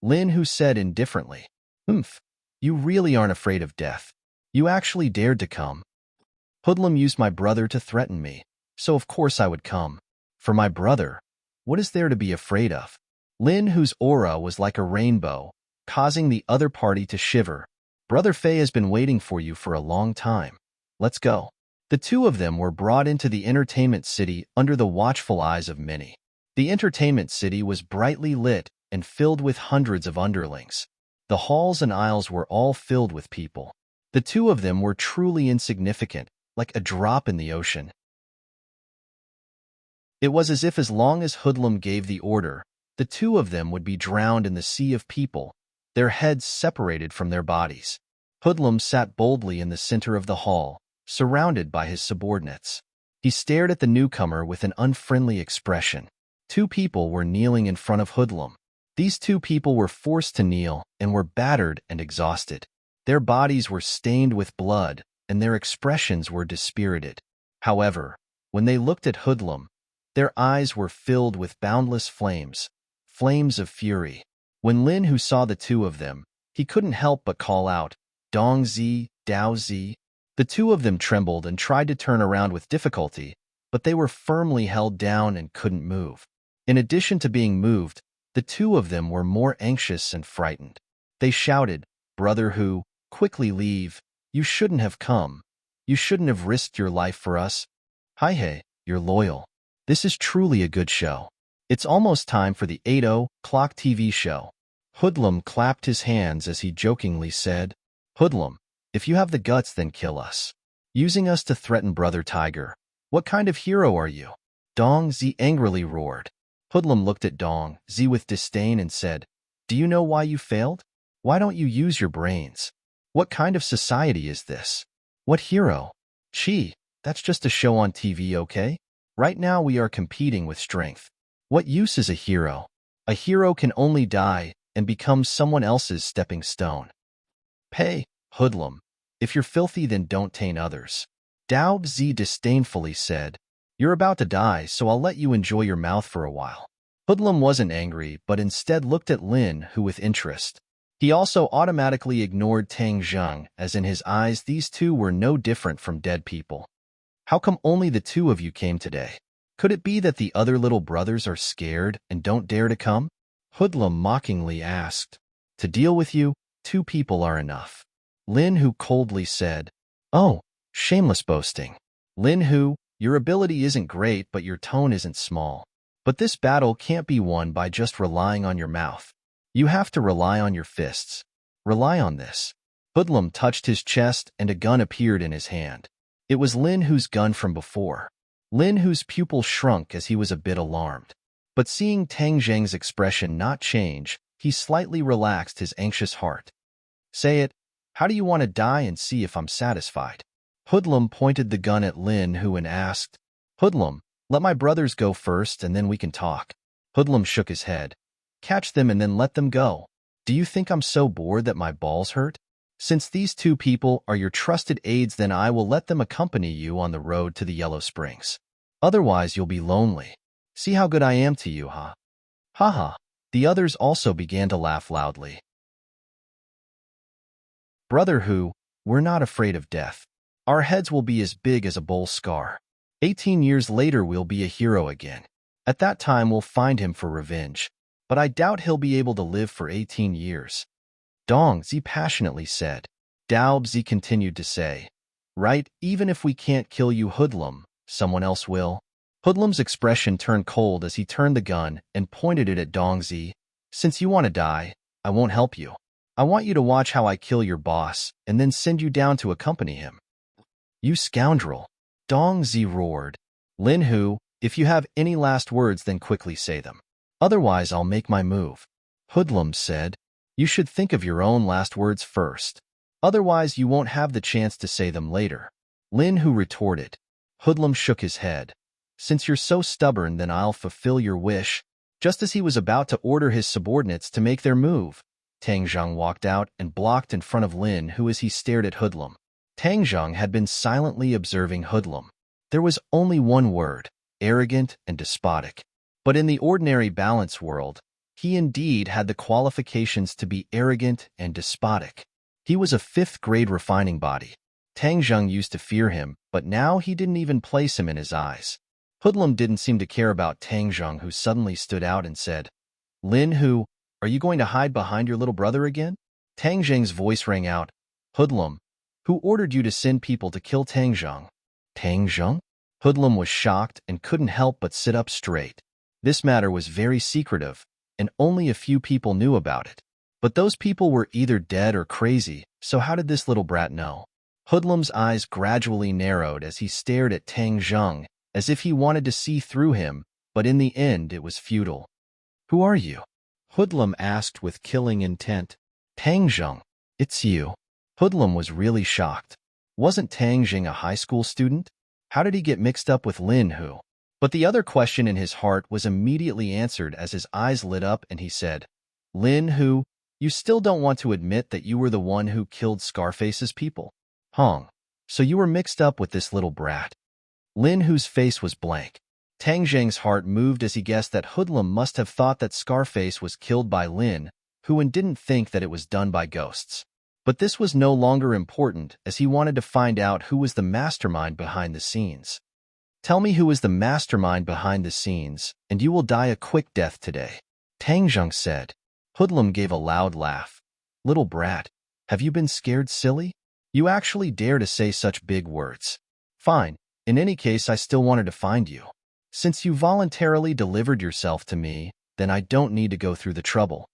Lin Hu said indifferently. Oomph. You really aren't afraid of death. You actually dared to come. Hoodlum used my brother to threaten me, so of course I would come. For my brother, what is there to be afraid of? Lin Hu's aura was like a rainbow, causing the other party to shiver. Brother Fei has been waiting for you for a long time. Let's go. The two of them were brought into the entertainment city under the watchful eyes of many. The entertainment city was brightly lit and filled with hundreds of underlings. The halls and aisles were all filled with people. The two of them were truly insignificant, like a drop in the ocean. It was as if as long as Hoodlum gave the order, the two of them would be drowned in the sea of people, their heads separated from their bodies. Hoodlum sat boldly in the center of the hall, surrounded by his subordinates. He stared at the newcomer with an unfriendly expression. Two people were kneeling in front of Hoodlum. These two people were forced to kneel and were battered and exhausted. Their bodies were stained with blood, and their expressions were dispirited. However, when they looked at Hoodlum, their eyes were filled with boundless flames, flames of fury. When Lin Hu saw the two of them, he couldn't help but call out, Dong Zi, Dao Zi. The two of them trembled and tried to turn around with difficulty, but they were firmly held down and couldn't move. In addition to being moved, the two of them were more anxious and frightened. They shouted, Brother Hu, quickly leave. You shouldn't have come. You shouldn't have risked your life for us. Hi, you're loyal. This is truly a good show. It's almost time for the 8:00 TV show. Hoodlum clapped his hands as he jokingly said, Hoodlum, if you have the guts, then kill us. Using us to threaten Brother Tiger. What kind of hero are you? Dong Zi angrily roared. Hoodlum looked at Dong Zi with disdain and said, Do you know why you failed? Why don't you use your brains? What kind of society is this? What hero? Chi, that's just a show on TV, okay? Right now we are competing with strength. What use is a hero? A hero can only die and become someone else's stepping stone. Pay, Hoodlum. If you're filthy, then don't taint others. Dao Zi disdainfully said, You're about to die, so I'll let you enjoy your mouth for a while. Hoodlum wasn't angry, but instead looked at Lin Hu with interest. He also automatically ignored Tang Zheng, as in his eyes these two were no different from dead people. How come only the two of you came today? Could it be that the other little brothers are scared and don't dare to come? Hoodlum mockingly asked. To deal with you, two people are enough. Lin Hu coldly said, Oh, shameless boasting. Lin Hu, your ability isn't great, but your tone isn't small. But this battle can't be won by just relying on your mouth. You have to rely on your fists. Rely on this. Hoodlum touched his chest and a gun appeared in his hand. It was Lin Hu's gun from before. Lin Hu's pupil shrunk as he was a bit alarmed. But seeing Tang Zheng's expression not change, he slightly relaxed his anxious heart. Say it. How do you want to die and see if I'm satisfied? Hoodlum pointed the gun at Lin Hu and asked, Hoodlum, let my brothers go first and then we can talk. Hoodlum shook his head. Catch them and then let them go. Do you think I'm so bored that my balls hurt? Since these two people are your trusted aides, then I will let them accompany you on the road to the Yellow Springs. Otherwise, you'll be lonely. See how good I am to you, huh? Ha ha. The others also began to laugh loudly. Brother Hu, we're not afraid of death. Our heads will be as big as a bull scar. 18 years later, we'll be a hero again. At that time, we'll find him for revenge. But I doubt he'll be able to live for 18 years. Dong Zi passionately said. Dao Zi continued to say, Right, even if we can't kill you, Hoodlum, someone else will. Hoodlum's expression turned cold as he turned the gun and pointed it at Dong Zi. Since you want to die, I won't help you. I want you to watch how I kill your boss and then send you down to accompany him. You scoundrel. Dong Zi roared. Lin Hu, if you have any last words, then quickly say them. Otherwise, I'll make my move. Hoodlum said, You should think of your own last words first. Otherwise, you won't have the chance to say them later. Lin Hu retorted. Hoodlum shook his head. Since you're so stubborn, then I'll fulfill your wish. Just as he was about to order his subordinates to make their move, Tang Zheng walked out and blocked in front of Lin, who as he stared at Hoodlum. Tang Zheng had been silently observing Hoodlum. There was only one word: arrogant and despotic. But in the ordinary balance world, he indeed had the qualifications to be arrogant and despotic. He was a fifth-grade refining body. Tang Zheng used to fear him, but now he didn't even place him in his eyes. Hoodlum didn't seem to care about Tang Zheng, who suddenly stood out and said, "Lin Hu, are you going to hide behind your little brother again?" Tang Zheng's voice rang out. "Hoodlum, who ordered you to send people to kill Tang Zheng?" "Tang Zheng?" Hoodlum was shocked and couldn't help but sit up straight. This matter was very secretive, and only a few people knew about it. But those people were either dead or crazy, so how did this little brat know? Hoodlum's eyes gradually narrowed as he stared at Tang Zheng, as if he wanted to see through him, but in the end it was futile. "Who are you?" Hoodlum asked with killing intent. "Tang Zheng, it's you." Hoodlum was really shocked. Wasn't Tang Zheng a high school student? How did he get mixed up with Lin Hu? But the other question in his heart was immediately answered as his eyes lit up and he said, "Lin Hu, you still don't want to admit that you were the one who killed Scarface's people? Hong, so you were mixed up with this little brat." Lin Hu's face was blank. Tang Zheng's heart moved as he guessed that Hoodlum must have thought that Scarface was killed by Lin Hu and didn't think that it was done by ghosts. But this was no longer important, as he wanted to find out who was the mastermind behind the scenes. "Tell me who is the mastermind behind the scenes, and you will die a quick death today," Tang Zheng said. Hoodlum gave a loud laugh. "Little brat, have you been scared silly? You actually dare to say such big words. Fine, in any case I still wanted to find you. Since you voluntarily delivered yourself to me, then I don't need to go through the trouble.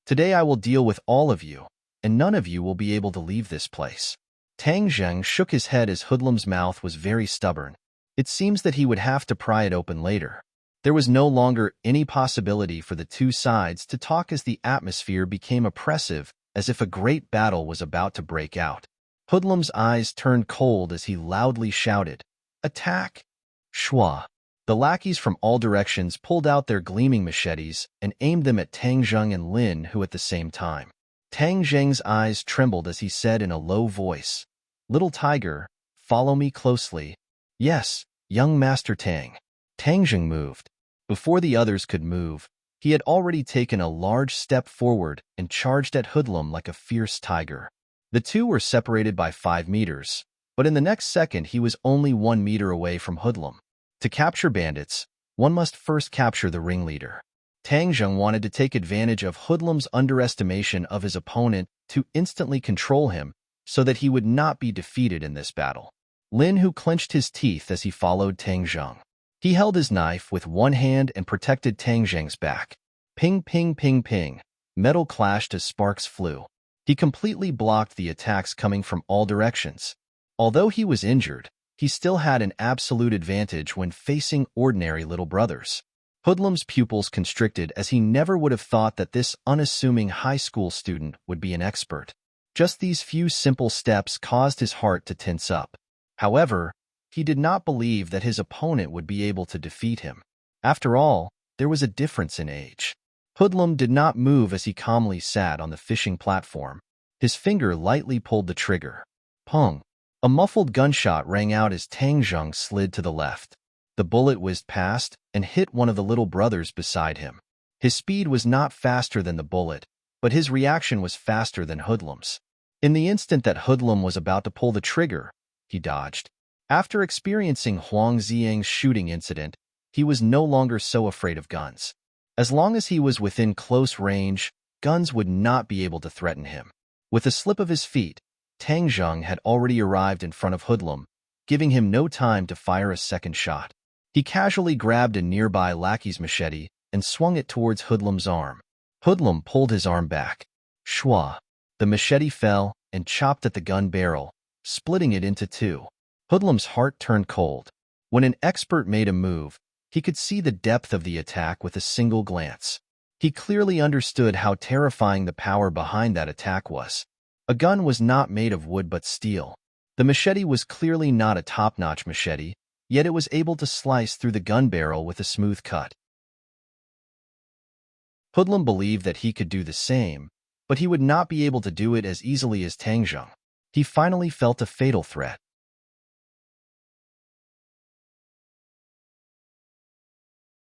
Today I will deal with all of you, and none of you will be able to leave this place." Tang Zheng shook his head as Hoodlum's mouth was very stubborn. It seems that he would have to pry it open later. There was no longer any possibility for the two sides to talk as the atmosphere became oppressive, as if a great battle was about to break out. Hoodlum's eyes turned cold as he loudly shouted, "Attack!" Shua! The lackeys from all directions pulled out their gleaming machetes and aimed them at Tang Zheng and Lin Hu at the same time. Tang Zheng's eyes trembled as he said in a low voice, "Little tiger, follow me closely." "Yes, young Master Tang." Tang Zheng moved. Before the others could move, he had already taken a large step forward and charged at Hoodlum like a fierce tiger. The two were separated by 5 meters, but in the next second he was only 1 meter away from Hoodlum. To capture bandits, one must first capture the ringleader. Tang Zheng wanted to take advantage of Hoodlum's underestimation of his opponent to instantly control him so that he would not be defeated in this battle. Lin Hu clenched his teeth as he followed Tang Zheng. He held his knife with one hand and protected Tang Zheng's back. Ping, ping, ping, ping. Metal clashed as sparks flew. He completely blocked the attacks coming from all directions. Although he was injured, he still had an absolute advantage when facing ordinary little brothers. Hoodlum's pupils constricted as he never would have thought that this unassuming high school student would be an expert. Just these few simple steps caused his heart to tense up. However, he did not believe that his opponent would be able to defeat him. After all, there was a difference in age. Hoodlum did not move as he calmly sat on the fishing platform. His finger lightly pulled the trigger. Pong! A muffled gunshot rang out as Tang Zheng slid to the left. The bullet whizzed past and hit one of the little brothers beside him. His speed was not faster than the bullet, but his reaction was faster than Hoodlum's. In the instant that Hoodlum was about to pull the trigger, he dodged. After experiencing Huang Xiang's shooting incident, he was no longer so afraid of guns. As long as he was within close range, guns would not be able to threaten him. With a slip of his feet, Tang Zheng had already arrived in front of Hoodlum, giving him no time to fire a second shot. He casually grabbed a nearby lackey's machete and swung it towards Hoodlum's arm. Hoodlum pulled his arm back. Shwa! The machete fell and chopped at the gun barrel, splitting it into two. Hoodlum's heart turned cold. When an expert made a move, he could see the depth of the attack with a single glance. He clearly understood how terrifying the power behind that attack was. A gun was not made of wood but steel. The machete was clearly not a top-notch machete, yet it was able to slice through the gun barrel with a smooth cut. Hoodlum believed that he could do the same, but he would not be able to do it as easily as Tang Zheng. He finally felt a fatal threat.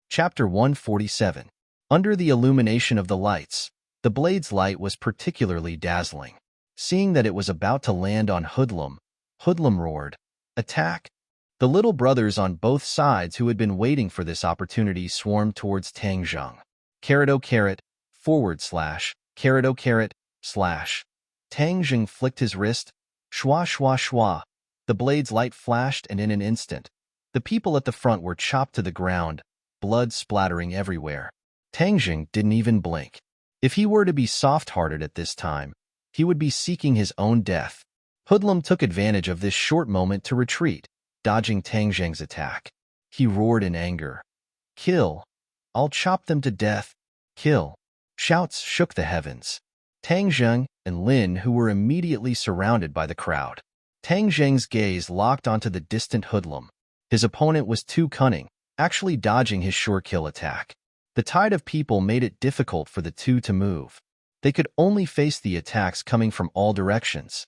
Chapter 147. Under the illumination of the lights, the blade's light was particularly dazzling. Seeing that it was about to land on Hoodlum, Hoodlum roared, "Attack!" The little brothers on both sides who had been waiting for this opportunity swarmed towards Tang Zheng. // // Tang Zheng flicked his wrist. Shwa shwa shwa. The blade's light flashed, and in an instant, the people at the front were chopped to the ground, blood splattering everywhere. Tang Zheng didn't even blink. If he were to be soft-hearted at this time, he would be seeking his own death. Hoodlum took advantage of this short moment to retreat, dodging Tang Zheng's attack. He roared in anger. "Kill! I'll chop them to death! Kill!" Shouts shook the heavens. Tang Zheng and Lin, who were immediately surrounded by the crowd. Tang Zheng's gaze locked onto the distant Hoodlum. His opponent was too cunning, actually dodging his sure kill attack. The tide of people made it difficult for the two to move. They could only face the attacks coming from all directions.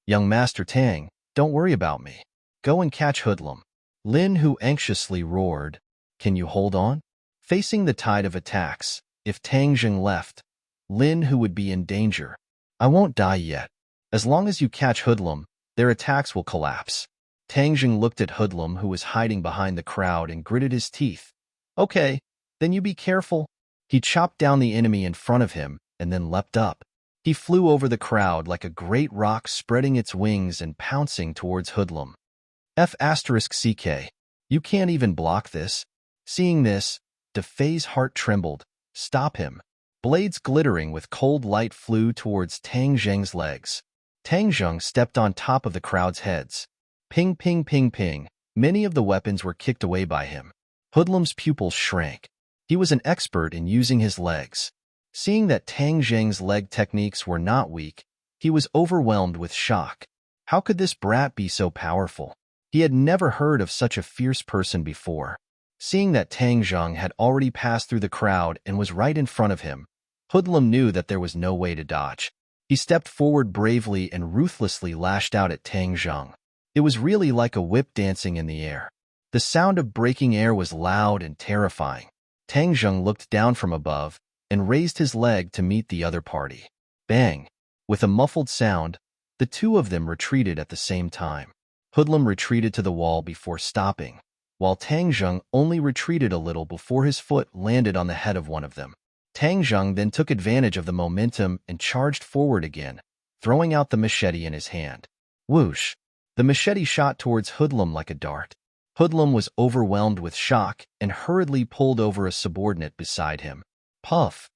"Young Master Tang, don't worry about me. Go and catch Hoodlum." Lin, who anxiously roared, "Can you hold on?" Facing the tide of attacks, if Tang Zheng left, Lin, who would be in danger. "I won't die yet. As long as you catch Hoodlum, their attacks will collapse." Tang Zheng looked at Hoodlum, who was hiding behind the crowd, and gritted his teeth. "Okay, then you be careful." He chopped down the enemy in front of him and then leapt up. He flew over the crowd like a great rock, spreading its wings and pouncing towards Hoodlum. *CK. You can't even block this. Seeing this, DeFei's heart trembled. "Stop him." Blades glittering with cold light flew towards Tang Zheng's legs. Tang Zheng stepped on top of the crowd's heads. Ping, ping, ping, ping. Many of the weapons were kicked away by him. Hoodlum's pupils shrank. He was an expert in using his legs. Seeing that Tang Zheng's leg techniques were not weak, he was overwhelmed with shock. How could this brat be so powerful? He had never heard of such a fierce person before. Seeing that Tang Zheng had already passed through the crowd and was right in front of him, Hoodlum knew that there was no way to dodge. He stepped forward bravely and ruthlessly lashed out at Tang Zheng. It was really like a whip dancing in the air. The sound of breaking air was loud and terrifying. Tang Zheng looked down from above and raised his leg to meet the other party. Bang! With a muffled sound, the two of them retreated at the same time. Hoodlum retreated to the wall before stopping, while Tang Zheng only retreated a little before his foot landed on the head of one of them. Tang Zheng then took advantage of the momentum and charged forward again, throwing out the machete in his hand. Whoosh! The machete shot towards Hoodlum like a dart. Hoodlum was overwhelmed with shock and hurriedly pulled over a subordinate beside him. Puff!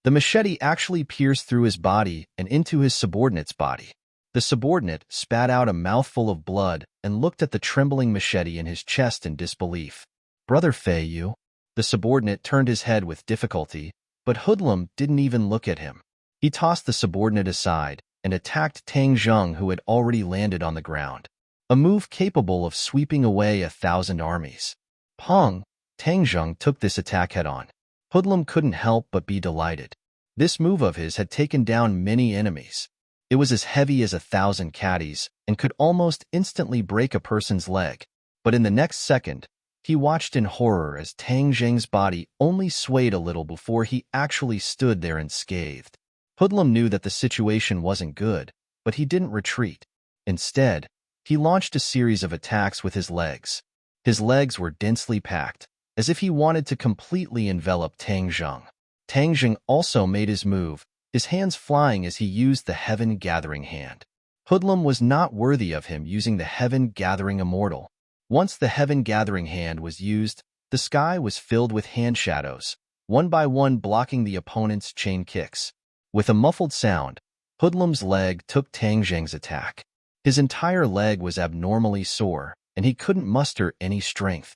The machete actually pierced through his body and into his subordinate's body. The subordinate spat out a mouthful of blood and looked at the trembling machete in his chest in disbelief. "Brother Fei, you?" The subordinate turned his head with difficulty, but Hoodlum didn't even look at him. He tossed the subordinate aside and attacked Tang Zheng, who had already landed on the ground. A move capable of sweeping away 1,000 armies. Pong! Tang Zheng took this attack head-on. Hoodlum couldn't help but be delighted. This move of his had taken down many enemies. It was as heavy as 1,000 caddies and could almost instantly break a person's leg. But in the next second, he watched in horror as Tang Zheng's body only swayed a little before he actually stood there unscathed. Hoodlum knew that the situation wasn't good, but he didn't retreat. Instead, he launched a series of attacks with his legs. His legs were densely packed, as if he wanted to completely envelop Tang Zheng. Tang Zheng also made his move, his hands flying as he used the Heaven Gathering Hand. Hoodlum was not worthy of him using the Heaven Gathering Immortal. Once the Heaven Gathering Hand was used, the sky was filled with hand shadows, one by one blocking the opponent's chain kicks. With a muffled sound, Hoodlum's leg took Tang Zheng's attack. His entire leg was abnormally sore, and he couldn't muster any strength.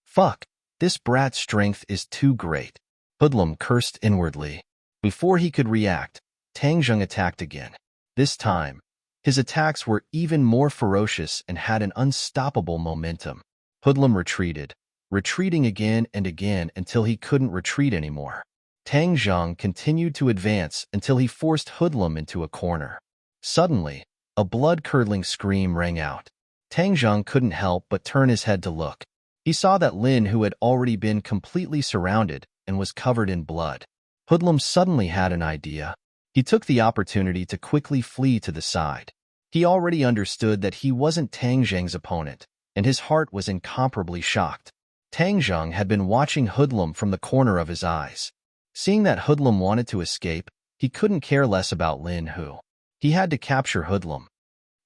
Fuck, this brat's strength is too great. Hoodlum cursed inwardly. Before he could react, Tang Zheng attacked again. This time, his attacks were even more ferocious and had an unstoppable momentum. Hoodlum retreated, retreating again and again until he couldn't retreat anymore. Tang Zhang continued to advance until he forced Hoodlum into a corner. Suddenly, a blood-curdling scream rang out. Tang Zhang couldn't help but turn his head to look. He saw that Lin, who had already been completely surrounded and was covered in blood. Hoodlum suddenly had an idea. He took the opportunity to quickly flee to the side. He already understood that he wasn't Tang Zhang's opponent, and his heart was incomparably shocked. Tang Zhang had been watching Hoodlum from the corner of his eyes. Seeing that Hoodlum wanted to escape, he couldn't care less about Lin Hu. He had to capture Hoodlum.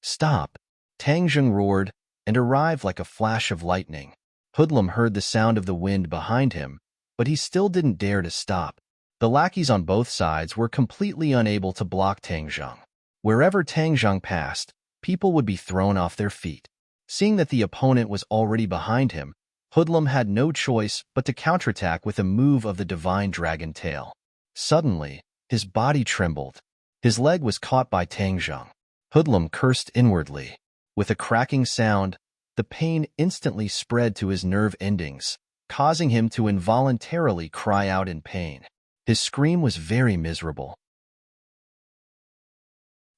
"Stop!" Tang Zhang roared and arrived like a flash of lightning. Hoodlum heard the sound of the wind behind him, but he still didn't dare to stop. The lackeys on both sides were completely unable to block Tang Zhang. Wherever Tang Zhang passed, people would be thrown off their feet. Seeing that the opponent was already behind him, Hoodlum had no choice but to counterattack with a move of the divine dragon tail. Suddenly, his body trembled. His leg was caught by Tang Zhang. Hoodlum cursed inwardly. With a cracking sound, the pain instantly spread to his nerve endings, causing him to involuntarily cry out in pain. His scream was very miserable.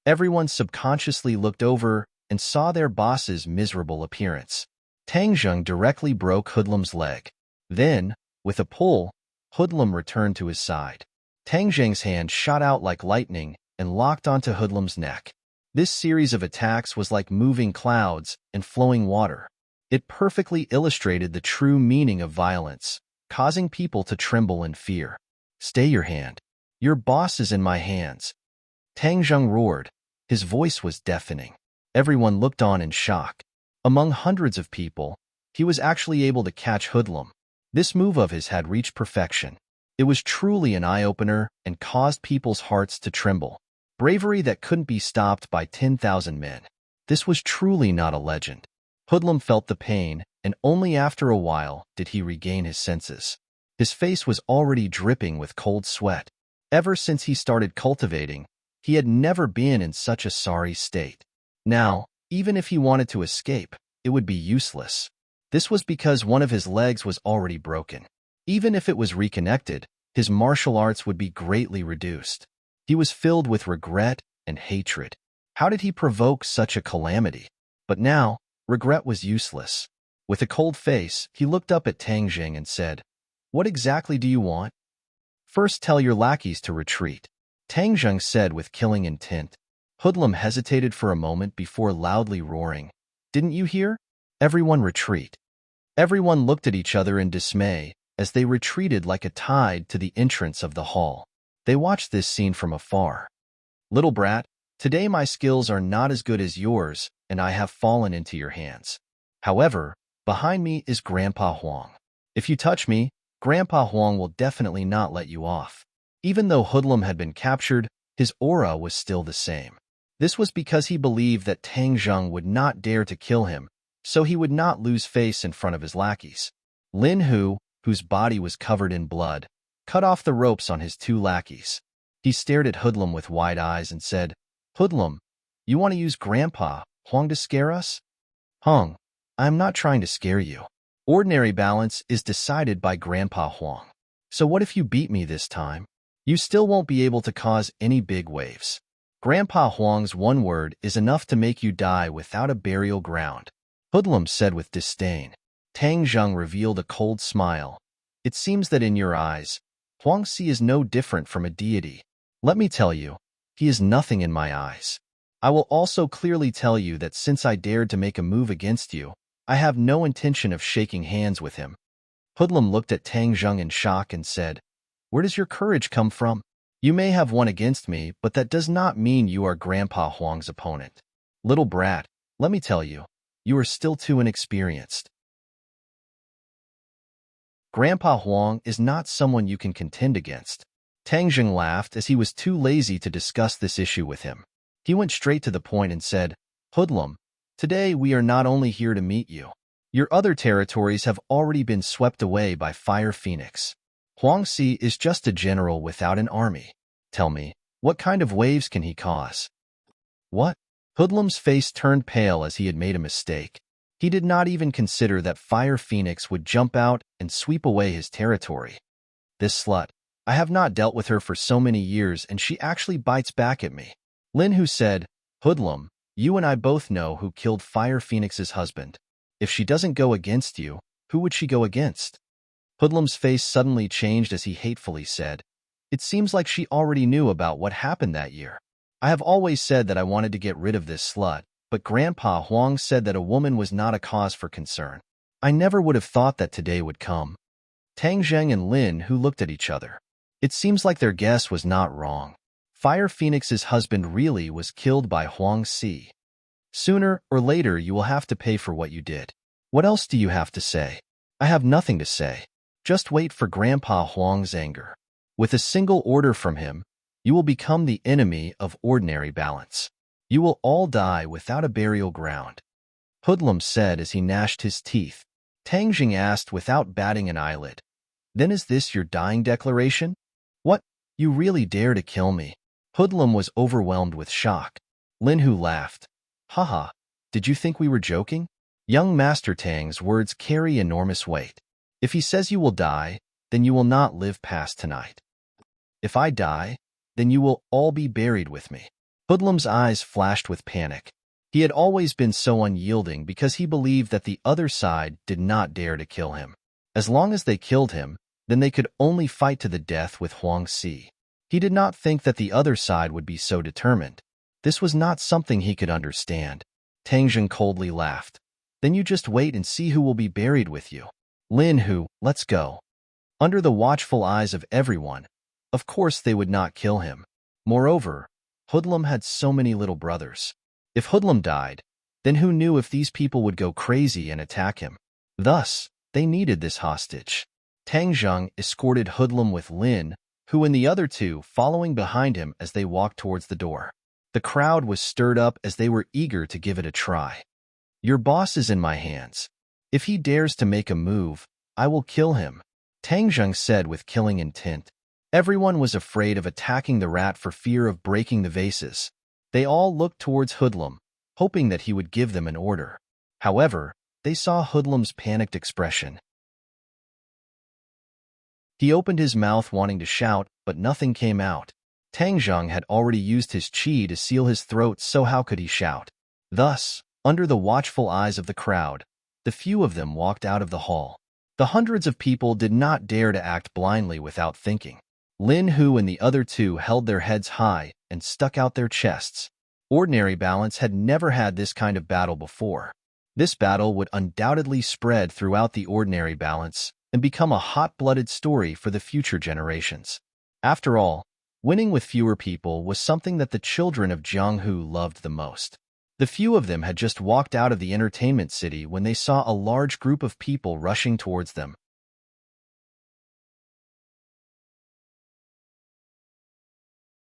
Everyone subconsciously looked over and saw their boss's miserable appearance. Tang Zhang directly broke Hoodlum's leg. Then, with a pull, Hoodlum returned to his side. Tang Zhang's hand shot out like lightning and locked onto Hoodlum's neck. This series of attacks was like moving clouds and flowing water. It perfectly illustrated the true meaning of violence, causing people to tremble in fear. "Stay your hand. Your boss is in my hands." Tang Zhang roared. His voice was deafening. Everyone looked on in shock. Among hundreds of people, he was actually able to catch Hoodlum. This move of his had reached perfection. It was truly an eye-opener and caused people's hearts to tremble. Bravery that couldn't be stopped by 10,000 men. This was truly not a legend. Hoodlum felt the pain, and only after a while did he regain his senses. His face was already dripping with cold sweat. Ever since he started cultivating, he had never been in such a sorry state. Now, even if he wanted to escape, it would be useless. This was because one of his legs was already broken. Even if it was reconnected, his martial arts would be greatly reduced. He was filled with regret and hatred. How did he provoke such a calamity? But now, regret was useless. With a cold face, he looked up at Tang Zhang and said, "What exactly do you want?" "First tell your lackeys to retreat," Tang Zhang said with killing intent. Hoodlum hesitated for a moment before loudly roaring, "Didn't you hear? Everyone retreat." Everyone looked at each other in dismay as they retreated like a tide to the entrance of the hall. They watched this scene from afar. "Little brat, today my skills are not as good as yours, and I have fallen into your hands. However, behind me is Grandpa Huang. If you touch me, Grandpa Huang will definitely not let you off." Even though Hoodlum had been captured, his aura was still the same. This was because he believed that Tang Zhang would not dare to kill him, so he would not lose face in front of his lackeys. Lin Hu, whose body was covered in blood, cut off the ropes on his two lackeys. He stared at Hoodlum with wide eyes and said, "Hoodlum, you want to use Grandpa Huang to scare us?" "Hung, I am not trying to scare you. Ordinary balance is decided by Grandpa Huang. So what if you beat me this time? You still won't be able to cause any big waves. Grandpa Huang's one word is enough to make you die without a burial ground," Hoodlum said with disdain. Tang Zhang revealed a cold smile. "It seems that in your eyes, Huangzi is no different from a deity. Let me tell you, he is nothing in my eyes. I will also clearly tell you that since I dared to make a move against you, I have no intention of shaking hands with him." Hoodlum looked at Tang Zhang in shock and said, "Where does your courage come from? You may have won against me, but that does not mean you are Grandpa Huang's opponent. Little brat, let me tell you, you are still too inexperienced. Grandpa Huang is not someone you can contend against." Tang Zhang laughed as he was too lazy to discuss this issue with him. He went straight to the point and said, "Hoodlum, today we are not only here to meet you. Your other territories have already been swept away by Fire Phoenix. Huangzi is just a general without an army. Tell me, what kind of waves can he cause?" "What?" Hoodlum's face turned pale as he had made a mistake. He did not even consider that Fire Phoenix would jump out and sweep away his territory. This slut. I have not dealt with her for so many years, and she actually bites back at me. Lin Hu said, Hoodlum, you and I both know who killed Fire Phoenix's husband. If she doesn't go against you, who would she go against? Hoodlum's face suddenly changed as he hatefully said, It seems like she already knew about what happened that year. I have always said that I wanted to get rid of this slut, but Grandpa Huang said that a woman was not a cause for concern. I never would have thought that today would come. Tang Zheng and Lin Hu looked at each other. It seems like their guess was not wrong. Fire Phoenix's husband really was killed by Huang Si. Sooner or later you will have to pay for what you did. What else do you have to say? I have nothing to say. Just wait for Grandpa Huang's anger. With a single order from him, you will become the enemy of ordinary balance. You will all die without a burial ground. Hoodlum said as he gnashed his teeth. Tang Jing asked without batting an eyelid. Then is this your dying declaration? What? You really dare to kill me? Hoodlum was overwhelmed with shock. Lin Hu laughed. Haha, did you think we were joking? Young Master Tang's words carry enormous weight. If he says you will die, then you will not live past tonight. If I die, then you will all be buried with me. Hoodlum's eyes flashed with panic. He had always been so unyielding because he believed that the other side did not dare to kill him. As long as they killed him, then they could only fight to the death with Huang Si. He did not think that the other side would be so determined. This was not something he could understand. Tang Zheng coldly laughed. Then you just wait and see who will be buried with you. Lin Hu, let's go. Under the watchful eyes of everyone, of course they would not kill him. Moreover, Hoodlum had so many little brothers. If Hoodlum died, then who knew if these people would go crazy and attack him? Thus, they needed this hostage. Tang Zheng escorted Hoodlum with Lin Hu and the other two following behind him as they walked towards the door. The crowd was stirred up as they were eager to give it a try. Your boss is in my hands. If he dares to make a move, I will kill him, Tang Zheng said with killing intent. Everyone was afraid of attacking the rat for fear of breaking the vases. They all looked towards Hoodlum, hoping that he would give them an order. However, they saw Hoodlum's panicked expression. He opened his mouth wanting to shout, but nothing came out. Tang Zheng had already used his qi to seal his throat, so how could he shout? Thus, under the watchful eyes of the crowd, the few of them walked out of the hall. The hundreds of people did not dare to act blindly without thinking. Lin Hu and the other two held their heads high and stuck out their chests. Ordinary balance had never had this kind of battle before. This battle would undoubtedly spread throughout the ordinary balance and become a hot-blooded story for the future generations. After all, winning with fewer people was something that the children of Jianghu loved the most. The few of them had just walked out of the entertainment city when they saw a large group of people rushing towards them.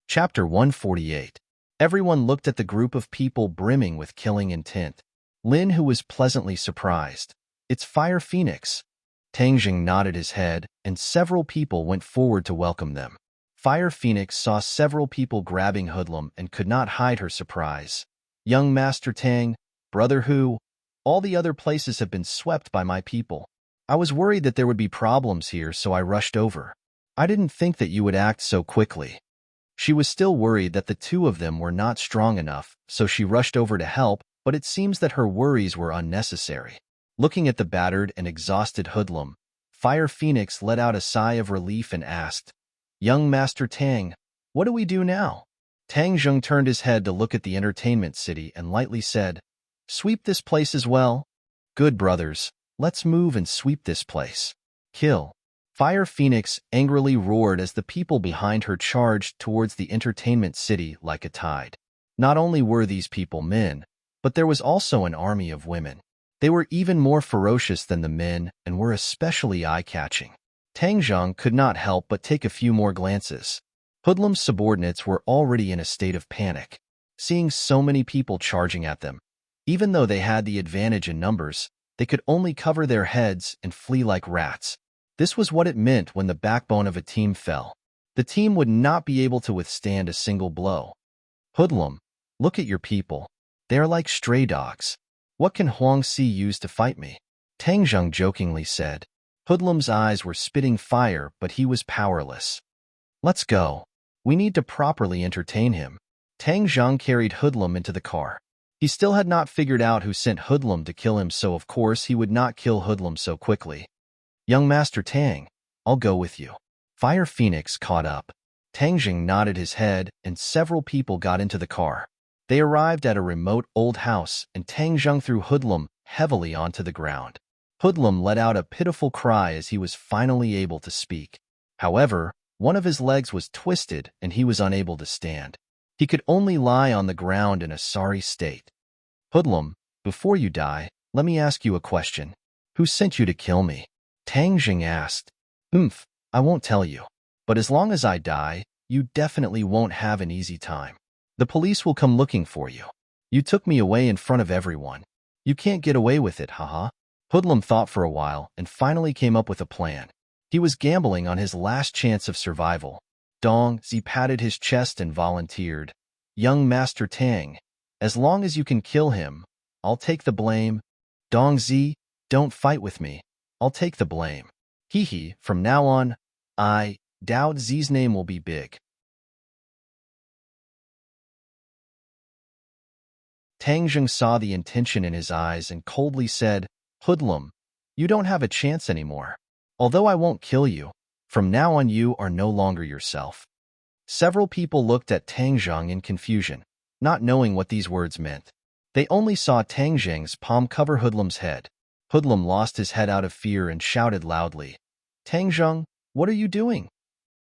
Chapter 148. Everyone looked at the group of people brimming with killing intent. Lin Hu was pleasantly surprised. It's Fire Phoenix. Tang Jing nodded his head, and several people went forward to welcome them. Fire Phoenix saw several people grabbing Hoodlum and could not hide her surprise. Young Master Tang, Brother Hu, all the other places have been swept by my people. I was worried that there would be problems here, so I rushed over. I didn't think that you would act so quickly. She was still worried that the two of them were not strong enough, so she rushed over to help, but it seems that her worries were unnecessary. Looking at the battered and exhausted Hoodlum, Fire Phoenix let out a sigh of relief and asked, Young Master Tang, what do we do now? Tang Zheng turned his head to look at the entertainment city and lightly said, Sweep this place as well. Good brothers, let's move and sweep this place. Kill. Fire Phoenix angrily roared as the people behind her charged towards the entertainment city like a tide. Not only were these people men, but there was also an army of women. They were even more ferocious than the men and were especially eye-catching. Tang Zheng could not help but take a few more glances. Hoodlum's subordinates were already in a state of panic, seeing so many people charging at them. Even though they had the advantage in numbers, they could only cover their heads and flee like rats. This was what it meant when the backbone of a team fell. The team would not be able to withstand a single blow. Hoodlum, look at your people. They are like stray dogs. What can Huang Si use to fight me? Tang Zheng jokingly said. Hoodlum's eyes were spitting fire, but he was powerless. Let's go. We need to properly entertain him. Tang Zheng carried Hoodlum into the car. He still had not figured out who sent Hoodlum to kill him, so of course he would not kill Hoodlum so quickly. Young Master Tang, I'll go with you. Fire Phoenix caught up. Tang Zheng nodded his head, and several people got into the car. They arrived at a remote old house, and Tang Zheng threw Hoodlum heavily onto the ground. Hoodlum let out a pitiful cry as he was finally able to speak. However, one of his legs was twisted, and he was unable to stand. He could only lie on the ground in a sorry state. Hoodlum, before you die, let me ask you a question. Who sent you to kill me? Tang Zheng asked. I won't tell you. But as long as I die, you definitely won't have an easy time. The police will come looking for you. You took me away in front of everyone. You can't get away with it, haha. Hoodlum thought for a while and finally came up with a plan. He was gambling on his last chance of survival. Dong Zi patted his chest and volunteered. Young Master Tang, as long as you can kill him, I'll take the blame. Dong Zi, don't fight with me. I'll take the blame. Hee, from now on, I doubt Zi's name will be big. Tang Zheng saw the intention in his eyes and coldly said, Hoodlum, you don't have a chance anymore. Although I won't kill you, from now on you are no longer yourself. Several people looked at Tang Zheng in confusion, not knowing what these words meant. They only saw Tang Zheng's palm cover Hoodlum's head. Hoodlum lost his head out of fear and shouted loudly, Tang Zheng, what are you doing?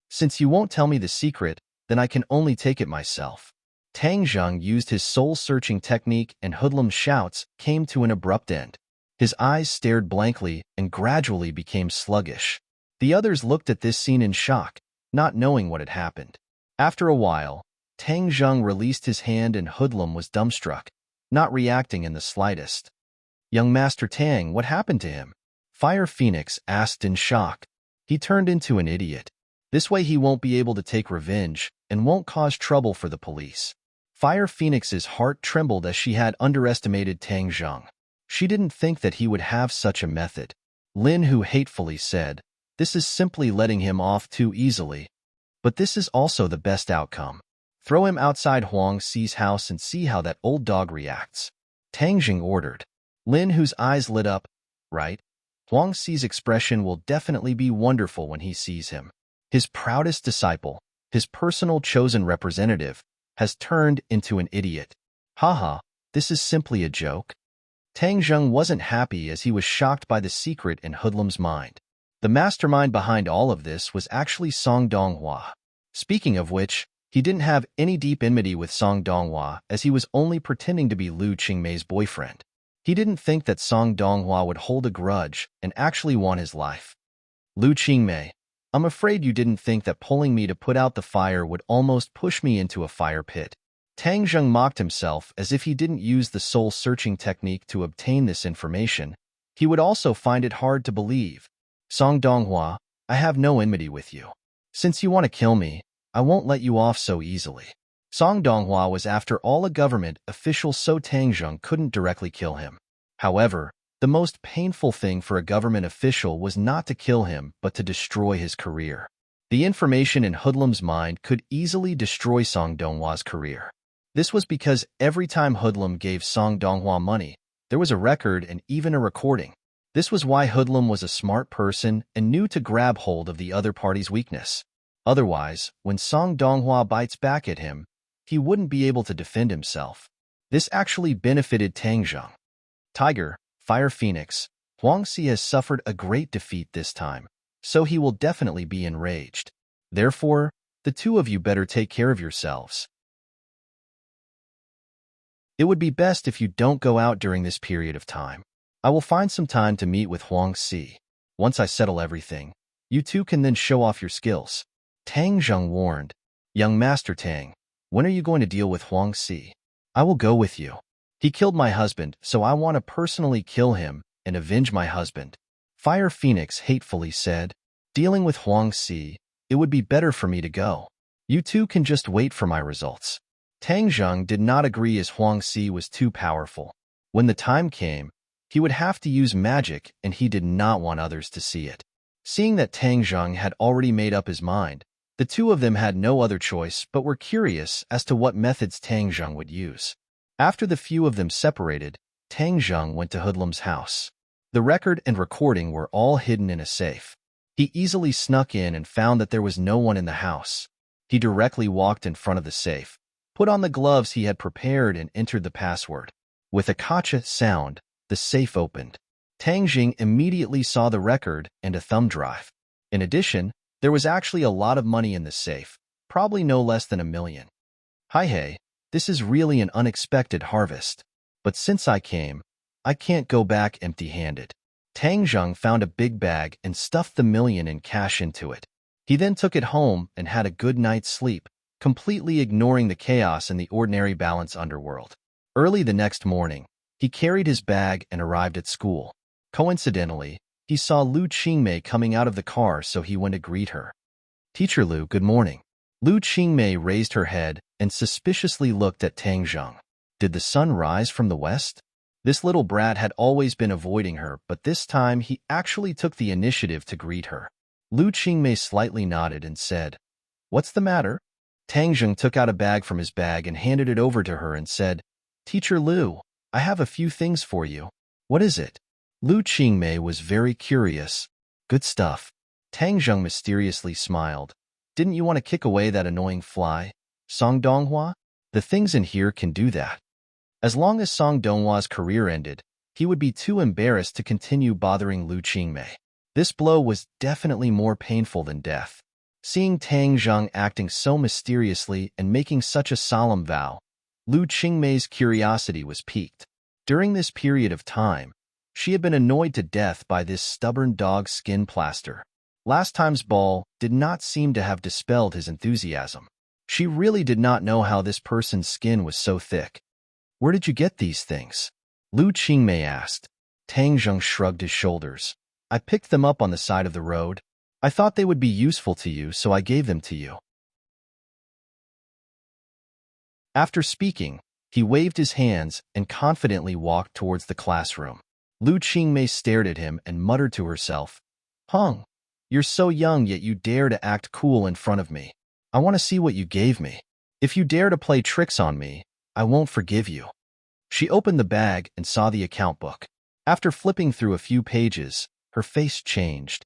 Since you won't tell me the secret, then I can only take it myself. Tang Zheng used his soul-searching technique, and Hoodlum's shouts came to an abrupt end. His eyes stared blankly and gradually became sluggish. The others looked at this scene in shock, not knowing what had happened. After a while, Tang Zheng released his hand and Hoodlum was dumbstruck, not reacting in the slightest. Young Master Tang, what happened to him? Fire Phoenix asked in shock. He turned into an idiot. This way he won't be able to take revenge and won't cause trouble for the police. Fire Phoenix's heart trembled as she had underestimated Tang Zheng. She didn't think that he would have such a method. Lin Hu hatefully said, this is simply letting him off too easily. But this is also the best outcome. Throw him outside Huang Si's house and see how that old dog reacts. Tang Zheng ordered. Lin Hu's eyes lit up. Right? Huang Si's expression will definitely be wonderful when he sees him. His proudest disciple, his personal chosen representative, has turned into an idiot. Haha, this is simply a joke. Tang Zheng wasn't happy as he was shocked by the secret in Hoodlum's mind. The mastermind behind all of this was actually Song Donghua. Speaking of which, he didn't have any deep enmity with Song Donghua as he was only pretending to be Lu Qingmei's boyfriend. He didn't think that Song Donghua would hold a grudge and actually want his life. Lu Qingmei, I'm afraid you didn't think that pulling me to put out the fire would almost push me into a fire pit. Tang Zheng mocked himself as if he didn't use the soul-searching technique to obtain this information. He would also find it hard to believe. Song Donghua, I have no enmity with you. Since you want to kill me, I won't let you off so easily. Song Donghua was after all a government official, so Tang Zheng couldn't directly kill him. However, the most painful thing for a government official was not to kill him but to destroy his career. The information in Hoodlum's mind could easily destroy Song Donghua's career. This was because every time Hoodlum gave Song Donghua money, there was a record and even a recording. This was why Hoodlum was a smart person and knew to grab hold of the other party's weakness. Otherwise, when Song Donghua bites back at him, he wouldn't be able to defend himself. This actually benefited Tang Zheng. Tiger, Fire Phoenix, Huang Si has suffered a great defeat this time, so he will definitely be enraged. Therefore, the two of you better take care of yourselves. It would be best if you don't go out during this period of time. I will find some time to meet with Huang Si. Once I settle everything, you two can then show off your skills. Tang Zheng warned. Young Master Tang, when are you going to deal with Huang Si? I will go with you. He killed my husband, so I want to personally kill him and avenge my husband. Fire Phoenix hatefully said. Dealing with Huang Si, it would be better for me to go. You two can just wait for my results. Tang Zheng did not agree as Huang Si was too powerful. When the time came, he would have to use magic, and he did not want others to see it. Seeing that Tang Zheng had already made up his mind, the two of them had no other choice but were curious as to what methods Tang Zheng would use. After the few of them separated, Tang Zheng went to Hoodlum's house. The record and recording were all hidden in a safe. He easily snuck in and found that there was no one in the house. He directly walked in front of the safe, put on the gloves he had prepared, and entered the password. With a kacha sound, the safe opened. Tang Jing immediately saw the record and a thumb drive. In addition, there was actually a lot of money in the safe, probably no less than $1 million. Hi hey, this is really an unexpected harvest. But since I came, I can't go back empty-handed. Tang Zheng found a big bag and stuffed the $1 million in cash into it. He then took it home and had a good night's sleep, completely ignoring the chaos in the ordinary balance underworld. Early the next morning, he carried his bag and arrived at school. Coincidentally, he saw Lu Qingmei coming out of the car, so he went to greet her. "Teacher Lu, good morning." Lu Qingmei raised her head and suspiciously looked at Tang Zheng. Did the sun rise from the west? This little brat had always been avoiding her, but this time he actually took the initiative to greet her. Lu Qingmei slightly nodded and said, "What's the matter?" Tang Zheng took out a bag from his bag and handed it over to her and said, "Teacher Lu, I have a few things for you." "What is it?" Lu Qingmei was very curious. "Good stuff." Tang Zheng mysteriously smiled. "Didn't you want to kick away that annoying fly, Song Donghua? The things in here can do that." As long as Song Donghua's career ended, he would be too embarrassed to continue bothering Lu Qingmei. This blow was definitely more painful than death. Seeing Tang Zheng acting so mysteriously and making such a solemn vow, Lu Qingmei's curiosity was piqued. During this period of time, she had been annoyed to death by this stubborn dog skin plaster. Last time's ball did not seem to have dispelled his enthusiasm. She really did not know how this person's skin was so thick. "Where did you get these things?" Lu Qingmei asked. Tang Zheng shrugged his shoulders. "I picked them up on the side of the road. I thought they would be useful to you, so I gave them to you." After speaking, he waved his hands and confidently walked towards the classroom. Lu Qingmei stared at him and muttered to herself, "Hung, you're so young yet you dare to act cool in front of me. I want to see what you gave me. If you dare to play tricks on me, I won't forgive you." She opened the bag and saw the account book. After flipping through a few pages, her face changed.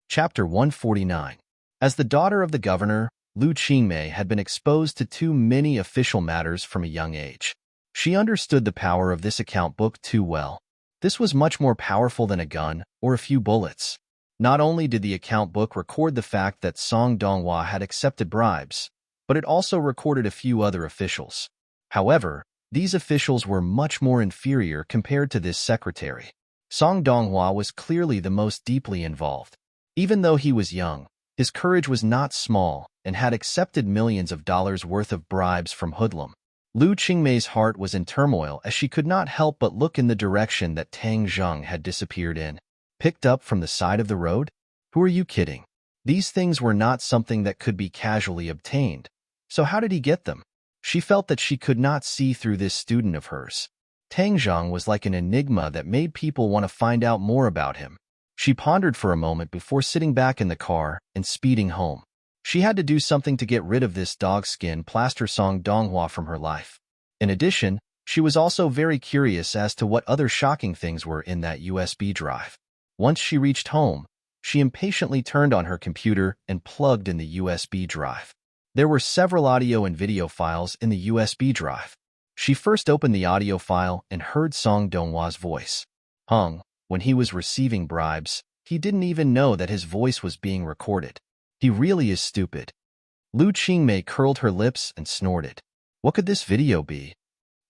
Chapter 149. As the daughter of the governor, Lu Qingmei had been exposed to too many official matters from a young age. She understood the power of this account book too well. This was much more powerful than a gun or a few bullets. Not only did the account book record the fact that Song Donghua had accepted bribes, but it also recorded a few other officials. However, these officials were much more inferior compared to this secretary. Song Donghua was clearly the most deeply involved. Even though he was young, his courage was not small and had accepted millions of dollars worth of bribes from Hoodlum. Lu Qingmei's heart was in turmoil as she could not help but look in the direction that Tang Zheng had disappeared in. Picked up from the side of the road? Who are you kidding? These things were not something that could be casually obtained. So how did he get them? She felt that she could not see through this student of hers. Tang Zheng was like an enigma that made people want to find out more about him. She pondered for a moment before sitting back in the car and speeding home. She had to do something to get rid of this dogskin plaster Song Donghua from her life. In addition, she was also very curious as to what other shocking things were in that USB drive. Once she reached home, she impatiently turned on her computer and plugged in the USB drive. There were several audio and video files in the USB drive. She first opened the audio file and heard Song Donghua's voice. Hung, when he was receiving bribes, he didn't even know that his voice was being recorded. He really is stupid. Lu Qingmei curled her lips and snorted. What could this video be?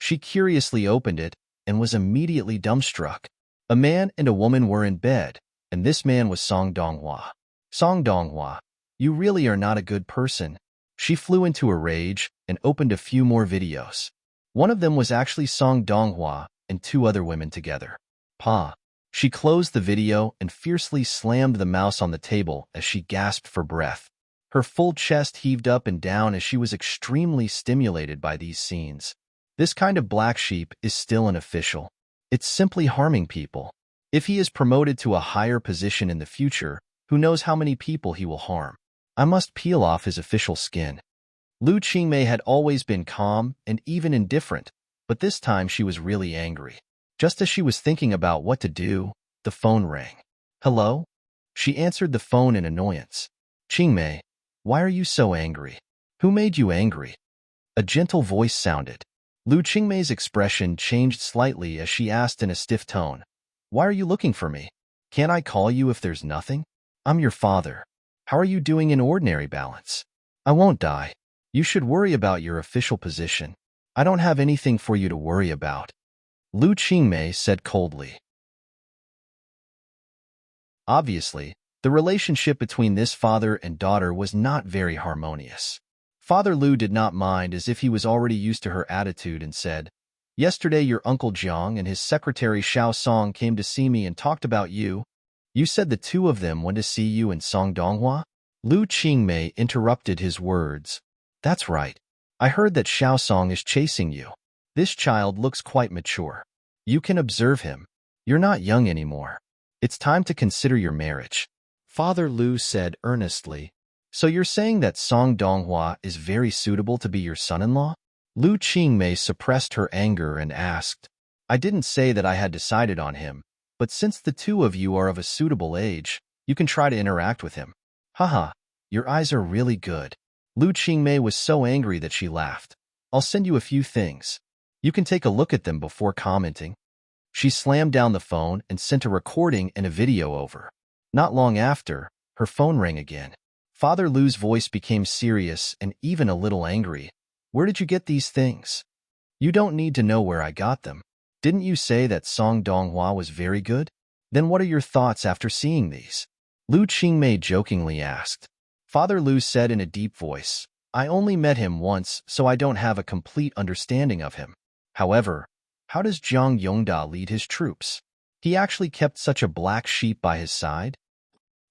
She curiously opened it and was immediately dumbstruck. A man and a woman were in bed, and this man was Song Donghua. Song Donghua, you really are not a good person. She flew into a rage and opened a few more videos. One of them was actually Song Donghua and two other women together. Pa. She closed the video and fiercely slammed the mouse on the table as she gasped for breath. Her full chest heaved up and down as she was extremely stimulated by these scenes. This kind of black sheep is still an official. It's simply harming people. If he is promoted to a higher position in the future, who knows how many people he will harm. I must peel off his official skin. Lu Qingmei had always been calm and even indifferent, but this time she was really angry. Just as she was thinking about what to do, the phone rang. Hello? She answered the phone in annoyance. Qingmei, why are you so angry? Who made you angry? A gentle voice sounded. Lu Qingmei's expression changed slightly as she asked in a stiff tone, Why are you looking for me? Can't I call you if there's nothing? I'm your father. How are you doing in ordinary balance? I won't die. You should worry about your official position. I don't have anything for you to worry about. Lu Qingmei said coldly. Obviously, the relationship between this father and daughter was not very harmonious. Father Lu did not mind, as if he was already used to her attitude, and said, Yesterday your uncle Jiang and his secretary Xiao Song came to see me and talked about you. You said the two of them went to see you in Song Donghua? Lu Qingmei interrupted his words. That's right. I heard that Xiao Song is chasing you. This child looks quite mature. You can observe him. You're not young anymore. It's time to consider your marriage. Father Lu said earnestly. So you're saying that Song Donghua is very suitable to be your son-in-law? Lu Qingmei suppressed her anger and asked, I didn't say that I had decided on him, but since the two of you are of a suitable age, you can try to interact with him. Haha, your eyes are really good. Lu Qingmei was so angry that she laughed. I'll send you a few things. You can take a look at them before commenting. She slammed down the phone and sent a recording and a video over. Not long after, her phone rang again. Father Lu's voice became serious and even a little angry. Where did you get these things? You don't need to know where I got them. Didn't you say that Song Donghua was very good? Then what are your thoughts after seeing these? Lu Qingmei jokingly asked. Father Lu said in a deep voice, I only met him once, so I don't have a complete understanding of him. However, how does Jiang Yongda lead his troops? He actually kept such a black sheep by his side?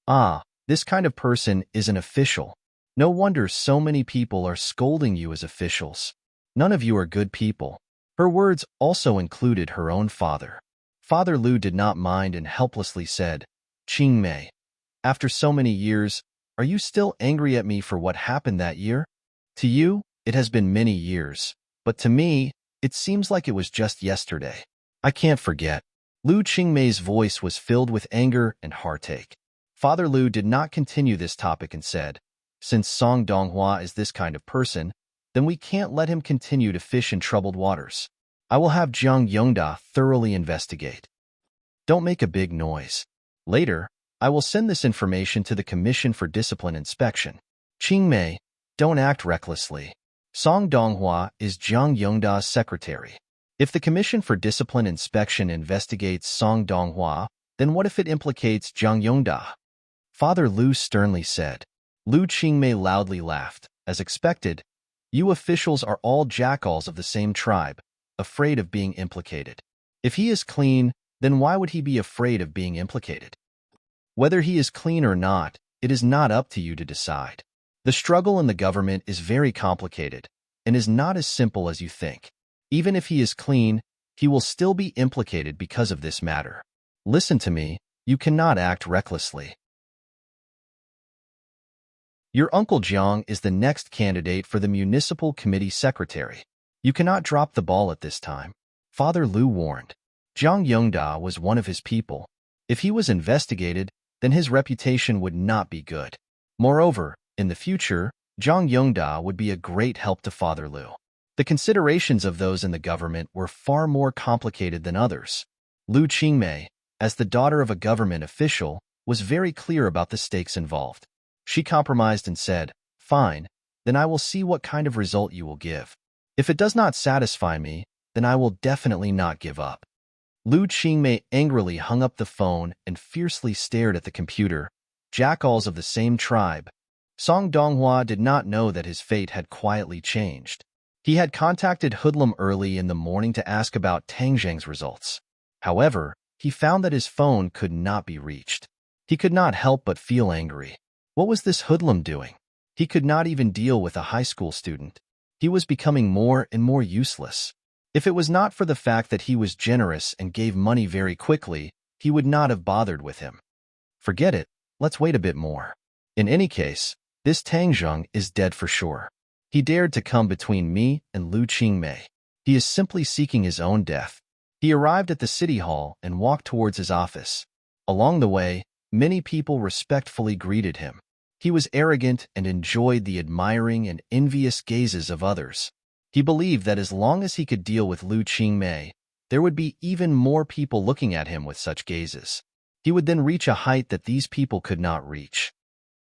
Ah, this kind of person is an official. No wonder so many people are scolding you as officials. None of you are good people. Her words also included her own father. Father Lu did not mind and helplessly said, Qingmei, after so many years, are you still angry at me for what happened that year? To you, it has been many years, but to me, it seems like it was just yesterday. I can't forget. Lu Qingmei's voice was filled with anger and heartache. Father Lu did not continue this topic and said, Since Song Donghua is this kind of person, then we can't let him continue to fish in troubled waters. I will have Jiang Yongda thoroughly investigate. Don't make a big noise. Later, I will send this information to the Commission for Discipline Inspection. Qingmei, don't act recklessly. Song Donghua is Jiang Yongda's secretary. If the Commission for Discipline Inspection investigates Song Donghua, then what if it implicates Jiang Yongda? Father Lu sternly said. Lu Qingmei loudly laughed. As expected, you officials are all jackals of the same tribe, afraid of being implicated. If he is clean, then why would he be afraid of being implicated? Whether he is clean or not, it is not up to you to decide. The struggle in the government is very complicated and is not as simple as you think. Even if he is clean, he will still be implicated because of this matter. Listen to me, you cannot act recklessly. Your uncle Jiang is the next candidate for the municipal committee secretary. You cannot drop the ball at this time. Father Lu warned. Jiang Yongda was one of his people. If he was investigated, then his reputation would not be good. Moreover, in the future, Jiang Yongda would be a great help to Father Lu. The considerations of those in the government were far more complicated than others. Lu Qingmei, as the daughter of a government official, was very clear about the stakes involved. She compromised and said, Fine, then I will see what kind of result you will give. If it does not satisfy me, then I will definitely not give up. Lu Qingmei angrily hung up the phone and fiercely stared at the computer. Jackals of the same tribe. Song Donghua did not know that his fate had quietly changed. He had contacted Hoodlum early in the morning to ask about Tang Zhang's results. However, he found that his phone could not be reached. He could not help but feel angry. What was this hoodlum doing? He could not even deal with a high school student. He was becoming more and more useless. If it was not for the fact that he was generous and gave money very quickly, he would not have bothered with him. Forget it, let's wait a bit more. In any case, this Tang Zheng is dead for sure. He dared to come between me and Lu Qingmei. He is simply seeking his own death. He arrived at the city hall and walked towards his office. Along the way, many people respectfully greeted him. He was arrogant and enjoyed the admiring and envious gazes of others. He believed that as long as he could deal with Lu Qingmei, there would be even more people looking at him with such gazes. He would then reach a height that these people could not reach.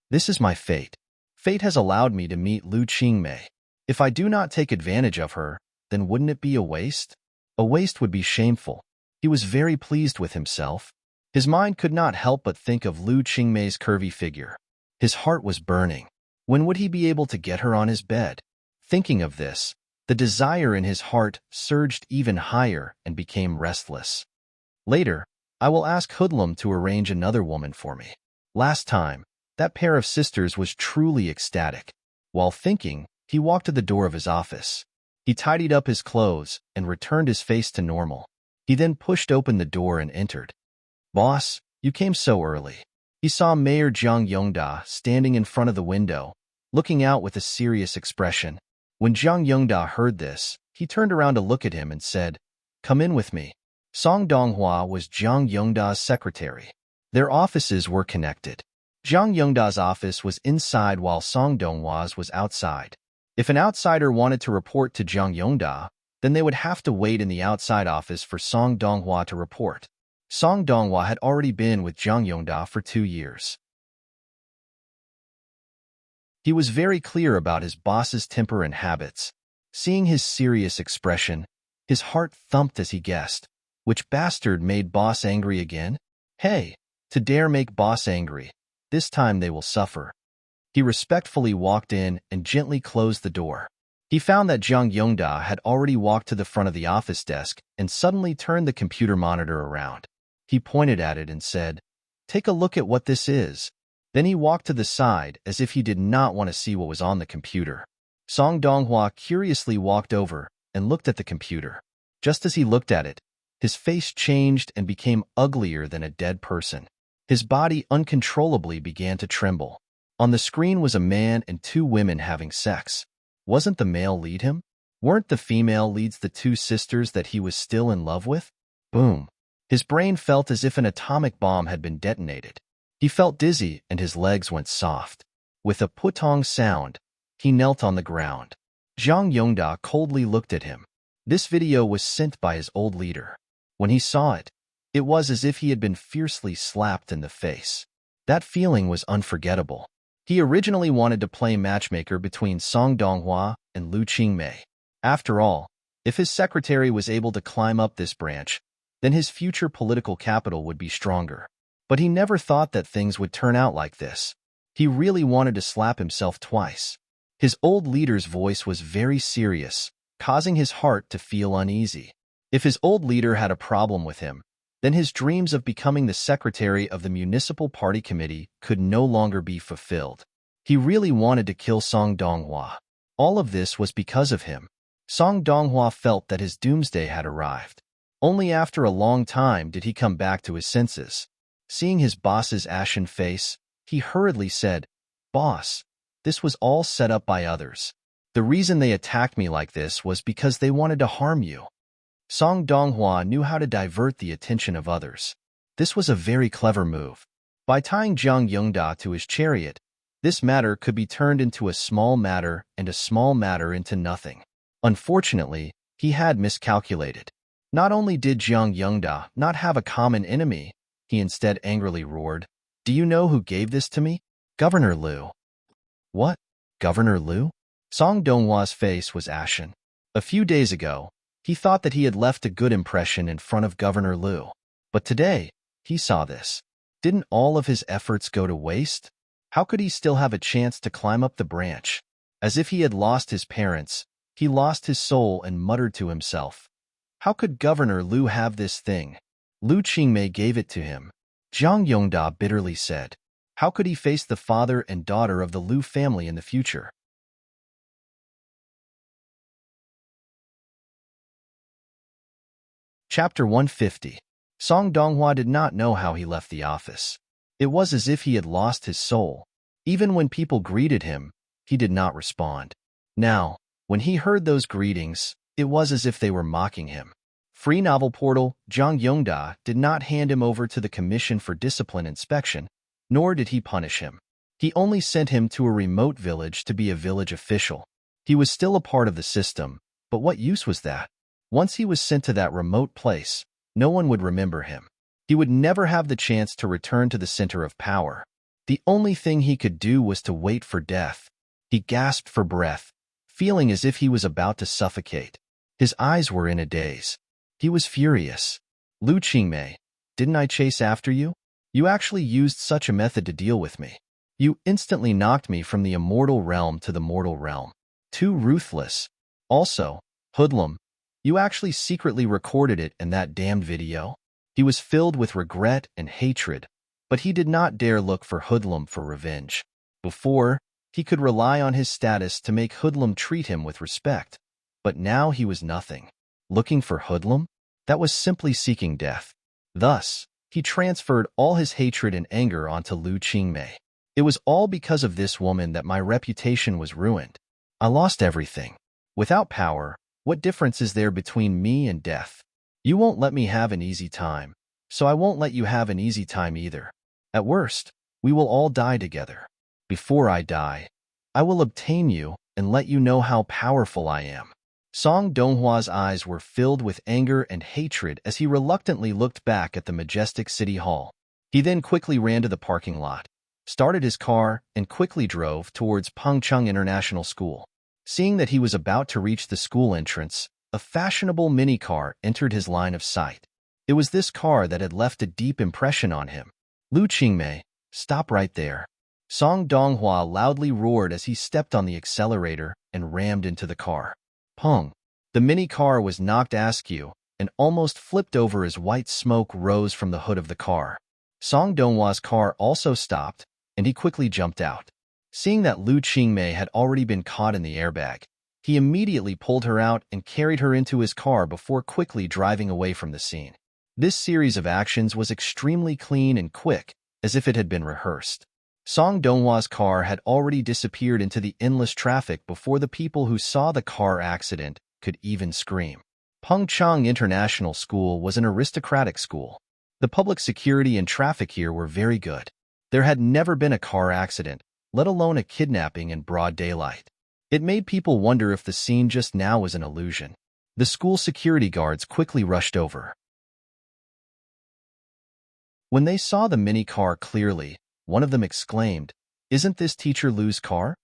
This is my fate. Fate has allowed me to meet Lu Qingmei. If I do not take advantage of her, then wouldn't it be a waste? A waste would be shameful. He was very pleased with himself. His mind could not help but think of Lu Qingmei's curvy figure. His heart was burning. When would he be able to get her on his bed? Thinking of this, the desire in his heart surged even higher and became restless. Later, I will ask Hoodlum to arrange another woman for me. Last time, that pair of sisters was truly ecstatic. While thinking, he walked to the door of his office. He tidied up his clothes and returned his face to normal. He then pushed open the door and entered. "Boss, you came so early." He saw Mayor Zhang Yongda standing in front of the window, looking out with a serious expression. When Zhang Yongda heard this, he turned around to look at him and said, "Come in with me." Song Donghua was Zhang Yongda's secretary. Their offices were connected. Zhang Yongda's office was inside while Song Donghua's was outside. If an outsider wanted to report to Zhang Yongda, then they would have to wait in the outside office for Song Donghua to report. Song Donghua had already been with Zhang Yongda for 2 years. He was very clear about his boss's temper and habits. Seeing his serious expression, his heart thumped as he guessed. Which bastard made boss angry again? Hey, to dare make boss angry. This time they will suffer. He respectfully walked in and gently closed the door. He found that Zhang Yongda had already walked to the front of the office desk and suddenly turned the computer monitor around. He pointed at it and said, "Take a look at what this is." Then he walked to the side as if he did not want to see what was on the computer. Song Donghua curiously walked over and looked at the computer. Just as he looked at it, his face changed and became uglier than a dead person. His body uncontrollably began to tremble. On the screen was a man and 2 women having sex. Wasn't the male lead him? Weren't the female leads the 2 sisters that he was still in love with? Boom. His brain felt as if an atomic bomb had been detonated. He felt dizzy and his legs went soft. With a putong sound, he knelt on the ground. Zhang Yongda coldly looked at him. This video was sent by his old leader. When he saw it, it was as if he had been fiercely slapped in the face. That feeling was unforgettable. He originally wanted to play matchmaker between Song Donghua and Lu Qingmei. After all, if his secretary was able to climb up this branch, then his future political capital would be stronger. But he never thought that things would turn out like this. He really wanted to slap himself twice. His old leader's voice was very serious, causing his heart to feel uneasy. If his old leader had a problem with him, then his dreams of becoming the secretary of the municipal party committee could no longer be fulfilled. He really wanted to kill Song Donghua. All of this was because of him. Song Donghua felt that his doomsday had arrived. Only after a long time did he come back to his senses. Seeing his boss's ashen face, he hurriedly said, "Boss, this was all set up by others. The reason they attacked me like this was because they wanted to harm you." Song Donghua knew how to divert the attention of others. This was a very clever move. By tying Zhang Yongda to his chariot, this matter could be turned into a small matter and a small matter into nothing. Unfortunately, he had miscalculated. Not only did Zhang Yongda not have a common enemy, he instead angrily roared, "Do you know who gave this to me? Governor Liu." "What? Governor Liu?" Song Donghua's face was ashen. A few days ago, he thought that he had left a good impression in front of Governor Liu. But today, he saw this. Didn't all of his efforts go to waste? How could he still have a chance to climb up the branch? As if he had lost his parents, he lost his soul and muttered to himself, "How could Governor Liu have this thing? Lu Qingmei gave it to him." Zhang Yongda bitterly said, How could he face the father and daughter of the Liu family in the future? Chapter 150. Song Donghua did not know how he left the office. It was as if he had lost his soul. Even when people greeted him, he did not respond. Now, when he heard those greetings, it was as if they were mocking him. Free novel portal Zhang Yongda did not hand him over to the Commission for Discipline Inspection, nor did he punish him. He only sent him to a remote village to be a village official. He was still a part of the system, but what use was that? Once he was sent to that remote place, no one would remember him. He would never have the chance to return to the center of power. The only thing he could do was to wait for death. He gasped for breath, feeling as if he was about to suffocate. His eyes were in a daze. He was furious. Liu Qingmei, didn't I chase after you? You actually used such a method to deal with me. You instantly knocked me from the immortal realm to the mortal realm. Too ruthless. Also, hoodlum, you actually secretly recorded it in that damned video? He was filled with regret and hatred, but he did not dare look for Hoodlum for revenge. Before, he could rely on his status to make Hoodlum treat him with respect, but now he was nothing. Looking for Hoodlum? That was simply seeking death. Thus, he transferred all his hatred and anger onto Liu Qingmei. It was all because of this woman that my reputation was ruined. I lost everything. Without power, what difference is there between me and death? You won't let me have an easy time, so I won't let you have an easy time either. At worst, we will all die together. Before I die, I will obtain you and let you know how powerful I am. Song Donghua's eyes were filled with anger and hatred as he reluctantly looked back at the majestic city hall. He then quickly ran to the parking lot, started his car, and quickly drove towards Pengcheng International School. Seeing that he was about to reach the school entrance, a fashionable mini-car entered his line of sight. It was this car that had left a deep impression on him. Liu Qingmei, stop right there. Song Donghua loudly roared as he stepped on the accelerator and rammed into the car. Peng. The mini-car was knocked askew and almost flipped over as white smoke rose from the hood of the car. Song Donghua's car also stopped, and he quickly jumped out. Seeing that Liu Qingmei had already been caught in the airbag, he immediately pulled her out and carried her into his car before quickly driving away from the scene. This series of actions was extremely clean and quick, as if it had been rehearsed. Song Donghua's car had already disappeared into the endless traffic before the people who saw the car accident could even scream. Pengcheng International School was an aristocratic school. The public security and traffic here were very good. There had never been a car accident, let alone a kidnapping in broad daylight. It made people wonder if the scene just now was an illusion. The school security guards quickly rushed over. When they saw the mini-car clearly, one of them exclaimed, "Isn't this Teacher Liu's car?"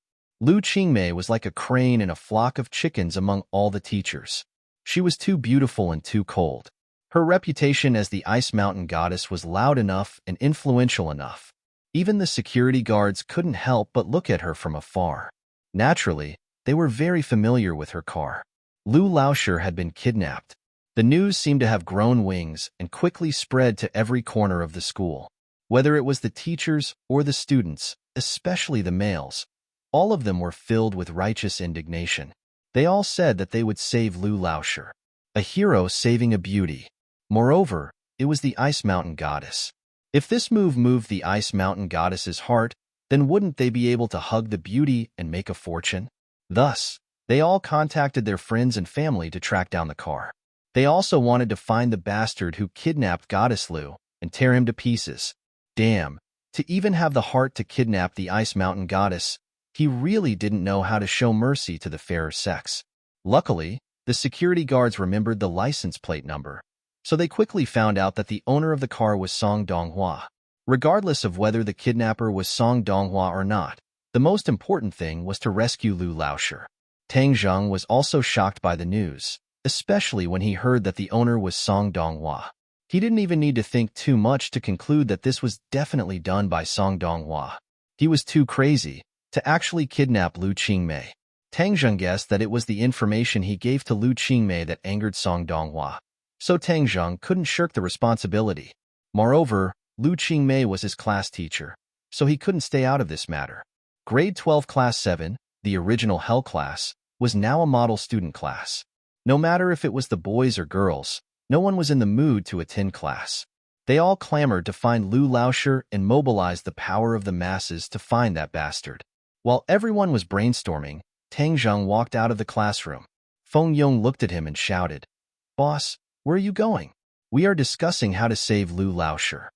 Liu Qingmei was like a crane in a flock of chickens among all the teachers. She was too beautiful and too cold. Her reputation as the Ice Mountain Goddess was loud enough and influential enough. Even the security guards couldn't help but look at her from afar. Naturally, they were very familiar with her car. Liu Laoshi had been kidnapped. The news seemed to have grown wings and quickly spread to every corner of the school. Whether it was the teachers or the students, especially the males, all of them were filled with righteous indignation. They all said that they would save Liu Laoshi, a hero saving a beauty. Moreover, it was the Ice Mountain Goddess. If this move moved the Ice Mountain Goddess's heart, then wouldn't they be able to hug the beauty and make a fortune? Thus, they all contacted their friends and family to track down the car. They also wanted to find the bastard who kidnapped Goddess Liu and tear him to pieces. Damn, to even have the heart to kidnap the Ice Mountain Goddess, he really didn't know how to show mercy to the fairer sex. Luckily, the security guards remembered the license plate number, so they quickly found out that the owner of the car was Song Donghua. Regardless of whether the kidnapper was Song Donghua or not, the most important thing was to rescue Liu Laoshi. Tang Zheng was also shocked by the news, especially when he heard that the owner was Song Donghua. He didn't even need to think too much to conclude that this was definitely done by Song Donghua. He was too crazy to actually kidnap Liu Qingmei. Tang Zheng guessed that it was the information he gave to Liu Qingmei that angered Song Donghua, so Tang Zheng couldn't shirk the responsibility. Moreover, Liu Qingmei was his class teacher, so he couldn't stay out of this matter. Grade 12 Class 7, the original Hell class, was now a model student class. No matter if it was the boys or girls, no one was in the mood to attend class. They all clamored to find Lu Lauscher and mobilize the power of the masses to find that bastard. While everyone was brainstorming, Tang Zheng walked out of the classroom. Feng Yong looked at him and shouted, "Boss, where are you going?" "We are discussing how to save Lu Lauscher."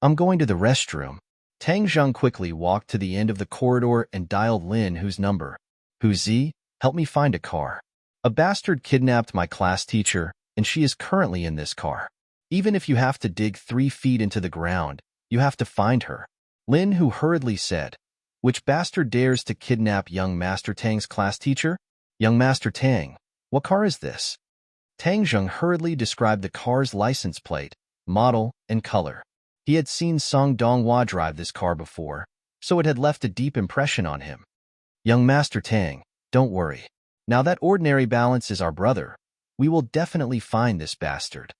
"I'm going to the restroom." Tang Zheng quickly walked to the end of the corridor and dialed Lin Hu's number. "Hu Zi, help me find a car. A bastard kidnapped my class teacher, and she is currently in this car. Even if you have to dig 3 feet into the ground, you have to find her." Lin Hu hurriedly said, "Which bastard dares to kidnap young Master Tang's class teacher?" "Young Master Tang, what car is this?" Tang Zheng hurriedly described the car's license plate, model, and color. He had seen Song Donghua drive this car before, so it had left a deep impression on him. "Young Master Tang, don't worry. Now that ordinary balance is our brother, we will definitely find this bastard."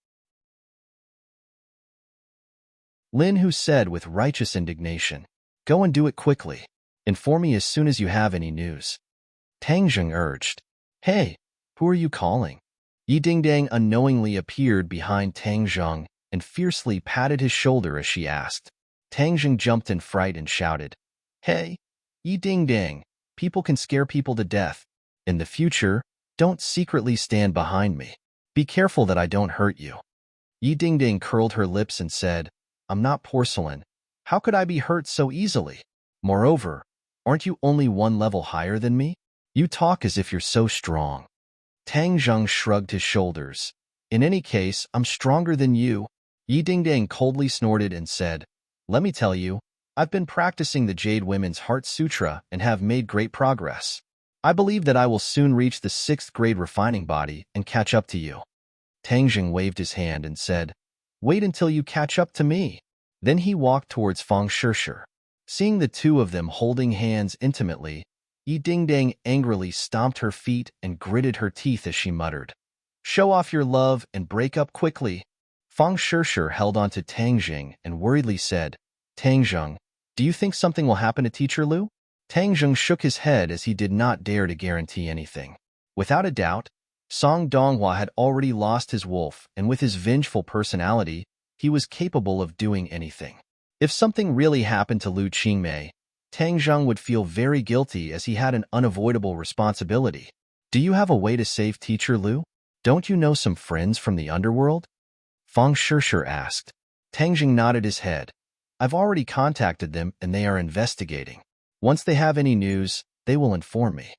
Lin Hu said with righteous indignation, "Go and do it quickly. Inform me as soon as you have any news." Tang Zheng urged, "Hey, who are you calling?" Yi Dingdang unknowingly appeared behind Tang Zheng and fiercely patted his shoulder as she asked. Tang Zheng jumped in fright and shouted, "Hey, Yi Dingdang, people can scare people to death. In the future, don't secretly stand behind me. Be careful that I don't hurt you." Yi Dingdang curled her lips and said, "I'm not porcelain. How could I be hurt so easily? Moreover, aren't you only 1 level higher than me? You talk as if you're so strong." Tang Zheng shrugged his shoulders. "In any case, I'm stronger than you." Yi Dingdang coldly snorted and said, "Let me tell you, I've been practicing the Jade Women's Heart Sutra and have made great progress. I believe that I will soon reach the 6th grade refining body and catch up to you." Tang Zheng waved his hand and said, "Wait until you catch up to me." Then he walked towards Fang Shishir. Seeing the two of them holding hands intimately, Yi Dingdang angrily stomped her feet and gritted her teeth as she muttered, "Show off your love and break up quickly." Fang Shishir held on to Tang Zheng and worriedly said, "Tang Zheng, do you think something will happen to Teacher Lu?" Tang Zheng shook his head as he did not dare to guarantee anything. Without a doubt, Song Donghua had already lost his wolf, and with his vengeful personality, he was capable of doing anything. If something really happened to Lu Qingmei, Tang Zheng would feel very guilty as he had an unavoidable responsibility. "Do you have a way to save Teacher Lu? Don't you know some friends from the underworld?" Fang Shishir asked. Tang Zheng nodded his head. "I've already contacted them and they are investigating. Once they have any news, they will inform me.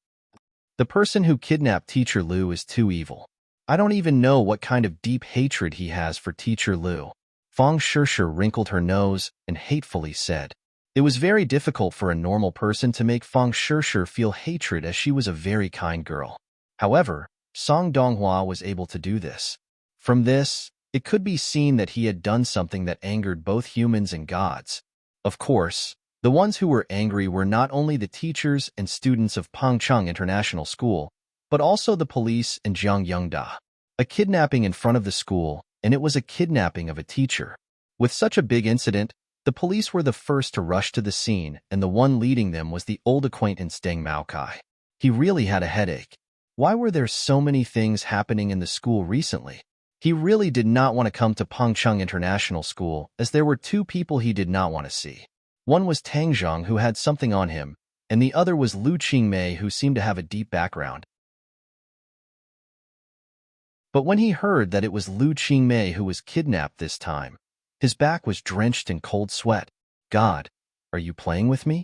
The person who kidnapped Teacher Lu is too evil. I don't even know what kind of deep hatred he has for Teacher Lu." Fang Shishir wrinkled her nose and hatefully said. It was very difficult for a normal person to make Fang Shishir feel hatred as she was a very kind girl. However, Song Donghua was able to do this. From this, it could be seen that he had done something that angered both humans and gods. Of course, the ones who were angry were not only the teachers and students of Pengcheng International School, but also the police and Jiang Yongda. A kidnapping in front of the school, and it was a kidnapping of a teacher. With such a big incident, the police were the first to rush to the scene, and the one leading them was the old acquaintance Deng Maokai. He really had a headache. Why were there so many things happening in the school recently? He really did not want to come to Pengcheng International School, as there were 2 people he did not want to see. One was Tang Zheng, who had something on him, and the other was Lu Qingmei, who seemed to have a deep background. But when he heard that it was Lu Qingmei who was kidnapped this time, his back was drenched in cold sweat. "God, are you playing with me?"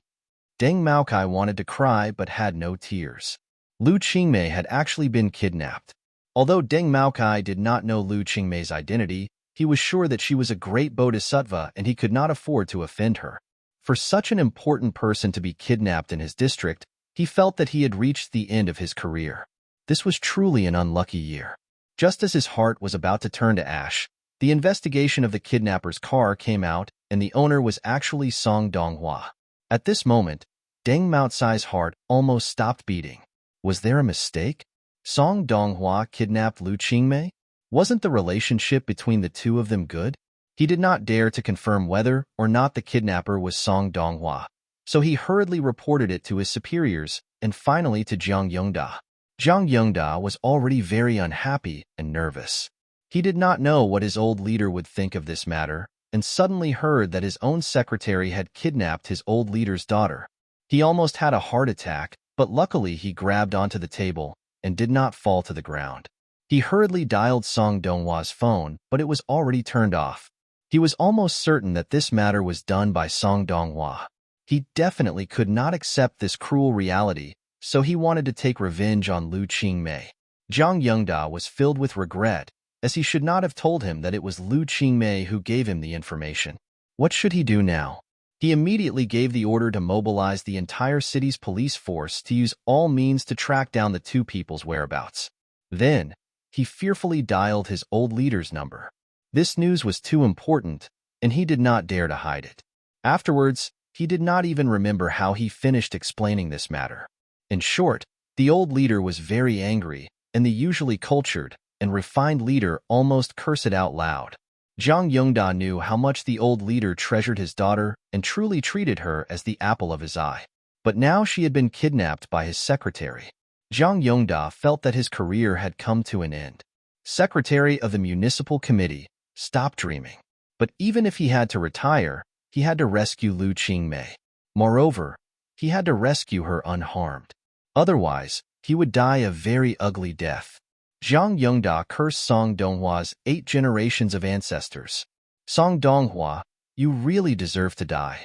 Deng Maokai wanted to cry but had no tears. Lu Qingmei had actually been kidnapped. Although Deng Maokai did not know Lu Qingmei's identity, he was sure that she was a great bodhisattva and he could not afford to offend her. For such an important person to be kidnapped in his district, he felt that he had reached the end of his career. This was truly an unlucky year. Just as his heart was about to turn to ash, the investigation of the kidnapper's car came out, and the owner was actually Song Donghua. At this moment, Deng Maotsai's heart almost stopped beating. Was there a mistake? Song Donghua kidnapped Lu Qingmei? Wasn't the relationship between the two of them good? He did not dare to confirm whether or not the kidnapper was Song Donghua, so he hurriedly reported it to his superiors and finally to Jiang Yongda. Jiang Yongda was already very unhappy and nervous. He did not know what his old leader would think of this matter, and suddenly heard that his own secretary had kidnapped his old leader's daughter. He almost had a heart attack, but luckily he grabbed onto the table and did not fall to the ground. He hurriedly dialed Song Donghua's phone, but it was already turned off. He was almost certain that this matter was done by Song Donghua. He definitely could not accept this cruel reality, so he wanted to take revenge on Lu Qingmei. Jiang Yongda was filled with regret, as he should not have told him that it was Lu Qingmei who gave him the information. What should he do now? He immediately gave the order to mobilize the entire city's police force to use all means to track down the two people's whereabouts. Then, he fearfully dialed his old leader's number. This news was too important, and he did not dare to hide it. Afterwards, he did not even remember how he finished explaining this matter. In short, the old leader was very angry, and the usually cultured and refined leader almost cursed out loud. Jiang Yongda knew how much the old leader treasured his daughter and truly treated her as the apple of his eye. But now she had been kidnapped by his secretary. Jiang Yongda felt that his career had come to an end. Secretary of the Municipal Committee, stop dreaming. But even if he had to retire, he had to rescue Lu Qingmei. Moreover, he had to rescue her unharmed. Otherwise, he would die a very ugly death. Jiang Yongda cursed Song Donghua's 8 generations of ancestors. Song Donghua, you really deserve to die.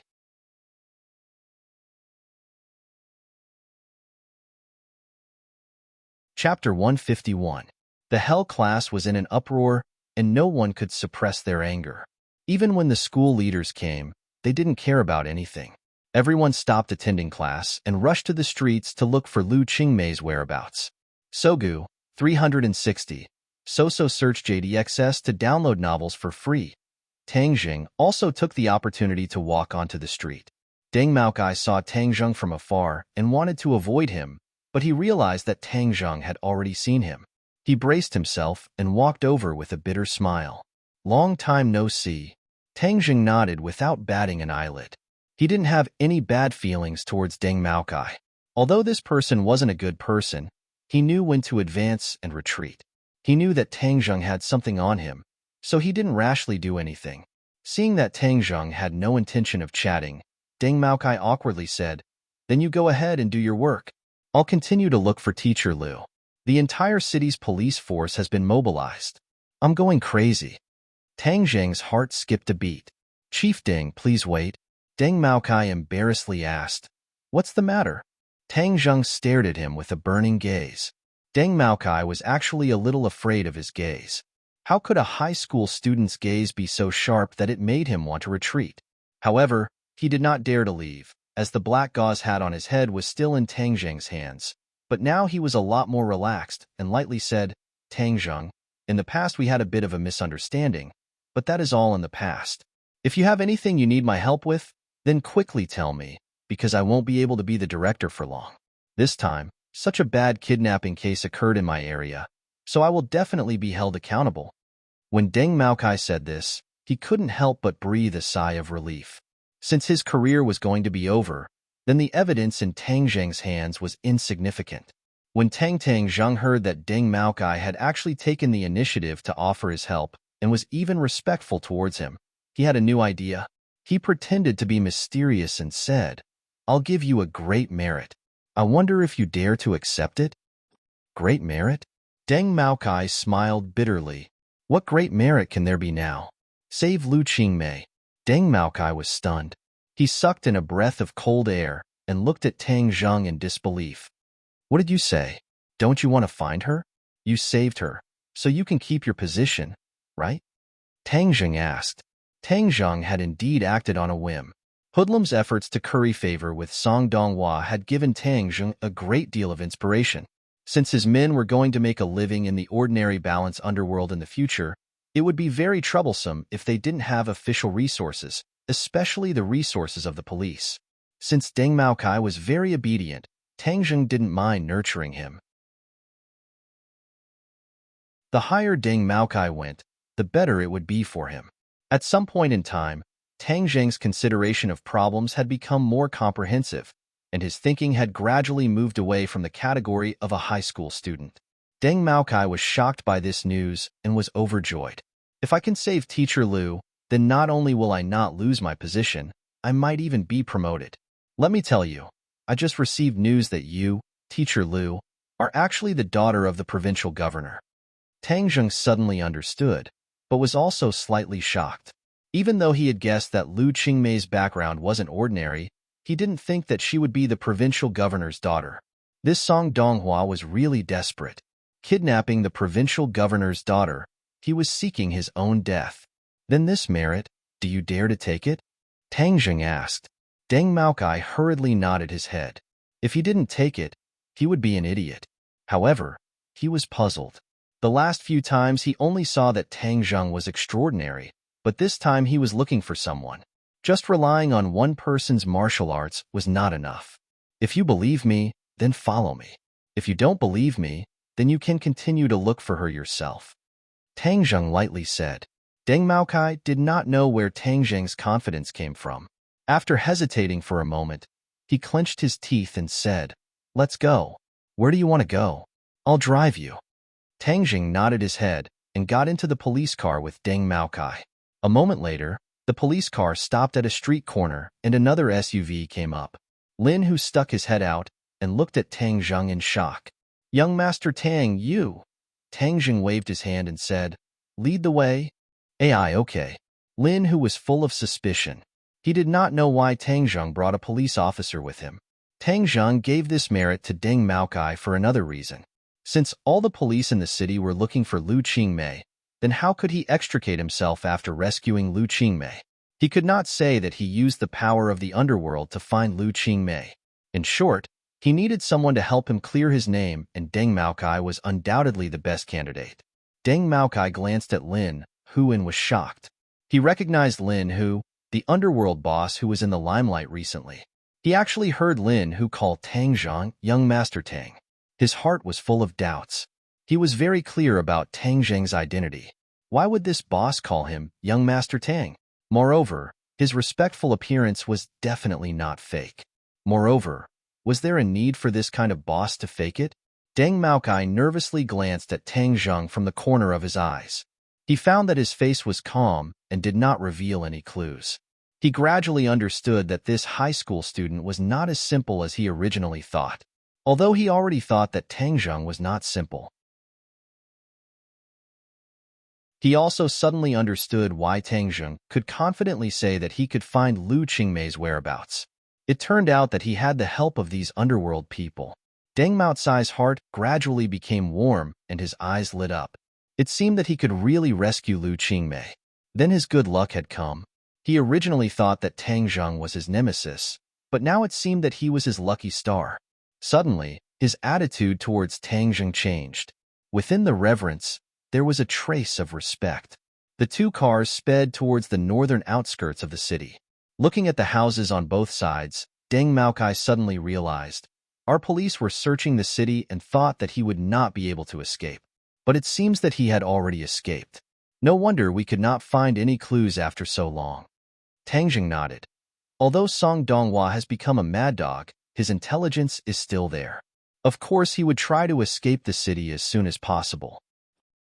Chapter 151. The Hell class was in an uproar, and no one could suppress their anger. Even when the school leaders came, they didn't care about anything. Everyone stopped attending class and rushed to the streets to look for Lu Qingmei's whereabouts. Sogu, 360. Soso searched JDXS to download novels for free. Tang Jing also took the opportunity to walk onto the street. Deng Maokai saw Tang Zheng from afar and wanted to avoid him, but he realized that Tang Zheng had already seen him. He braced himself and walked over with a bitter smile. Long time no see. Tang Jing nodded without batting an eyelid. He didn't have any bad feelings towards Deng Maokai. Although this person wasn't a good person, he knew when to advance and retreat. He knew that Tang Zheng had something on him, so he didn't rashly do anything. Seeing that Tang Zheng had no intention of chatting, Deng Maokai awkwardly said, "Then you go ahead and do your work. I'll continue to look for Teacher Liu. The entire city's police force has been mobilized. I'm going crazy." Tang Zheng's heart skipped a beat. "Chief Deng, please wait." Deng Maokai embarrassedly asked, "What's the matter?" Tang Zheng stared at him with a burning gaze. Deng Maokai was actually a little afraid of his gaze. How could a high school student's gaze be so sharp that it made him want to retreat? However, he did not dare to leave, as the black gauze hat on his head was still in Tang Zheng's hands. But now he was a lot more relaxed and lightly said, "Tang Zheng, in the past we had a bit of a misunderstanding, but that is all in the past. If you have anything you need my help with, then quickly tell me, because I won't be able to be the director for long. This time, such a bad kidnapping case occurred in my area, so I will definitely be held accountable." When Deng Maokai said this, he couldn't help but breathe a sigh of relief. Since his career was going to be over, then the evidence in Tang Zheng's hands was insignificant. When Tang Zheng heard that Deng Maokai had actually taken the initiative to offer his help and was even respectful towards him, he had a new idea. He pretended to be mysterious and said, "I'll give you a great merit. I wonder if you dare to accept it?" Great merit? Deng Maokai smiled bitterly. What great merit can there be now? Save Lu Qingmei. Deng Maokai was stunned. He sucked in a breath of cold air and looked at Tang Zheng in disbelief. What did you say? Don't you want to find her? You saved her, so you can keep your position, right? Tang Zheng asked. Tang Zheng had indeed acted on a whim. Hoodlum's efforts to curry favor with Song Donghua had given Tang Zheng a great deal of inspiration. Since his men were going to make a living in the ordinary balance underworld in the future, it would be very troublesome if they didn't have official resources, especially the resources of the police. Since Deng Maokai was very obedient, Tang Zheng didn't mind nurturing him. The higher Deng Maokai went, the better it would be for him. At some point in time, Tang Zheng's consideration of problems had become more comprehensive, and his thinking had gradually moved away from the category of a high school student. Deng Maokai was shocked by this news and was overjoyed. If I can save Teacher Liu, then not only will I not lose my position, I might even be promoted. Let me tell you, I just received news that you, Teacher Liu, are actually the daughter of the provincial governor. Tang Zheng suddenly understood, but was also slightly shocked. Even though he had guessed that Lu Qingmei's background wasn't ordinary, he didn't think that she would be the provincial governor's daughter. This Song Donghua was really desperate. Kidnapping the provincial governor's daughter, he was seeking his own death. Then this merit, do you dare to take it? Tang Zheng asked. Deng Maokai hurriedly nodded his head. If he didn't take it, he would be an idiot. However, he was puzzled. The last few times he only saw that Tang Zheng was extraordinary, but this time he was looking for someone. Just relying on one person's martial arts was not enough. If you believe me, then follow me. If you don't believe me, then you can continue to look for her yourself. Tang Zheng lightly said. Deng Maokai did not know where Tang Zheng's confidence came from. After hesitating for a moment, he clenched his teeth and said, "Let's go. Where do you want to go? I'll drive you." Tang Zheng nodded his head and got into the police car with Deng Maokai. A moment later, the police car stopped at a street corner and another SUV came up. Lin Hu stuck his head out and looked at Tang Zheng in shock. "Young Master Tang, you." Tang Zheng waved his hand and said, "Lead the way." "AI, okay." Lin Hu was full of suspicion. He did not know why Tang Zheng brought a police officer with him. Tang Zheng gave this merit to Deng Maokai for another reason. Since all the police in the city were looking for Lu Qingmei, then how could he extricate himself after rescuing Lu Qingmei? He could not say that he used the power of the underworld to find Lu Qingmei. In short, he needed someone to help him clear his name, and Deng Maokai was undoubtedly the best candidate. Deng Maokai glanced at Lin Hu and was shocked. He recognized Lin Hu, the underworld boss who was in the limelight recently. He actually heard Lin Hu call Tang Zheng Young Master Tang. His heart was full of doubts. He was very clear about Tang Zheng's identity. Why would this boss call him Young Master Tang? Moreover, his respectful appearance was definitely not fake. Moreover, was there a need for this kind of boss to fake it? Deng Maokai nervously glanced at Tang Zheng from the corner of his eyes. He found that his face was calm and did not reveal any clues. He gradually understood that this high school student was not as simple as he originally thought, although he already thought that Tang Zheng was not simple. He also suddenly understood why Tang Zheng could confidently say that he could find Lu Qingmei's whereabouts. It turned out that he had the help of these underworld people. Deng Maocai's heart gradually became warm and his eyes lit up. It seemed that he could really rescue Lu Qingmei. Then his good luck had come. He originally thought that Tang Zheng was his nemesis, but now it seemed that he was his lucky star. Suddenly, his attitude towards Tang Zheng changed. Within the reverence, there was a trace of respect. The two cars sped towards the northern outskirts of the city. Looking at the houses on both sides, Deng Maokai suddenly realized, our police were searching the city and thought that he would not be able to escape. But it seems that he had already escaped. No wonder we could not find any clues after so long. Tang Zheng nodded. Although Song Donghua has become a mad dog, his intelligence is still there. Of course, he would try to escape the city as soon as possible.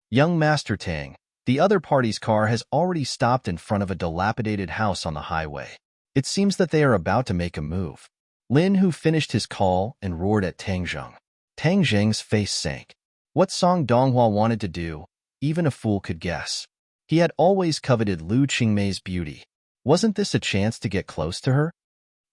Young Master Tang, the other party's car has already stopped in front of a dilapidated house on the highway. It seems that they are about to make a move. Lin Hu finished his call and roared at Tang Zheng. Tang Zheng's face sank. What Song Donghua wanted to do, even a fool could guess. He had always coveted Lu Qingmei's beauty. Wasn't this a chance to get close to her?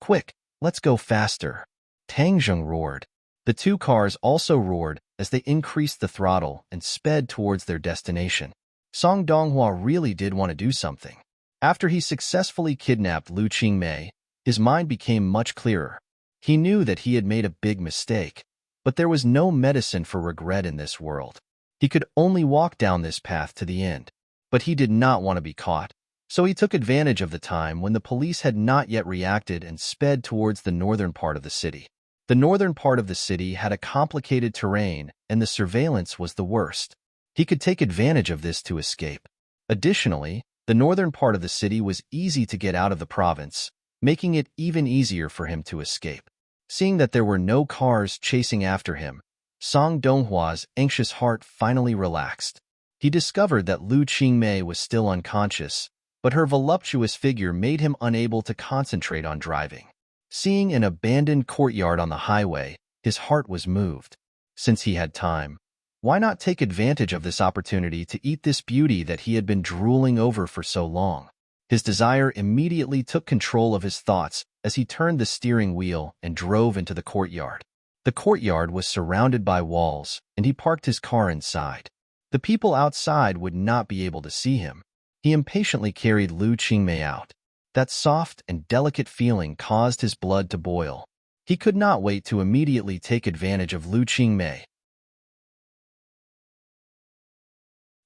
Quick, let's go faster. Tang Zheng roared. The two cars also roared as they increased the throttle and sped towards their destination. Song Donghua really did want to do something. After he successfully kidnapped Lu Qingmei, his mind became much clearer. He knew that he had made a big mistake, but there was no medicine for regret in this world. He could only walk down this path to the end. But he did not want to be caught, so he took advantage of the time when the police had not yet reacted and sped towards the northern part of the city. The northern part of the city had a complicated terrain, and the surveillance was the worst. He could take advantage of this to escape. Additionally, The northern part of the city was easy to get out of the province, making it even easier for him to escape. Seeing that there were no cars chasing after him, Song Donghua's anxious heart finally relaxed. He discovered that Lu Qingmei was still unconscious, but her voluptuous figure made him unable to concentrate on driving. Seeing an abandoned courtyard on the highway, his heart was moved. Since he had time, why not take advantage of this opportunity to eat this beauty that he had been drooling over for so long? His desire immediately took control of his thoughts as he turned the steering wheel and drove into the courtyard. The courtyard was surrounded by walls, and he parked his car inside. The people outside would not be able to see him. He impatiently carried Lu Qingmei out. That soft and delicate feeling caused his blood to boil. He could not wait to immediately take advantage of Lu Qingmei.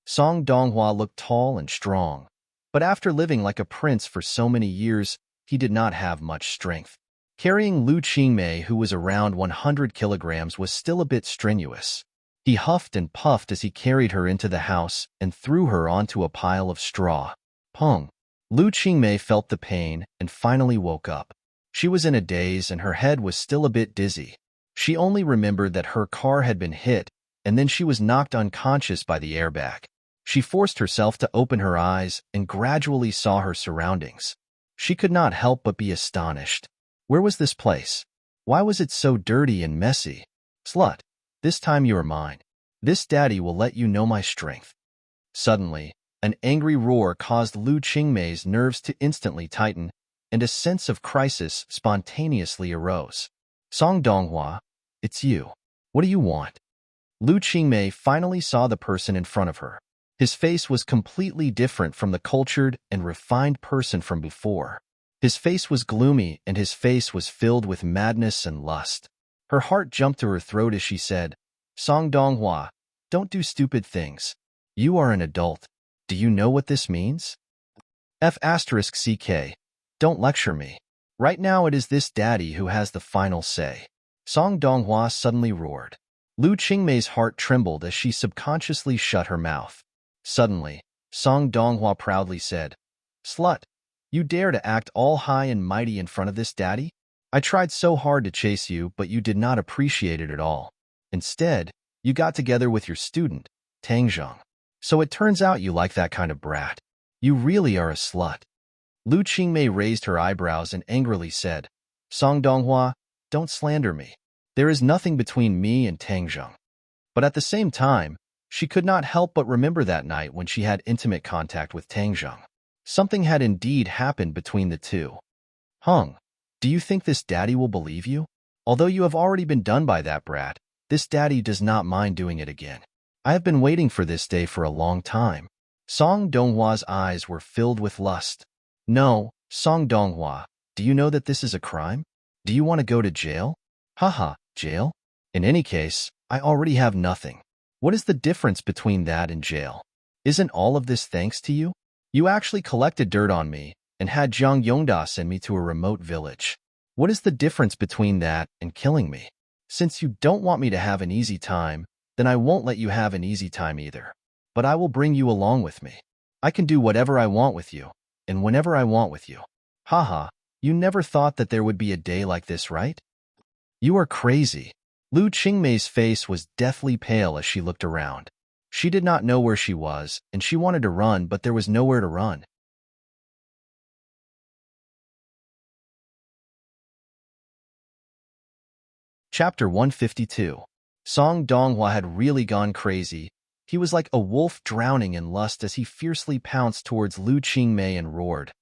Song Donghua looked tall and strong, but after living like a prince for so many years, he did not have much strength. Carrying Lu Qingmei, who was around 100 kilograms, was still a bit strenuous. He huffed and puffed as he carried her into the house and threw her onto a pile of straw. Pung! Lu Qingmei felt the pain and finally woke up. She was in a daze and her head was still a bit dizzy. She only remembered that her car had been hit, and then she was knocked unconscious by the airbag. She forced herself to open her eyes and gradually saw her surroundings. She could not help but be astonished. Where was this place? Why was it so dirty and messy? Slut, this time you are mine. This daddy will let you know my strength. Suddenly, an angry roar caused Lu Qingmei's nerves to instantly tighten, and a sense of crisis spontaneously arose. Song Donghua, it's you. What do you want? Lu Qingmei finally saw the person in front of her. His face was completely different from the cultured and refined person from before. His face was gloomy and his face was filled with madness and lust. Her heart jumped to her throat as she said, Song Donghua, don't do stupid things. You are an adult. Do you know what this means? F***CK. Don't lecture me. Right now it is this daddy who has the final say. Song Donghua suddenly roared. Lu Qingmei's heart trembled as she subconsciously shut her mouth. Suddenly, Song Donghua proudly said, Slut, you dare to act all high and mighty in front of this daddy? I tried so hard to chase you, but you did not appreciate it at all. Instead, you got together with your student, Tang Zheng. So it turns out you like that kind of brat. You really are a slut. Lu Qingmei raised her eyebrows and angrily said, Song Donghua, don't slander me. There is nothing between me and Tang Zheng. But at the same time, she could not help but remember that night when she had intimate contact with Tang Zheng. Something had indeed happened between the two. Hung, do you think this daddy will believe you? Although you have already been done by that brat, this daddy does not mind doing it again. I have been waiting for this day for a long time. Song Donghua's eyes were filled with lust. No, Song Donghua, do you know that this is a crime? Do you want to go to jail? Haha, jail? In any case, I already have nothing. What is the difference between that and jail? Isn't all of this thanks to you? You actually collected dirt on me and had Zhang Yongda send me to a remote village. What is the difference between that and killing me? Since you don't want me to have an easy time, then I won't let you have an easy time either. But I will bring you along with me. I can do whatever I want with you, and whenever I want with you. Haha, you never thought that there would be a day like this, right? You are crazy. Lu Qingmei's face was deathly pale as she looked around. She did not know where she was, and she wanted to run, but there was nowhere to run. Chapter 152. Song Donghua had really gone crazy. He was like a wolf drowning in lust as he fiercely pounced towards Lu Qingmei and roared,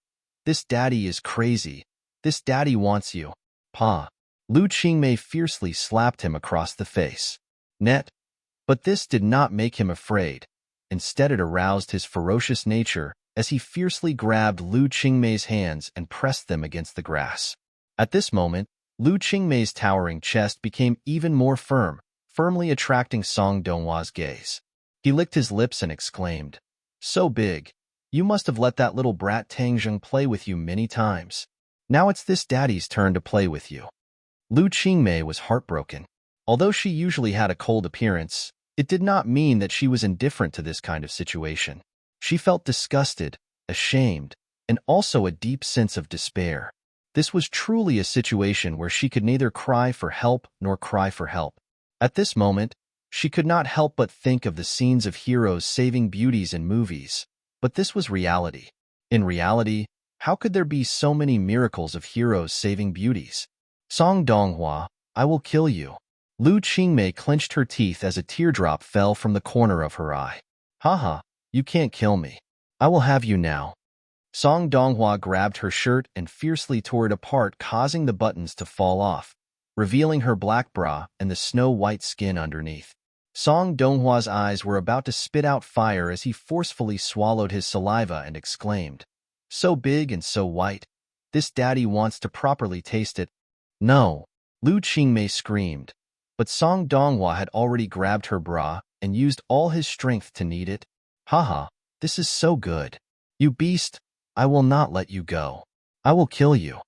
This daddy is crazy. This daddy wants you. Pa. Lu Qingmei fiercely slapped him across the face. Net. But this did not make him afraid. Instead, it aroused his ferocious nature as he fiercely grabbed Lu Qingmei's hands and pressed them against the grass. At this moment, Lu Qingmei's towering chest became even more firm, firmly attracting Song Donghua's gaze. He licked his lips and exclaimed, So big. You must have let that little brat Tang Zheng play with you many times. Now it's this daddy's turn to play with you. Lu Qingmei was heartbroken. Although she usually had a cold appearance, it did not mean that she was indifferent to this kind of situation. She felt disgusted, ashamed, and also a deep sense of despair. This was truly a situation where she could neither cry for help nor cry for help. At this moment, she could not help but think of the scenes of heroes saving beauties in movies. But this was reality. In reality, how could there be so many miracles of heroes saving beauties? Song Donghua, I will kill you. Lu Qingmei clenched her teeth as a teardrop fell from the corner of her eye. Haha, you can't kill me. I will have you now. Song Donghua grabbed her shirt and fiercely tore it apart, causing the buttons to fall off, revealing her black bra and the snow-white skin underneath. Song Donghua's eyes were about to spit out fire as he forcefully swallowed his saliva and exclaimed, "So big and so white. This daddy wants to properly taste it." No, Lu Qingmei screamed, but Song Donghua had already grabbed her bra and used all his strength to knead it. Haha, this is so good. You beast, I will not let you go. I will kill you.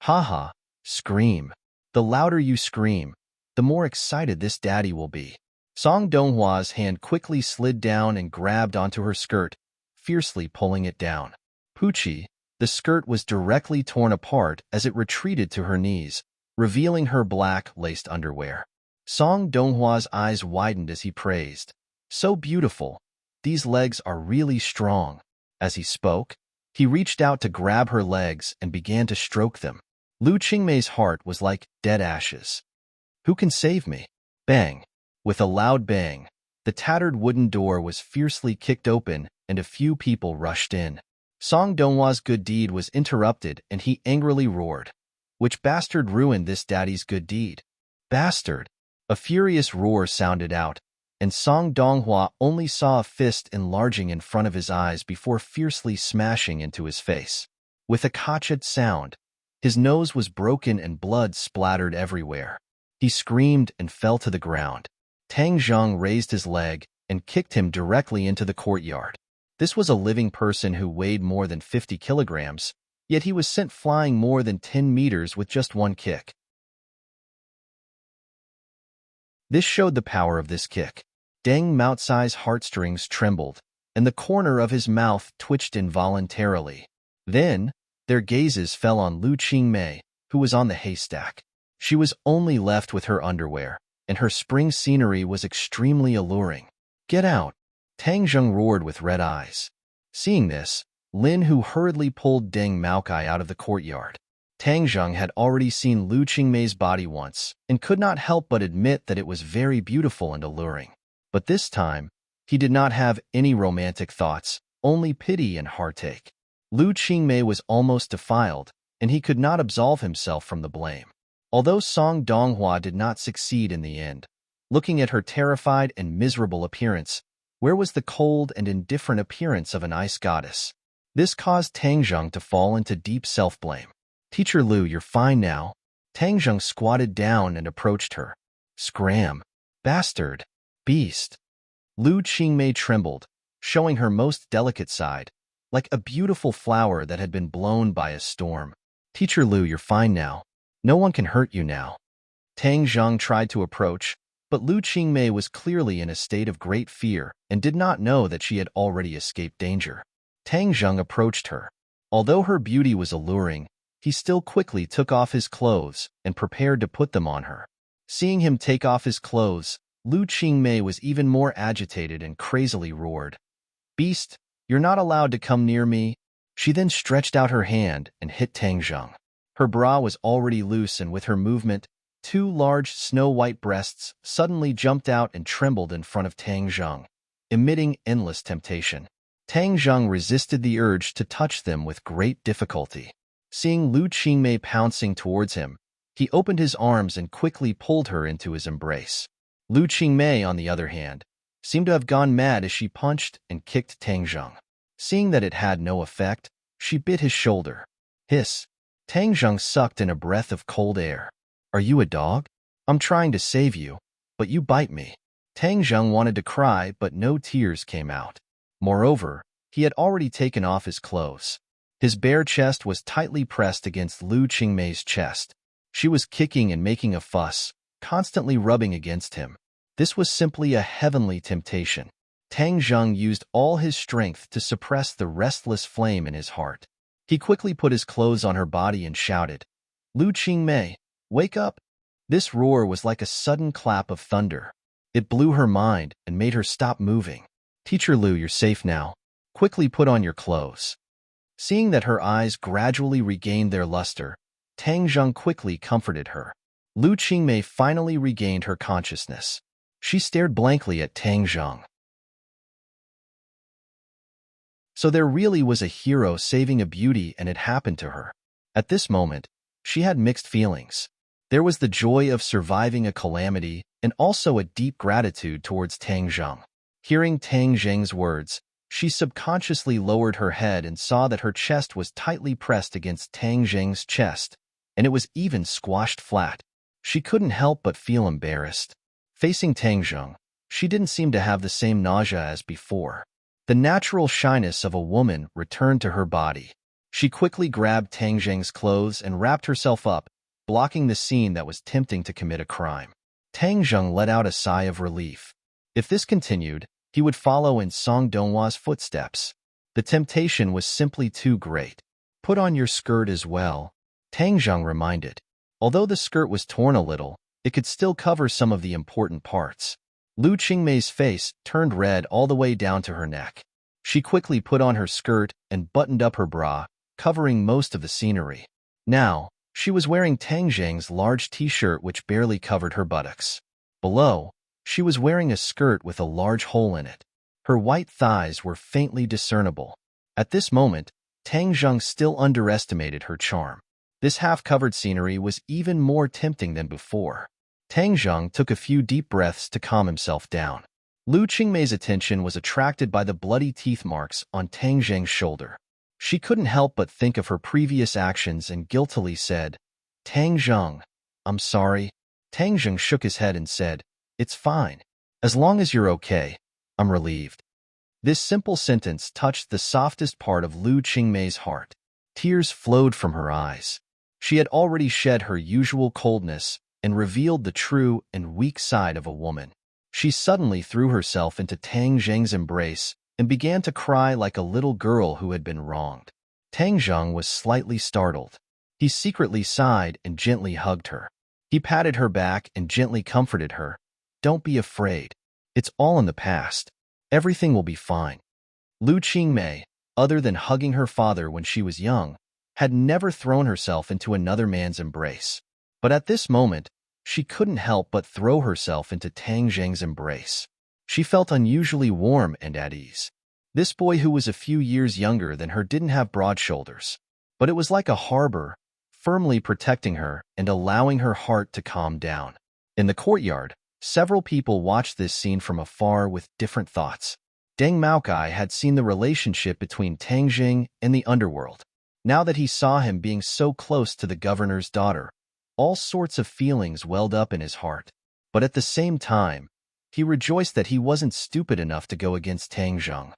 Haha, scream. The louder you scream, the more excited this daddy will be. Song Donghua's hand quickly slid down and grabbed onto her skirt, fiercely pulling it down. Poochie, the skirt was directly torn apart as it retreated to her knees, revealing her black, laced underwear. Song Donghua's eyes widened as he praised, "So beautiful. These legs are really strong." As he spoke, he reached out to grab her legs and began to stroke them. Lu Qingmei's heart was like dead ashes. Who can save me? Bang! With a loud bang, the tattered wooden door was fiercely kicked open and a few people rushed in. Song Donghua's good deed was interrupted and he angrily roared, "Which bastard ruined this daddy's good deed? Bastard!" A furious roar sounded out, and Song Donghua only saw a fist enlarging in front of his eyes before fiercely smashing into his face. With a kached sound, his nose was broken and blood splattered everywhere. He screamed and fell to the ground. Tang Zheng raised his leg and kicked him directly into the courtyard. This was a living person who weighed more than 50 kilograms, yet he was sent flying more than 10 meters with just one kick. This showed the power of this kick. Deng Maocai's heartstrings trembled, and the corner of his mouth twitched involuntarily. Then, their gazes fell on Lu Qingmei, who was on the haystack. She was only left with her underwear, and her spring scenery was extremely alluring. "Get out!" Tang Zheng roared with red eyes. Seeing this, Lin Hu hurriedly pulled Deng Maocai out of the courtyard. Tang Zheng had already seen Lu Qingmei's body once, and could not help but admit that it was very beautiful and alluring. But this time, he did not have any romantic thoughts, only pity and heartache. Lu Qingmei was almost defiled, and he could not absolve himself from the blame. Although Song Donghua did not succeed in the end, looking at her terrified and miserable appearance, where was the cold and indifferent appearance of an ice goddess? This caused Tang Zheng to fall into deep self-blame. "Teacher Lu, you're fine now." Tang Zheng squatted down and approached her. "Scram! Bastard! Beast!" Lu Qingmei trembled, showing her most delicate side, like a beautiful flower that had been blown by a storm. "Teacher Lu, you're fine now. No one can hurt you now." Tang Zheng tried to approach, but Lu Qingmei was clearly in a state of great fear and did not know that she had already escaped danger. Tang Zheng approached her. Although her beauty was alluring, he still quickly took off his clothes and prepared to put them on her. Seeing him take off his clothes, Lu Qingmei was even more agitated and crazily roared, "Beast, you're not allowed to come near me." She then stretched out her hand and hit Tang Zheng. Her bra was already loose, and with her movement, two large snow-white breasts suddenly jumped out and trembled in front of Tang Zheng, emitting endless temptation. Tang Zheng resisted the urge to touch them with great difficulty. Seeing Lu Qingmei pouncing towards him, he opened his arms and quickly pulled her into his embrace. Lu Qingmei, on the other hand, seemed to have gone mad as she punched and kicked Tang Zheng. Seeing that it had no effect, she bit his shoulder. Hiss! Tang Zheng sucked in a breath of cold air. "Are you a dog? I'm trying to save you, but you bite me." Tang Zheng wanted to cry, but no tears came out. Moreover, he had already taken off his clothes. His bare chest was tightly pressed against Lu Qingmei's chest. She was kicking and making a fuss, constantly rubbing against him. This was simply a heavenly temptation. Tang Zheng used all his strength to suppress the restless flame in his heart. He quickly put his clothes on her body and shouted, "Lu Qingmei, wake up!" This roar was like a sudden clap of thunder. It blew her mind and made her stop moving. "Teacher Lu, you're safe now. Quickly put on your clothes." Seeing that her eyes gradually regained their luster, Tang Zheng quickly comforted her. Lu Qingmei finally regained her consciousness. She stared blankly at Tang Zheng. So there really was a hero saving a beauty, and it happened to her. At this moment, she had mixed feelings. There was the joy of surviving a calamity and also a deep gratitude towards Tang Zheng. Hearing Tang Zheng's words, she subconsciously lowered her head and saw that her chest was tightly pressed against Tang Zheng's chest, and it was even squashed flat. She couldn't help but feel embarrassed. Facing Tang Zheng, she didn't seem to have the same nausea as before. The natural shyness of a woman returned to her body. She quickly grabbed Tang Zheng's clothes and wrapped herself up, blocking the scene that was tempting to commit a crime. Tang Zheng let out a sigh of relief. If this continued, he would follow in Song Donghwa's footsteps. The temptation was simply too great. "Put on your skirt as well," Tang Zheng reminded. Although the skirt was torn a little, it could still cover some of the important parts. Lu Qingmei's face turned red all the way down to her neck. She quickly put on her skirt and buttoned up her bra, covering most of the scenery. Now, she was wearing Tang Zheng's large t-shirt which barely covered her buttocks. Below, she was wearing a skirt with a large hole in it. Her white thighs were faintly discernible. At this moment, Tang Zheng still underestimated her charm. This half-covered scenery was even more tempting than before. Tang Zheng took a few deep breaths to calm himself down. Lu Qingmei's attention was attracted by the bloody teeth marks on Tang Zheng's shoulder. She couldn't help but think of her previous actions and guiltily said, "Tang Zheng, I'm sorry." Tang Zheng shook his head and said, "It's fine. As long as you're okay, I'm relieved." This simple sentence touched the softest part of Lu Qingmei's heart. Tears flowed from her eyes. She had already shed her usual coldness and revealed the true and weak side of a woman. She suddenly threw herself into Tang Zheng's embrace and began to cry like a little girl who had been wronged. Tang Zheng was slightly startled. He secretly sighed and gently hugged her. He patted her back and gently comforted her. "Don't be afraid. It's all in the past. Everything will be fine." Lu Qingmei, other than hugging her father when she was young, had never thrown herself into another man's embrace. But at this moment, she couldn't help but throw herself into Tang Zheng's embrace. She felt unusually warm and at ease. This boy who was a few years younger than her didn't have broad shoulders, but it was like a harbor, firmly protecting her and allowing her heart to calm down. In the courtyard, several people watched this scene from afar with different thoughts. Deng Maokai had seen the relationship between Tang Zheng and the underworld. Now that he saw him being so close to the governor's daughter, all sorts of feelings welled up in his heart. But at the same time, he rejoiced that he wasn't stupid enough to go against Tang Zheng.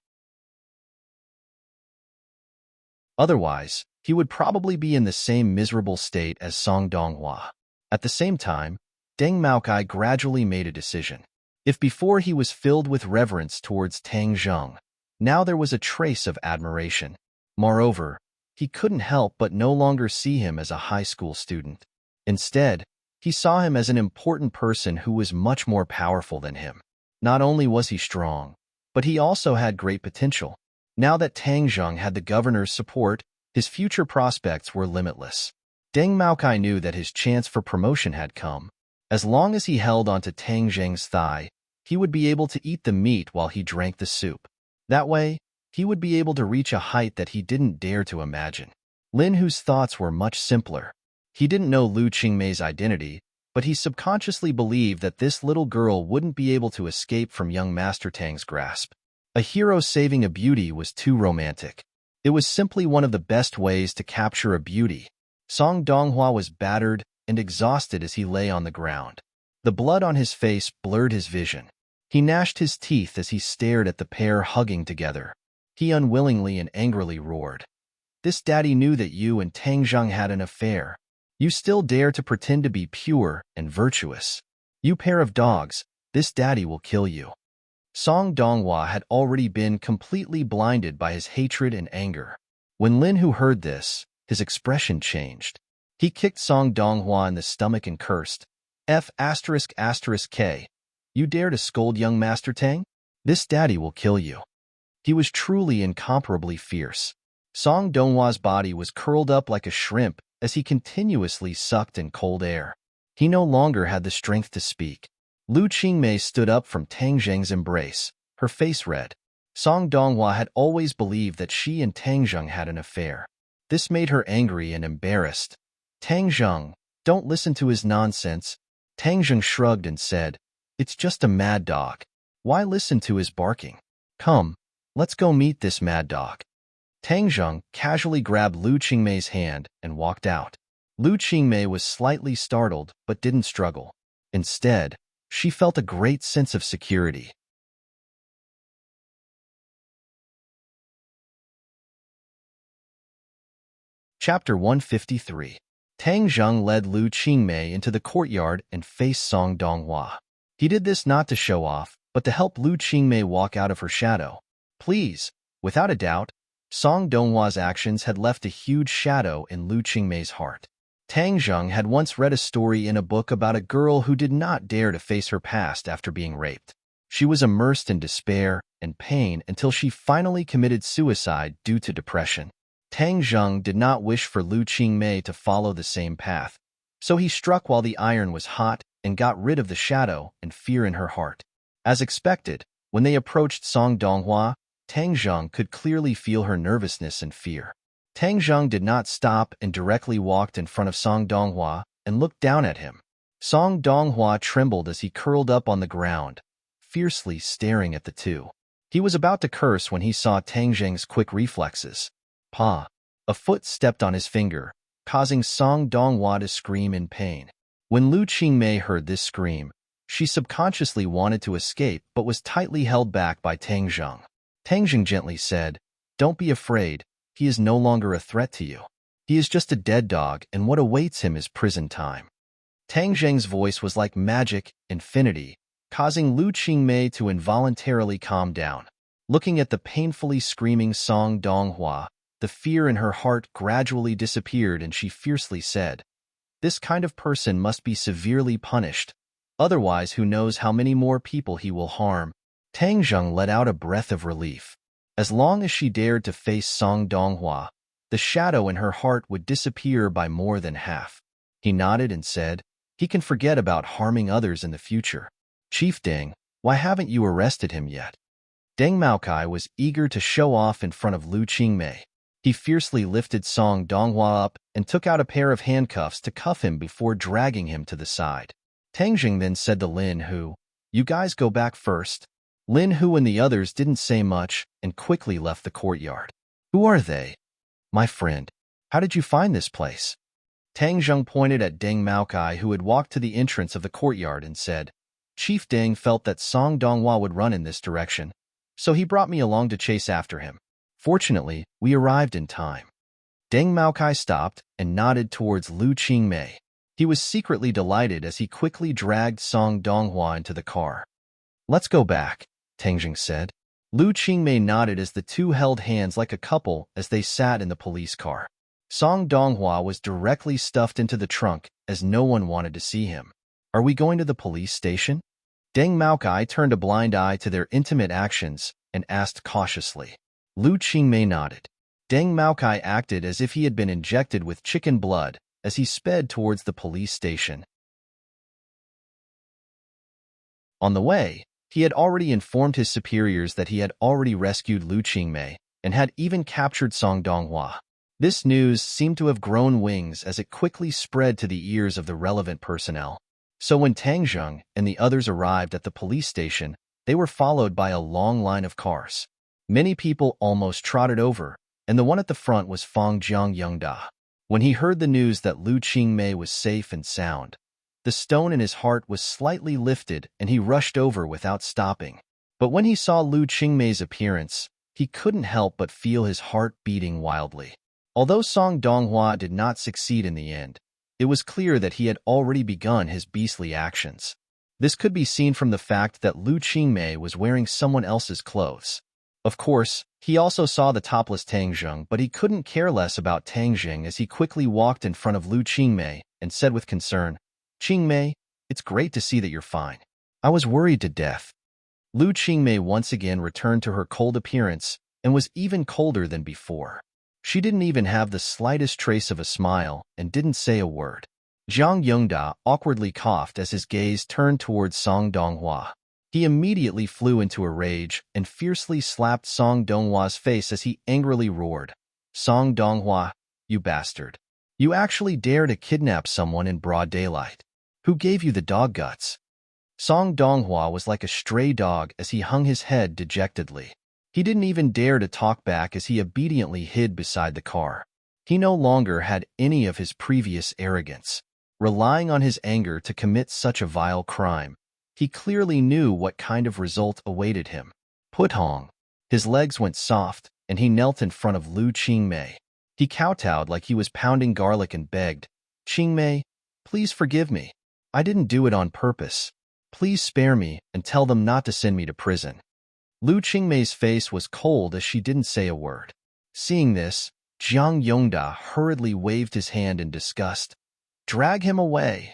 Otherwise, he would probably be in the same miserable state as Song Donghua. At the same time, Deng Maokai gradually made a decision. If before he was filled with reverence towards Tang Zheng, now there was a trace of admiration. Moreover, he couldn't help but no longer see him as a high school student. Instead, he saw him as an important person who was much more powerful than him. Not only was he strong, but he also had great potential. Now that Tang Zheng had the governor's support, his future prospects were limitless. Deng Maokai knew that his chance for promotion had come. As long as he held onto Tang Zheng's thigh, he would be able to eat the meat while he drank the soup. That way, he would be able to reach a height that he didn't dare to imagine. Lin Hu's thoughts were much simpler. He didn't know Lu Qingmei's identity, but he subconsciously believed that this little girl wouldn't be able to escape from young Master Tang's grasp. A hero saving a beauty was too romantic. It was simply one of the best ways to capture a beauty. Song Donghua was battered and exhausted as he lay on the ground. The blood on his face blurred his vision. He gnashed his teeth as he stared at the pair hugging together. He unwillingly and angrily roared, "This daddy knew that you and Tang Zheng had an affair. You still dare to pretend to be pure and virtuous. You pair of dogs, this daddy will kill you." Song Donghua had already been completely blinded by his hatred and anger. When Lin Hu heard this, his expression changed. He kicked Song Donghua in the stomach and cursed, F***K, you dare to scold young Master Tang? This daddy will kill you. He was truly incomparably fierce. Song Donghua's body was curled up like a shrimp as he continuously sucked in cold air. He no longer had the strength to speak. Lu Qingmei stood up from Tang Zheng's embrace, her face red. Song Donghua had always believed that she and Tang Zheng had an affair. This made her angry and embarrassed. Tang Zheng, don't listen to his nonsense. Tang Zheng shrugged and said, it's just a mad dog. Why listen to his barking? Come, let's go meet this mad dog. Tang Zheng casually grabbed Lu Qingmei's hand and walked out. Lu Qingmei was slightly startled but didn't struggle. Instead, she felt a great sense of security. Chapter 153. Tang Zheng led Lu Qingmei into the courtyard and faced Song Donghua. He did this not to show off, but to help Lu Qingmei walk out of her shadow. Please, without a doubt, Song Donghua's actions had left a huge shadow in Lu Qingmei's heart. Tang Zheng had once read a story in a book about a girl who did not dare to face her past after being raped. She was immersed in despair and pain until she finally committed suicide due to depression. Tang Zheng did not wish for Lu Qingmei to follow the same path, so he struck while the iron was hot and got rid of the shadow and fear in her heart. As expected, when they approached Song Donghua, Tang Zheng could clearly feel her nervousness and fear. Tang Zheng did not stop and directly walked in front of Song Donghua and looked down at him. Song Donghua trembled as he curled up on the ground, fiercely staring at the two. He was about to curse when he saw Tang Zheng's quick reflexes. Pa! A foot stepped on his finger, causing Song Donghua to scream in pain. When Lu Qingmei heard this scream, she subconsciously wanted to escape but was tightly held back by Tang Zheng. Tang Zheng gently said, don't be afraid, he is no longer a threat to you. He is just a dead dog and what awaits him is prison time. Tang Zheng's voice was like magic, infinity, causing Lu Qingmei to involuntarily calm down. Looking at the painfully screaming Song Donghua, the fear in her heart gradually disappeared and she fiercely said, this kind of person must be severely punished. Otherwise, who knows how many more people he will harm. Tang Zheng let out a breath of relief. As long as she dared to face Song Donghua, the shadow in her heart would disappear by more than half. He nodded and said, he can forget about harming others in the future. Chief Deng, why haven't you arrested him yet? Deng Maokai was eager to show off in front of Lu Qingmei. He fiercely lifted Song Donghua up and took out a pair of handcuffs to cuff him before dragging him to the side. Tang Zheng then said to Lin Hu, you guys go back first. Lin Hu and the others didn't say much and quickly left the courtyard. Who are they? My friend, how did you find this place? Tang Zheng pointed at Deng Maokai, who had walked to the entrance of the courtyard, and said, Chief Deng felt that Song Donghua would run in this direction, so he brought me along to chase after him. Fortunately, we arrived in time. Deng Maokai stopped and nodded towards Lu Qingmei. He was secretly delighted as he quickly dragged Song Donghua into the car. Let's go back, Tang Zheng said. Lu Qingmei nodded as the two held hands like a couple as they sat in the police car. Song Donghua was directly stuffed into the trunk as no one wanted to see him. Are we going to the police station? Deng Maokai turned a blind eye to their intimate actions and asked cautiously. Lu Qingmei nodded. Deng Maokai acted as if he had been injected with chicken blood as he sped towards the police station. On the way, he had already informed his superiors that he had already rescued Lu Qingmei and had even captured Song Donghua. This news seemed to have grown wings as it quickly spread to the ears of the relevant personnel. So when Tang Zheng and the others arrived at the police station, they were followed by a long line of cars. Many people almost trotted over, and the one at the front was Fang Jiang Yongda. When he heard the news that Lu Qingmei was safe and sound, the stone in his heart was slightly lifted and he rushed over without stopping. But when he saw Lu Qingmei's appearance, he couldn't help but feel his heart beating wildly. Although Song Donghua did not succeed in the end, it was clear that he had already begun his beastly actions. This could be seen from the fact that Lu Qingmei was wearing someone else's clothes. Of course, he also saw the topless Tang Zheng, but he couldn't care less about Tang Zheng as he quickly walked in front of Lu Qingmei and said with concern, "Qingmei, it's great to see that you're fine. I was worried to death." Lu Qingmei once again returned to her cold appearance and was even colder than before. She didn't even have the slightest trace of a smile and didn't say a word. Zhang Yongda awkwardly coughed as his gaze turned towards Song Donghua. He immediately flew into a rage and fiercely slapped Song Donghua's face as he angrily roared, "Song Donghua, you bastard. You actually dare to kidnap someone in broad daylight. Who gave you the dog guts?" Song Donghua was like a stray dog as he hung his head dejectedly. He didn't even dare to talk back as he obediently hid beside the car. He no longer had any of his previous arrogance. Relying on his anger to commit such a vile crime, he clearly knew what kind of result awaited him. Putong. His legs went soft, and he knelt in front of Lu Qingmei. He kowtowed like he was pounding garlic and begged, "Qingmei, please forgive me. I didn't do it on purpose. Please spare me and tell them not to send me to prison." Lu Qingmei's face was cold as she didn't say a word. Seeing this, Zhang Yongda hurriedly waved his hand in disgust. "Drag him away.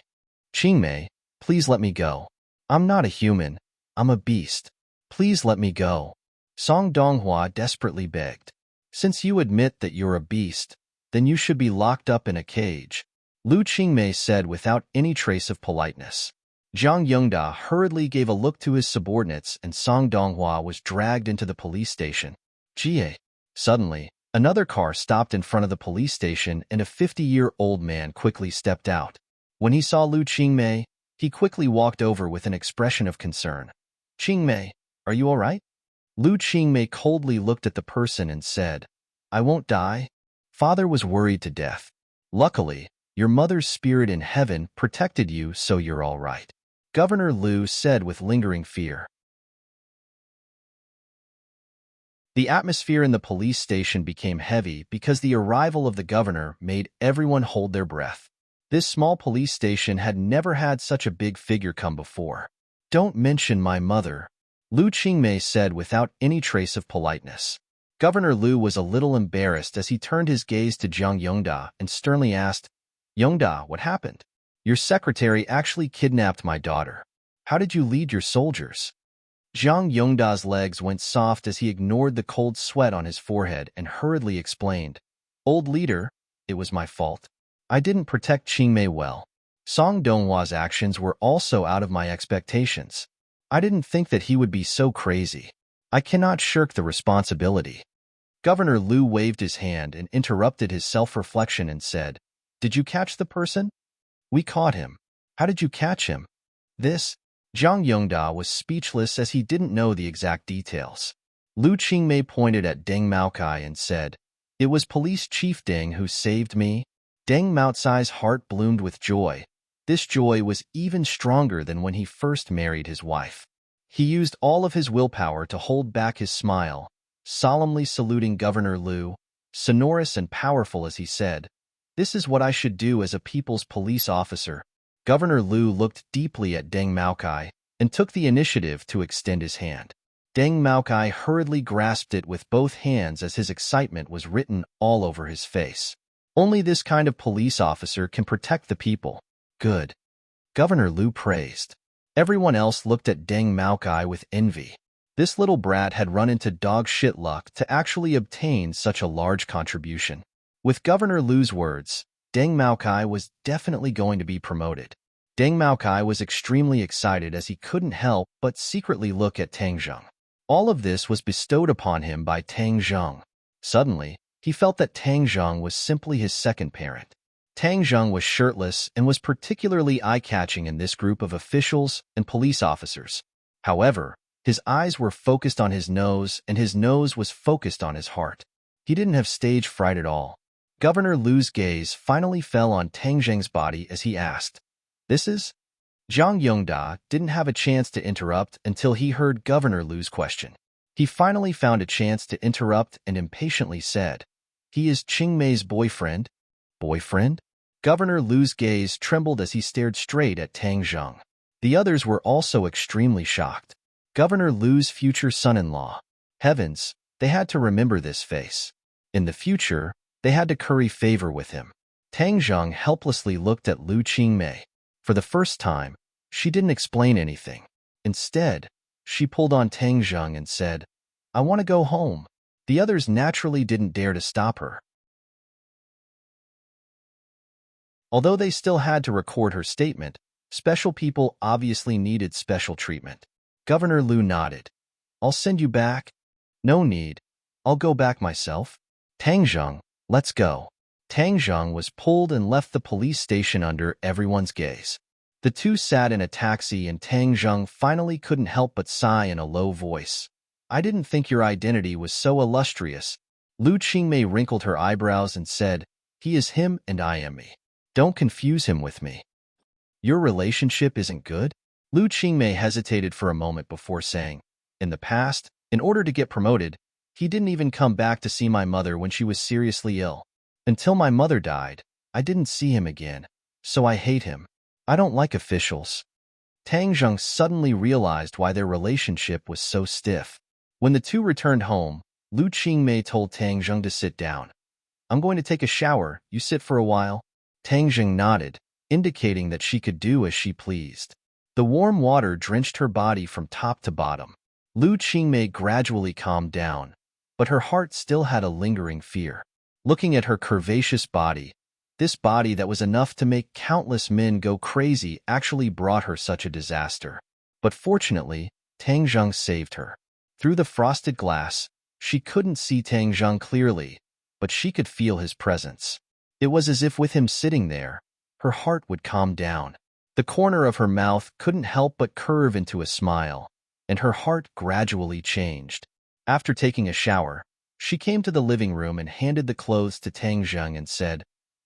Qingmei, please let me go. I'm not a human. I'm a beast. Please let me go." Song Donghua desperately begged. "Since you admit that you're a beast, then you should be locked up in a cage," Lu Qingmei said without any trace of politeness. Zhang Yongda hurriedly gave a look to his subordinates and Song Donghua was dragged into the police station. Jie. Suddenly, another car stopped in front of the police station and a 50-year-old man quickly stepped out. When he saw Lu Qingmei, he quickly walked over with an expression of concern. "Qingmei, are you all right?" Lu Qingmei coldly looked at the person and said, "I won't die." Father was worried to death. Luckily, your mother's spirit in heaven protected you, so you're all right, Governor Lu said with lingering fear. The atmosphere in the police station became heavy because the arrival of the governor made everyone hold their breath. This small police station had never had such a big figure come before. "Don't mention my mother," Lu Qingmei said without any trace of politeness. Governor Lu was a little embarrassed as he turned his gaze to Zhang Yongda and sternly asked, "Yongda, what happened? Your secretary actually kidnapped my daughter. How did you lead your soldiers?" Zhang Yongda's legs went soft as he ignored the cold sweat on his forehead and hurriedly explained, "Old leader, it was my fault. I didn't protect Qingmei well. Song Donghua's actions were also out of my expectations. I didn't think that he would be so crazy. I cannot shirk the responsibility." Governor Lu waved his hand and interrupted his self-reflection and said, "Did you catch the person?" "We caught him." "How did you catch him?" "This." Zhang Yongda was speechless as he didn't know the exact details. Lu Qingmei pointed at Deng Maokai and said, "It was Police Chief Deng who saved me." Deng Maocai's heart bloomed with joy. This joy was even stronger than when he first married his wife. He used all of his willpower to hold back his smile, solemnly saluting Governor Lu, sonorous and powerful as he said, "This is what I should do as a people's police officer." Governor Lu looked deeply at Deng Maokai and took the initiative to extend his hand. Deng Maokai hurriedly grasped it with both hands as his excitement was written all over his face. Only this kind of police officer can protect the people. Good. Governor Lu praised. Everyone else looked at Deng Maokai with envy. This little brat had run into dog shit luck to actually obtain such a large contribution. With Governor Lu's words, Deng Maokai was definitely going to be promoted. Deng Maokai was extremely excited as he couldn't help but secretly look at Tang Zheng. All of this was bestowed upon him by Tang Zheng. Suddenly, he felt that Tang Zheng was simply his second parent. Tang Zheng was shirtless and was particularly eye-catching in this group of officials and police officers. However, his eyes were focused on his nose and his nose was focused on his heart. He didn't have stage fright at all. Governor Lu's gaze finally fell on Tang Zheng's body as he asked, "This is?" Zhang Yongda didn't have a chance to interrupt until he heard Governor Lu's question. He finally found a chance to interrupt and impatiently said, "He is Qingmei's boyfriend." "Boyfriend?" Governor Lu's gaze trembled as he stared straight at Tang Zheng. The others were also extremely shocked. Governor Lu's future son-in-law. Heavens, they had to remember this face. In the future, they had to curry favor with him. Tang Zheng helplessly looked at Lu Qingmei. For the first time, she didn't explain anything. Instead, she pulled on Tang Zheng and said, "I want to go home." The others naturally didn't dare to stop her. Although they still had to record her statement, special people obviously needed special treatment. Governor Lu nodded. "I'll send you back." "No need. I'll go back myself." "Tang Zheng, let's go." Tang Zheng was pulled and left the police station under everyone's gaze. The two sat in a taxi and Tang Zheng finally couldn't help but sigh in a low voice. "I didn't think your identity was so illustrious." Lu Qingmei wrinkled her eyebrows and said, "He is him and I am me. Don't confuse him with me." "Your relationship isn't good?" Lu Qingmei hesitated for a moment before saying, "In the past, in order to get promoted, he didn't even come back to see my mother when she was seriously ill. Until my mother died, I didn't see him again, so I hate him. I don't like officials." Tang Zheng suddenly realized why their relationship was so stiff. When the two returned home, Lu Qingmei told Tang Zheng to sit down. "I'm going to take a shower, you sit for a while." Tang Zheng nodded, indicating that she could do as she pleased. The warm water drenched her body from top to bottom. Lu Qingmei gradually calmed down, but her heart still had a lingering fear. Looking at her curvaceous body, this body that was enough to make countless men go crazy actually brought her such a disaster. But fortunately, Tang Zheng saved her. Through the frosted glass, she couldn't see Tang Zheng clearly, but she could feel his presence. It was as if with him sitting there, her heart would calm down. The corner of her mouth couldn't help but curve into a smile, and her heart gradually changed. After taking a shower, she came to the living room and handed the clothes to Tang Zheng and said,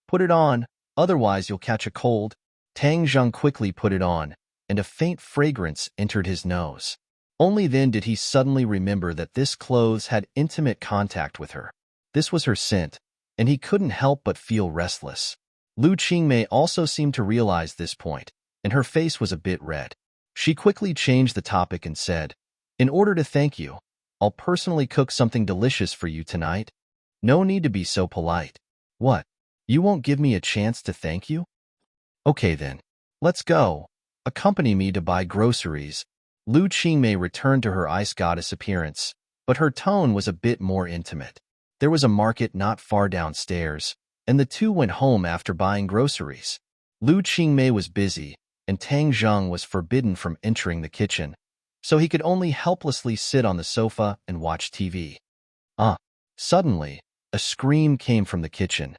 "Put it on, otherwise you'll catch a cold." Tang Zheng quickly put it on, and a faint fragrance entered his nose. Only then did he suddenly remember that this clothes had intimate contact with her. This was her scent, and he couldn't help but feel restless. Lu Qingmei also seemed to realize this point, and her face was a bit red. She quickly changed the topic and said, "In order to thank you, I'll personally cook something delicious for you tonight. No need to be so polite." "What? You won't give me a chance to thank you?" "Okay then. Let's go. Accompany me to buy groceries." Lu Qingmei returned to her ice goddess appearance, but her tone was a bit more intimate. There was a market not far downstairs, and the two went home after buying groceries. Lu Qingmei was busy, and Tang Zheng was forbidden from entering the kitchen, so he could only helplessly sit on the sofa and watch TV. Suddenly, a scream came from the kitchen.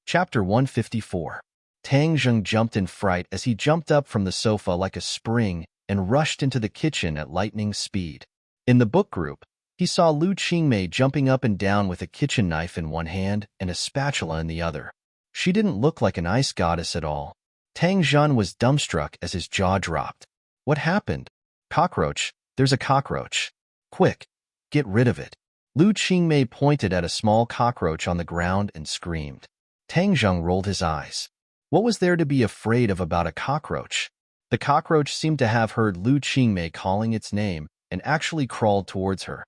Chapter 154. Tang Zheng jumped in fright as he jumped up from the sofa like a spring and rushed into the kitchen at lightning speed. In the book group, he saw Lu Qingmei jumping up and down with a kitchen knife in one hand and a spatula in the other. She didn't look like an ice goddess at all. Tang Zheng was dumbstruck as his jaw dropped. "What happened?" "Cockroach, there's a cockroach. Quick, get rid of it." Lu Qingmei pointed at a small cockroach on the ground and screamed. Tang Zheng rolled his eyes. What was there to be afraid of about a cockroach? The cockroach seemed to have heard Lu Qingmei calling its name and actually crawled towards her.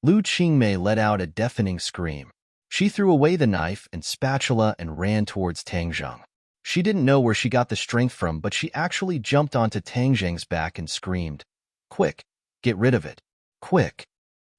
Lu Qingmei let out a deafening scream. She threw away the knife and spatula and ran towards Tang Zheng. She didn't know where she got the strength from, but she actually jumped onto Tang Zheng's back and screamed, "Quick, get rid of it. Quick."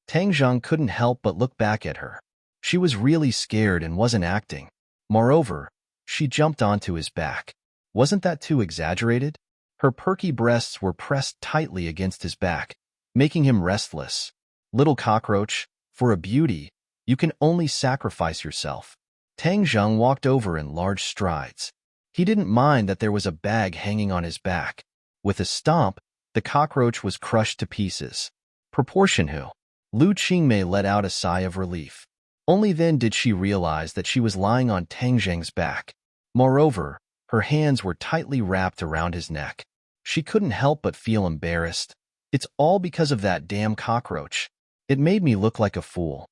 Tang Zheng couldn't help but look back at her. She was really scared and wasn't acting. Moreover, she jumped onto his back. Wasn't that too exaggerated? Her perky breasts were pressed tightly against his back, making him restless. "Little cockroach, for a beauty, you can only sacrifice yourself." Tang Zheng walked over in large strides. He didn't mind that there was a bag hanging on his back. With a stomp, the cockroach was crushed to pieces. Proportion who? Lu Qingmei let out a sigh of relief. Only then did she realize that she was lying on Tang Zheng's back. Moreover, her hands were tightly wrapped around his neck. She couldn't help but feel embarrassed. "It's all because of that damn cockroach. It made me look like a fool."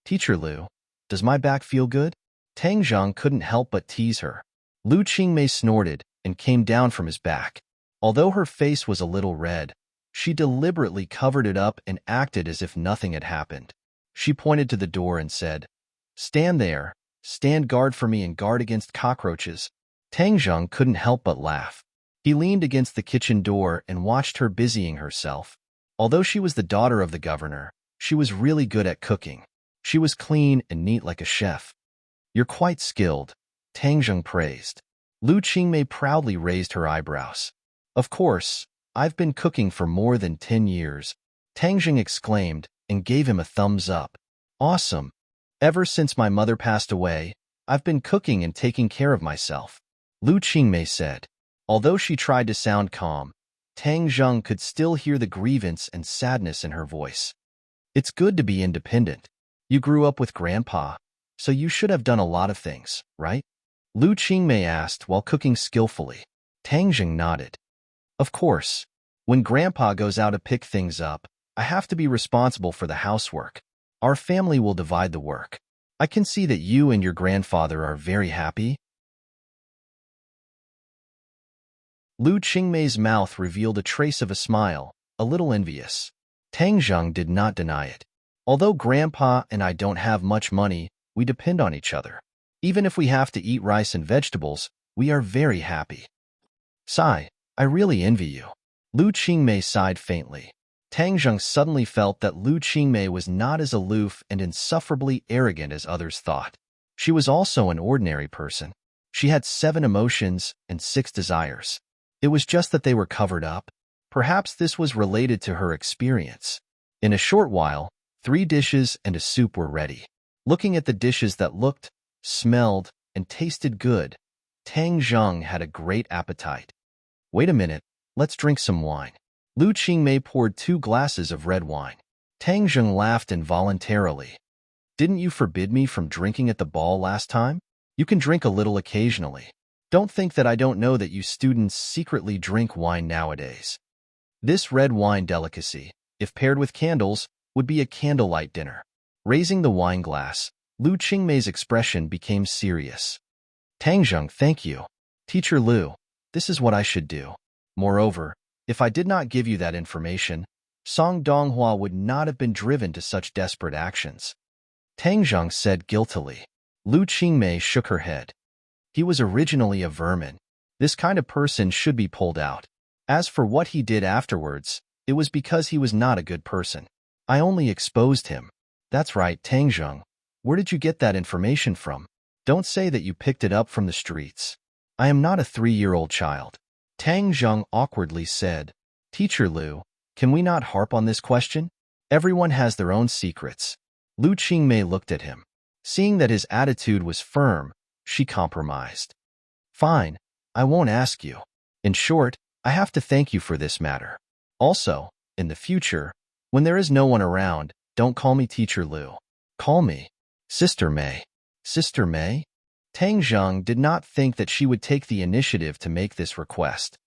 "Teacher Lu, Does my back feel good? Tang Zhang couldn't help but tease her. Lu Qingmei snorted and came down from his back. Although her face was a little red, she deliberately covered it up and acted as if nothing had happened. She pointed to the door and said, "Stand there, stand guard for me and guard against cockroaches." Tang Zhang couldn't help but laugh. He leaned against the kitchen door and watched her busying herself. Although she was the daughter of the governor, she was really good at cooking. She was clean and neat like a chef. "You're quite skilled," Tang Zhang praised. Lu Qingmei proudly raised her eyebrows. "Of course, I've been cooking for more than 10 years," Tang Zhang exclaimed and gave him a thumbs up. "Awesome. Ever since my mother passed away, I've been cooking and taking care of myself," Lu Qingmei said. Although she tried to sound calm, Tang Zhang could still hear the grievance and sadness in her voice. "It's good to be independent. You grew up with Grandpa, so you should have done a lot of things, right?" Lu Qingmei asked while cooking skillfully. Tang Zhang nodded. "Of course. When Grandpa goes out to pick things up, I have to be responsible for the housework. Our family will divide the work. I can see that you and your grandfather are very happy." Lu Qingmei's mouth revealed a trace of a smile, a little envious. Tang Zhang did not deny it. "Although Grandpa and I don't have much money, we depend on each other. Even if we have to eat rice and vegetables, we are very happy." "Sigh, I really envy you." Lu Qingmei sighed faintly. Tang Zhang suddenly felt that Lu Qingmei was not as aloof and insufferably arrogant as others thought. She was also an ordinary person. She had 7 emotions and 6 desires. It was just that they were covered up. Perhaps this was related to her experience. In a short while, 3 dishes and a soup were ready. Looking at the dishes that looked, smelled, and tasted good, Tang Zhang had a great appetite. "Wait a minute, let's drink some wine." Lu Qingmei poured 2 glasses of red wine. Tang Zhang laughed involuntarily. "Didn't you forbid me from drinking at the ball last time? You can drink a little occasionally. Don't think that I don't know that you students secretly drink wine nowadays." This red wine delicacy, if paired with candles, would be a candlelight dinner. Raising the wine glass, Lu Qingmei's expression became serious. "Tang Zhang, thank you. Teacher Lu, this is what I should do. Moreover, if I did not give you that information, Song Donghua would not have been driven to such desperate actions." Tang Zhang said guiltily. Lu Qingmei shook her head. "He was originally a vermin. This kind of person should be pulled out. As for what he did afterwards, it was because he was not a good person. I only exposed him." "That's right, Tang Zhang. Where did you get that information from? Don't say that you picked it up from the streets. I am not a 3-year-old child." Tang Zhang awkwardly said. "Teacher Lu, can we not harp on this question? Everyone has their own secrets." Lu Qingmei looked at him. Seeing that his attitude was firm, she compromised. "Fine, I won't ask you. In short, I have to thank you for this matter. Also, in the future, when there is no one around, don't call me Teacher Lu. Call me Sister May." Sister May? Tang Zhang did not think that she would take the initiative to make this request.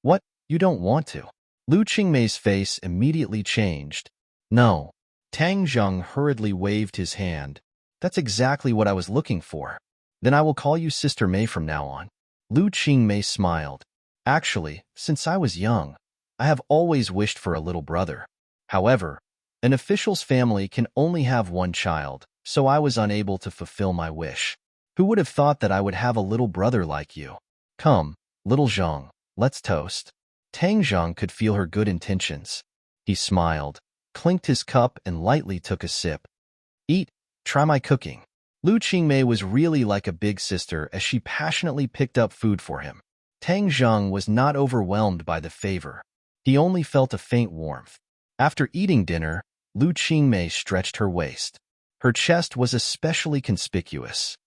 "What, you don't want to?" Lu Qingmei's face immediately changed. "No." Tang Zhang hurriedly waved his hand. "That's exactly what I was looking for. Then I will call you Sister May from now on." Lu Qingmei smiled. "Actually, since I was young, I have always wished for a little brother. However, an official's family can only have 1 child, so I was unable to fulfill my wish. Who would have thought that I would have a little brother like you? Come, little Zhang, let's toast." Tang Zhang could feel her good intentions. He smiled, clinked his cup, and lightly took a sip. "Eat, try my cooking." Lu Qingmei was really like a big sister as she passionately picked up food for him. Tang Zhang was not overwhelmed by the favor. He only felt a faint warmth. After eating dinner, Lu Qingmei stretched her waist. Her chest was especially conspicuous.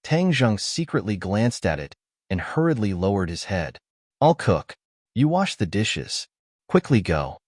Tang Zhang secretly glanced at it and hurriedly lowered his head. "I'll cook. You wash the dishes. Quickly go."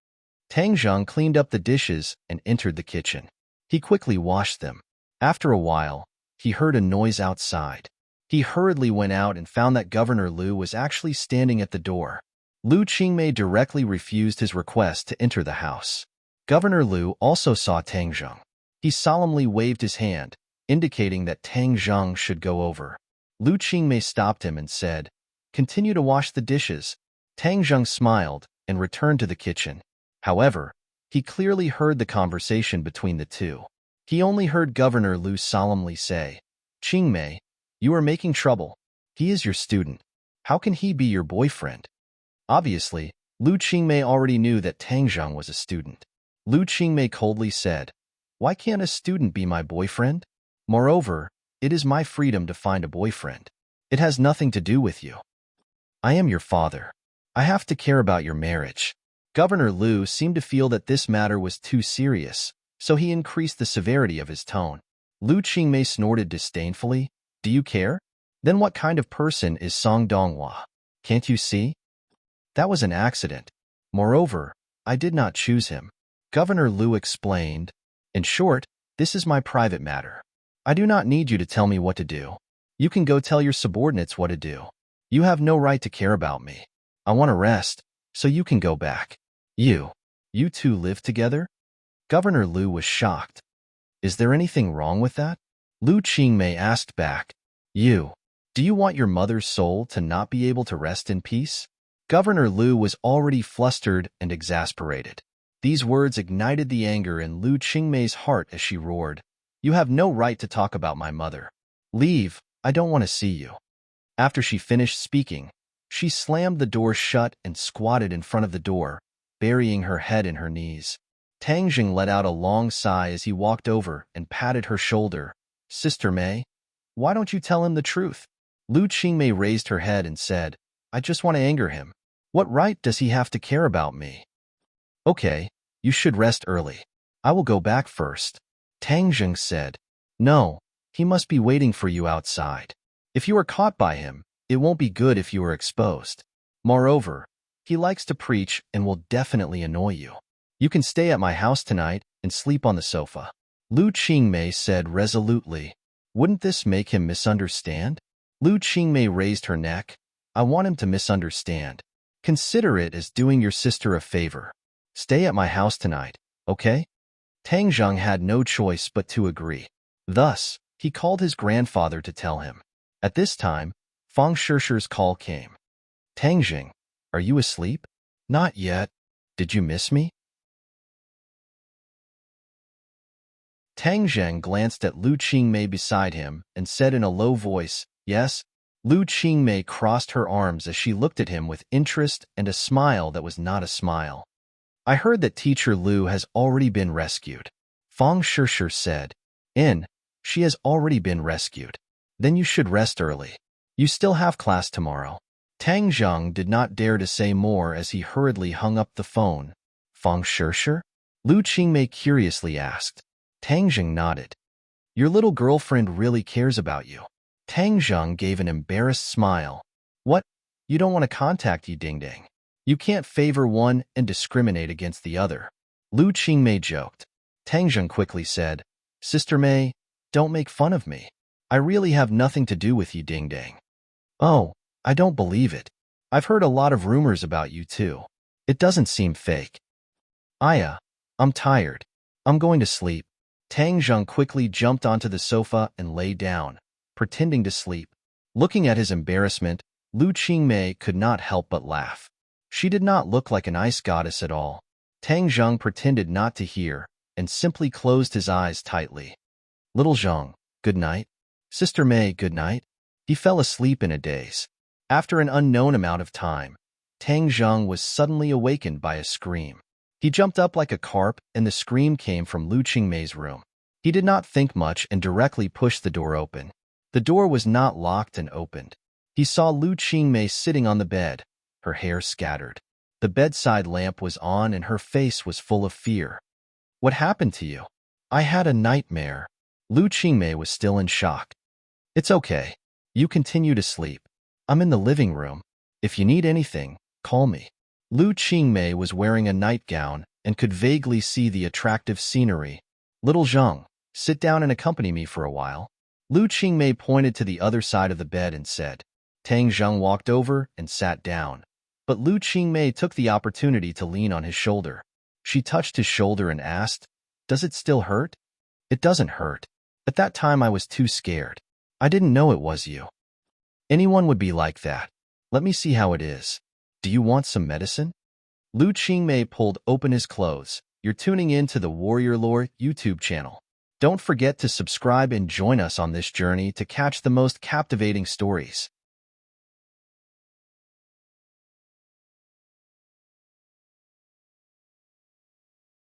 Tang Zhang cleaned up the dishes and entered the kitchen. He quickly washed them. After a while, he heard a noise outside. He hurriedly went out and found that Governor Lu was actually standing at the door. Lu Qingmei directly refused his request to enter the house. Governor Liu also saw Tang Zheng. He solemnly waved his hand, indicating that Tang Zheng should go over. Lu Qingmei stopped him and said, "Continue to wash the dishes." Tang Zheng smiled and returned to the kitchen. However, he clearly heard the conversation between the two. He only heard Governor Liu solemnly say, "Qingmei, you are making trouble. He is your student. How can he be your boyfriend?" Obviously, Lu Qingmei already knew that Tang Zheng was a student. Lu Qingmei coldly said, "Why can't a student be my boyfriend? Moreover, it is my freedom to find a boyfriend. It has nothing to do with you. I am your father. I have to care about your marriage." Governor Liu seemed to feel that this matter was too serious, so he increased the severity of his tone. Lu Qingmei snorted disdainfully, "Do you care? Then what kind of person is Song Donghua? Can't you see? That was an accident. Moreover, I did not choose him." Governor Liu explained, "In short, this is my private matter. I do not need you to tell me what to do. You can go tell your subordinates what to do. You have no right to care about me. I want to rest, so you can go back." You two live together?" Governor Liu was shocked. "Is there anything wrong with that?" Lu Qingmei asked back. Do you want your mother's soul to not be able to rest in peace?" Governor Liu was already flustered and exasperated. These words ignited the anger in Lu Qingmei's heart as she roared, "You have no right to talk about my mother. Leave, I don't want to see you." After she finished speaking, she slammed the door shut and squatted in front of the door, burying her head in her knees. Tang Jing let out a long sigh as he walked over and patted her shoulder. "Sister Mei, why don't you tell him the truth?" Lu Qingmei raised her head and said, "I just want to anger him. What right does he have to care about me?" "Okay, you should rest early. I will go back first." Tang Jing said, "No, he must be waiting for you outside. If you are caught by him, it won't be good if you are exposed. Moreover, he likes to preach and will definitely annoy you. You can stay at my house tonight and sleep on the sofa." Lu Qingmei said resolutely, "Wouldn't this make him misunderstand?" Lu Qingmei raised her neck. "I want him to misunderstand. Consider it as doing your sister a favor. Stay at my house tonight, okay?" Tang Zheng had no choice but to agree. Thus, he called his grandfather to tell him. At this time, Fang Shishi's call came. "Tang Jing, are you asleep?" "Not yet. Did you miss me?" Tang Zheng glanced at Lu Qingmei beside him and said in a low voice, "Yes." Lu Qingmei crossed her arms as she looked at him with interest and a smile that was not a smile. "I heard that Teacher Lu has already been rescued," Fang Shishi said. She has already been rescued. Then you should rest early. You still have class tomorrow." Tang Zheng did not dare to say more as he hurriedly hung up the phone. "Fang Shishi?" Lu Qingmei curiously asked. Tang Zheng nodded. "Your little girlfriend really cares about you." Tang Zheng gave an embarrassed smile. "What? You don't want to contact Yi Dingdang? You can't favor one and discriminate against the other." Lu Qingmei joked. Tang Zheng quickly said, "Sister Mei, don't make fun of me. I really have nothing to do with Yi Dingdang." "Oh, I don't believe it. I've heard a lot of rumors about you too. It doesn't seem fake." "Aya, I'm tired. I'm going to sleep." Tang Zheng quickly jumped onto the sofa and lay down, pretending to sleep. Looking at his embarrassment, Lu Qingmei could not help but laugh. She did not look like an ice goddess at all. Tang Zheng pretended not to hear and simply closed his eyes tightly. "Little Zheng, good night." "Sister Mei, good night." He fell asleep in a daze. After an unknown amount of time, Tang Zheng was suddenly awakened by a scream. He jumped up like a carp, and the scream came from Lu Qingmei's room. He did not think much and directly pushed the door open. The door was not locked and opened. He saw Lu Qingmei sitting on the bed, her hair scattered. The bedside lamp was on and her face was full of fear. "What happened to you?" "I had a nightmare." Lu Qingmei was still in shock. "It's okay. You continue to sleep. I'm in the living room. If you need anything, call me." Lu Qingmei was wearing a nightgown and could vaguely see the attractive scenery. "Little Zheng, sit down and accompany me for a while." Lu Qingmei pointed to the other side of the bed and said. Tang Zheng walked over and sat down, but Lu Qingmei took the opportunity to lean on his shoulder. She touched his shoulder and asked, "Does it still hurt?" "It doesn't hurt. At that time I was too scared. I didn't know it was you." "Anyone would be like that. Let me see how it is. Do you want some medicine?" Lu Qingmei pulled open his clothes. You're tuning in to the Warrior Lore YouTube channel. Don't forget to subscribe and join us on this journey to catch the most captivating stories.